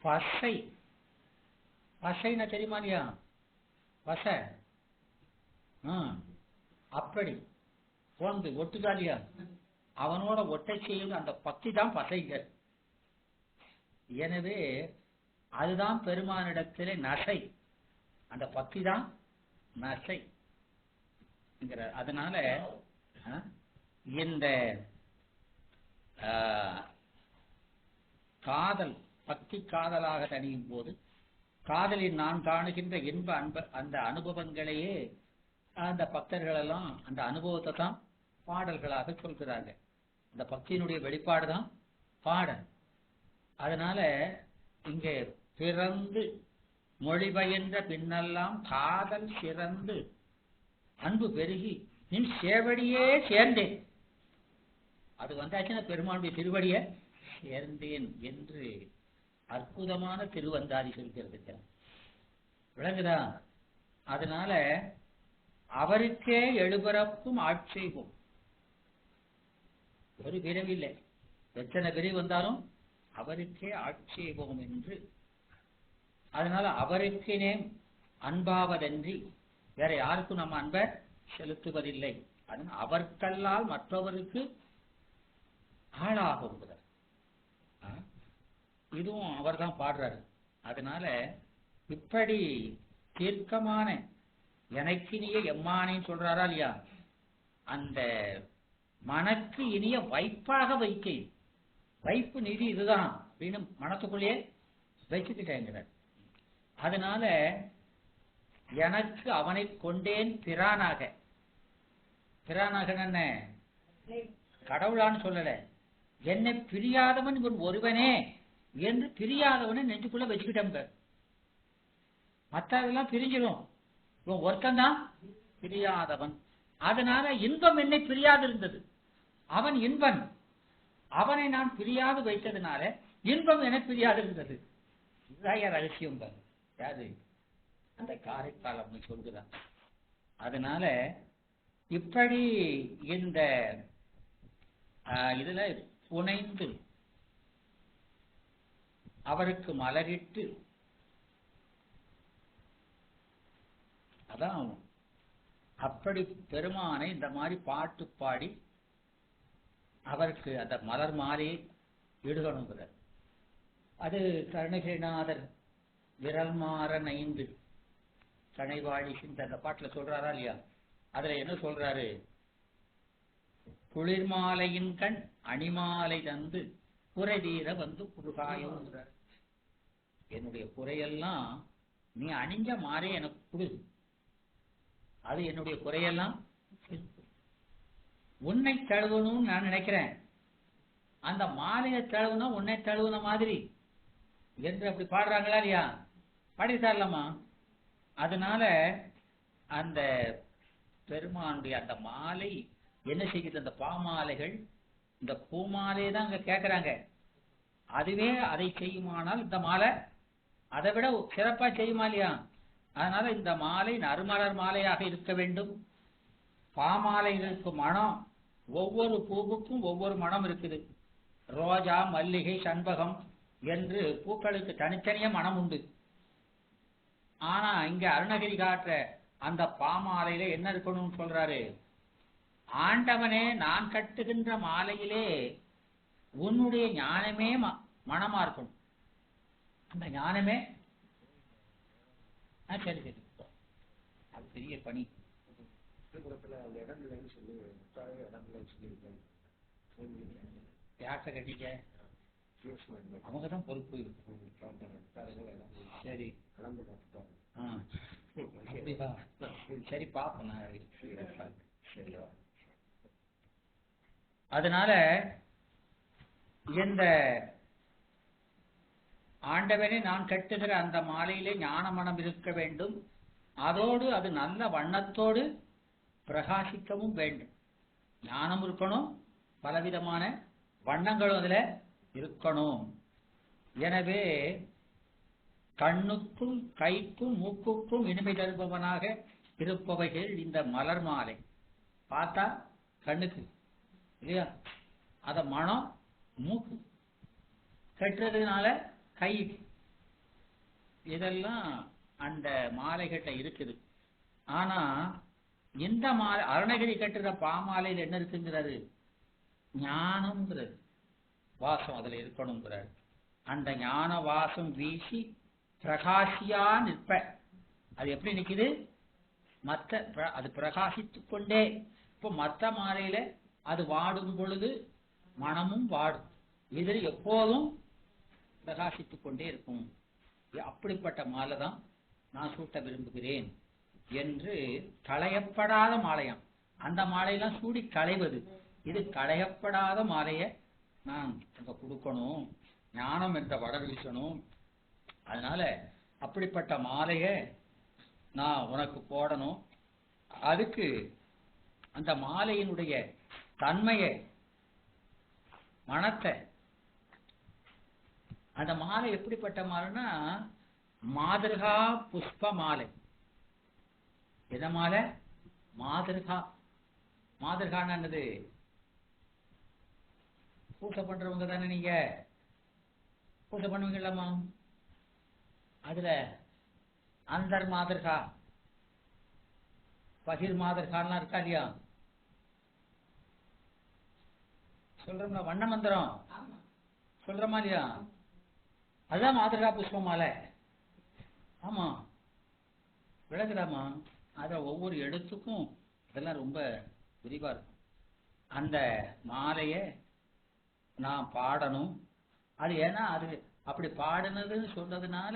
பசை, பசைன்னா தெரியுமா இல்லையா? பசை அப்படி போந்து ஒட்டுதாலியா அவனோட ஒட்டை செய்யும் அந்த பக்தி தான் பசைகள். எனவே அதுதான் பெருமானிடத்திலே நசை, அந்த பக்தி தான் நசை. அதனால இந்த காதல் பக்தி காதலாக தணியும் போது காதலில் நான் காணுகின்ற இன்ப அந்த அனுபவங்களையே அந்த பக்தர்கள் எல்லாம் அந்த அனுபவத்தை தான் பாடல்களாக சொல்கிறாங்க. இந்த பக்தியினுடைய வெளிப்பாடு தான் பாடல். அதனால இங்கே பிறந்து மொழிபெயர்ந்த பின்னெல்லாம் காதல் சிறந்து அன்பு பெருகி நின் சேவடியே சேர்ந்தேன். அது வந்தாச்சுன்னா பெருமானுடைய திருவடிய சேர்ந்தேன் என்று அற்புதமான திருவந்தாதி சொல்கிறது. விளங்குதா? அதனால அவருக்கே எழுபரப்பும் ஆட்சேபம். ஒரு பிறவில்லை, எத்தனை பிறவி வந்தாலும் அவருக்கே ஆட்சேபம் என்று. அதனால அவருக்கே அன்பாவதன்றி வேற யாருக்கும் நம்ம அன்பை செலுத்துவதில்லை. அதனால அவர்கல்லால் மற்றவருக்கு ஆளாகும். இதுவும் அவர் தான் பாடுறாரு. அதனால இப்படி தீர்க்கமான எனக்கினிய எம்மானின்னு சொல்றாரா இல்லையா? அந்த மனக்கு இனிய வைப்பாக வைத்தேன். வைப்பு நிதி இதுதான் அப்படின்னு மனத்துக்குள்ளேயே வச்சுக்கிட்டேங்கிறார். அதனால எனக்கு அவனை கொண்டேன் பிரானாக. பிரானாக என்ன? கடவுளான்னு சொல்லல, என்னை பிரியாதவன் இவன் ஒருவனே என்று பிரியாதவனை நெஞ்சுக்குள்ள வச்சுக்கிட்டோங்க. மற்றதெல்லாம் பிரிஞ்சிடும். இவன் ஒருத்தந்தான் பிரியாதவன். அதனால இன்பம் என்னை பிரியாது இருந்தது. அவன் இன்பன், அவனை நான் பிரியாது வைத்ததுனால இன்பம் என பிரியாது இருந்தது. இதுதான் ரகசியம் தான். யாரு அந்த காரைக்கால் அப்படின்னு சொல்கிறான். அதனால இப்படி இந்த இதுல புனைந்து அவருக்கு மலரிட்டு, அதான் அப்படி பெருமானை இந்த மாதிரி பாட்டு பாடி அவருக்கு அந்த மலர் மாலையை இடுகணுங்கிறார். அது கருணகிரிநாதர் விரல் மாற நைந்து கனைவாழி அந்த பாட்டுல சொல்றாரா இல்லையா? அதுல என்ன சொல்றாரு? குளிர்மாலையின் கண் அணிமாலை தந்து குறை தீர வந்து குறுகாயோங்கிறார். என்னுடைய குறையெல்லாம் நீ அணிஞ்ச மாறே எனக்கு குடு, அது என்னுடைய குறையெல்லாம் உன்னை தழுவணும்னு நான் நினைக்கிறேன். அந்த மாலையை தழுவுனா உன்னை தழுவுன மாதிரி என்று அப்படி பாடுறாங்களா இல்லையா? பாடித்தாரலாமா? அதனால அந்த பெருமானுடைய அந்த மாலை என்ன செய்யுது? அந்த பாமாலைகள் இந்த பூமாலையை தான் அங்க கேட்கிறாங்க. அதுவே அதை செய்யுமானால் இந்த மாலை அதை விட சிறப்பா செய்யுமா இல்லையா? அதனால இந்த மாலை நறுமலர் மாலையாக இருக்க வேண்டும். பாமாலைகளுக்கு மனம், ஒவ்வொரு பூவுக்கும் ஒவ்வொரு மனம் இருக்குது. ரோஜா, மல்லிகை, சண்பகம் என்று பூக்களுக்கு தனித்தனிய மனம் உண்டு. ஆனா இங்க அருணகிரி காட்டுற அந்த பாமாலையில என்ன இருக்கணும்னு சொல்றாரு? ஆண்டவனே, நான் கட்டுகின்ற மாலையிலே உன்னுடைய ஞானமே மனமா இருக்கணும். அந்த ஞானமே சரி சரி, அது பெரிய பணி. யார்கிட்ட கட்டிக்க? அவங்கதான் பொறுப்பு. சரி சரி பாப்போம். அதனால இந்த ஆண்டவனே நான் கட்டுகிற அந்த மாலையிலே ஞான மனம் இருக்க வேண்டும். அதோடு அது நல்ல வண்ணத்தோடு பிரகாசிக்கவும் வேண்டும். ஞானம் இருக்கணும், பலவிதமான வண்ணங்களும் அதுல இருக்கணும். எனவே கண்ணுக்கும் கைக்கும் மூக்குக்கும் இனிமை தருபவனாக இருப்பவைகள் இந்த மலர் மாலை. பார்த்தா கண்ணுக்கு இல்லையா? அத மனம் மூக்கு, கட்டுறதுனால கை, இதெல்லாம் அந்த மாலைகிட்ட இருக்குது. ஆனா இந்த மாலை அருணகிரி கட்டுற பாமாலையில் என்ன இருக்குங்கிறது? ஞானம்ங்கிறது வாசம் அதுல இருக்கணுங்கிறார். அந்த ஞான வாசம் வீசி பிரகாசியா நிற்ப. அது எப்படி நிக்குது? அது பிரகாசித்துக் கொண்டே. இப்போ மற்ற மாலையில அது வாடும் பொழுது மனமும் வாடும், இதில் எப்போதும் பிரகாசித்துக் கொண்டே இருக்கும். அப்படிப்பட்ட மாலை தான் நான் சூட்ட விரும்புகிறேன் என்று களையப்படாத மாலையாம். அந்த மாலையெல்லாம் சூடி களைவது, இது களையப்படாத மாலையை நான் அங்க கொடுக்கணும், ஞானம் என்ற வடர் வீசணும். அதனால அப்படிப்பட்ட மாலையை நான் உனக்கு போடணும். அதுக்கு அந்த மாலையினுடைய தன்மையை, மனத்தை, அந்த மாலை எப்படிப்பட்ட மாலைன்னா மாதிருகா புஷ்ப மாலை. எத மாலை? மாதிருகா. மாதிருகான்னு என்னது? பூஜை பண்றவங்க தானே நீங்க? பூஜை பண்ணுவீங்களாமா? அதுல அந்தர் மாதிருகா, பகிர் மாதிருகான்லாம் இருக்கா இல்லையா? சொல்றோம்ல, வண்ண மந்திரம் சொல்றோமா இல்லையா? அதுதான் மாதிருகா புஷ்ப மாலை. ஆமா, விளக்குதாமா? அத ஒவ்வொரு எழுத்துக்கும் இதெல்லாம் ரொம்ப விரிவா இருக்கும். அந்த மாலைய நான் பாடணும். அது ஏன்னா அது அப்படி பாடுனதுன்னு சொன்னதுனால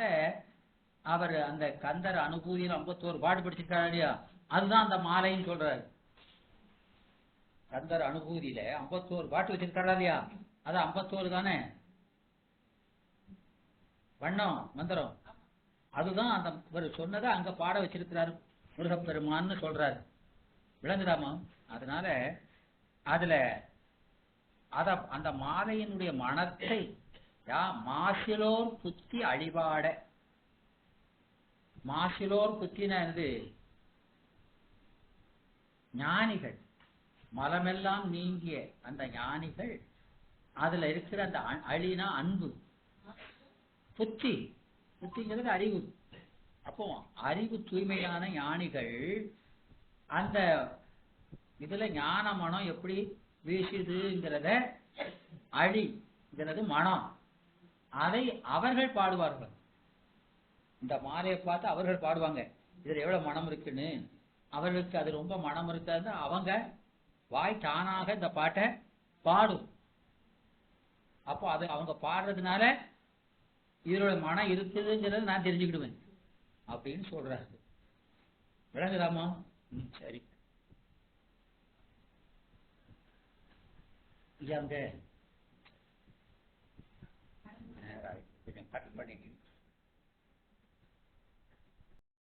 அவர் அந்த கந்தர் அனுபூதியில் 51 பாட்டு படிச்சிருக்காரு இல்லையா? அதுதான் அந்த மாலைன்னு சொல்றாரு. கந்தர் அனுபூதியில 51 பாட்டு வச்சிருக்காரா இல்லையா? அது 51 தானே வண்ணம் மந்திரம். அதுதான் அந்த இவர் சொன்னதை அங்க பாட வச்சிருக்கிறார் முருகப்பெருமான்னு சொல்றாரு. விளங்குதாமா? அதனால அதுல அந்த மாலையினுடைய மனத்தை மாசிலோர் புத்தி அழிபாட. மாசிலோர் புத்தினா என்னது? ஞானிகள், மலமெல்லாம் நீங்கிய அந்த ஞானிகள், அதுல இருக்கிற அந்த அழினா அன்பு, புத்தி, புத்திங்கிறது அறிவு. அப்போ அறிவு தூய்மையான ஞானிகள் அந்த இதுல ஞான மனம் எப்படி வீசுதுங்கிறத, அழிங்கிறது மனம், அதை அவர்கள் பாடுவார்கள். இந்த மாலையை பார்த்து அவர்கள் பாடுவாங்க, இதுல எவ்வளவு மனம் இருக்குன்னு. அவர்களுக்கு அது ரொம்ப மனம் இருக்காது, அவங்க வாய் தானாக இந்த பாட்டை பாடும். அப்போ அது அவங்க பாடுறதுனால இதோட மனம் இருக்குதுங்கிறத நான் தெரிஞ்சுக்கிடுவேன் அப்படின்னு சொல்றாரு. விளங்குதாமா? சரி. அங்க கொஞ்சம் கட் பண்ணிட்டு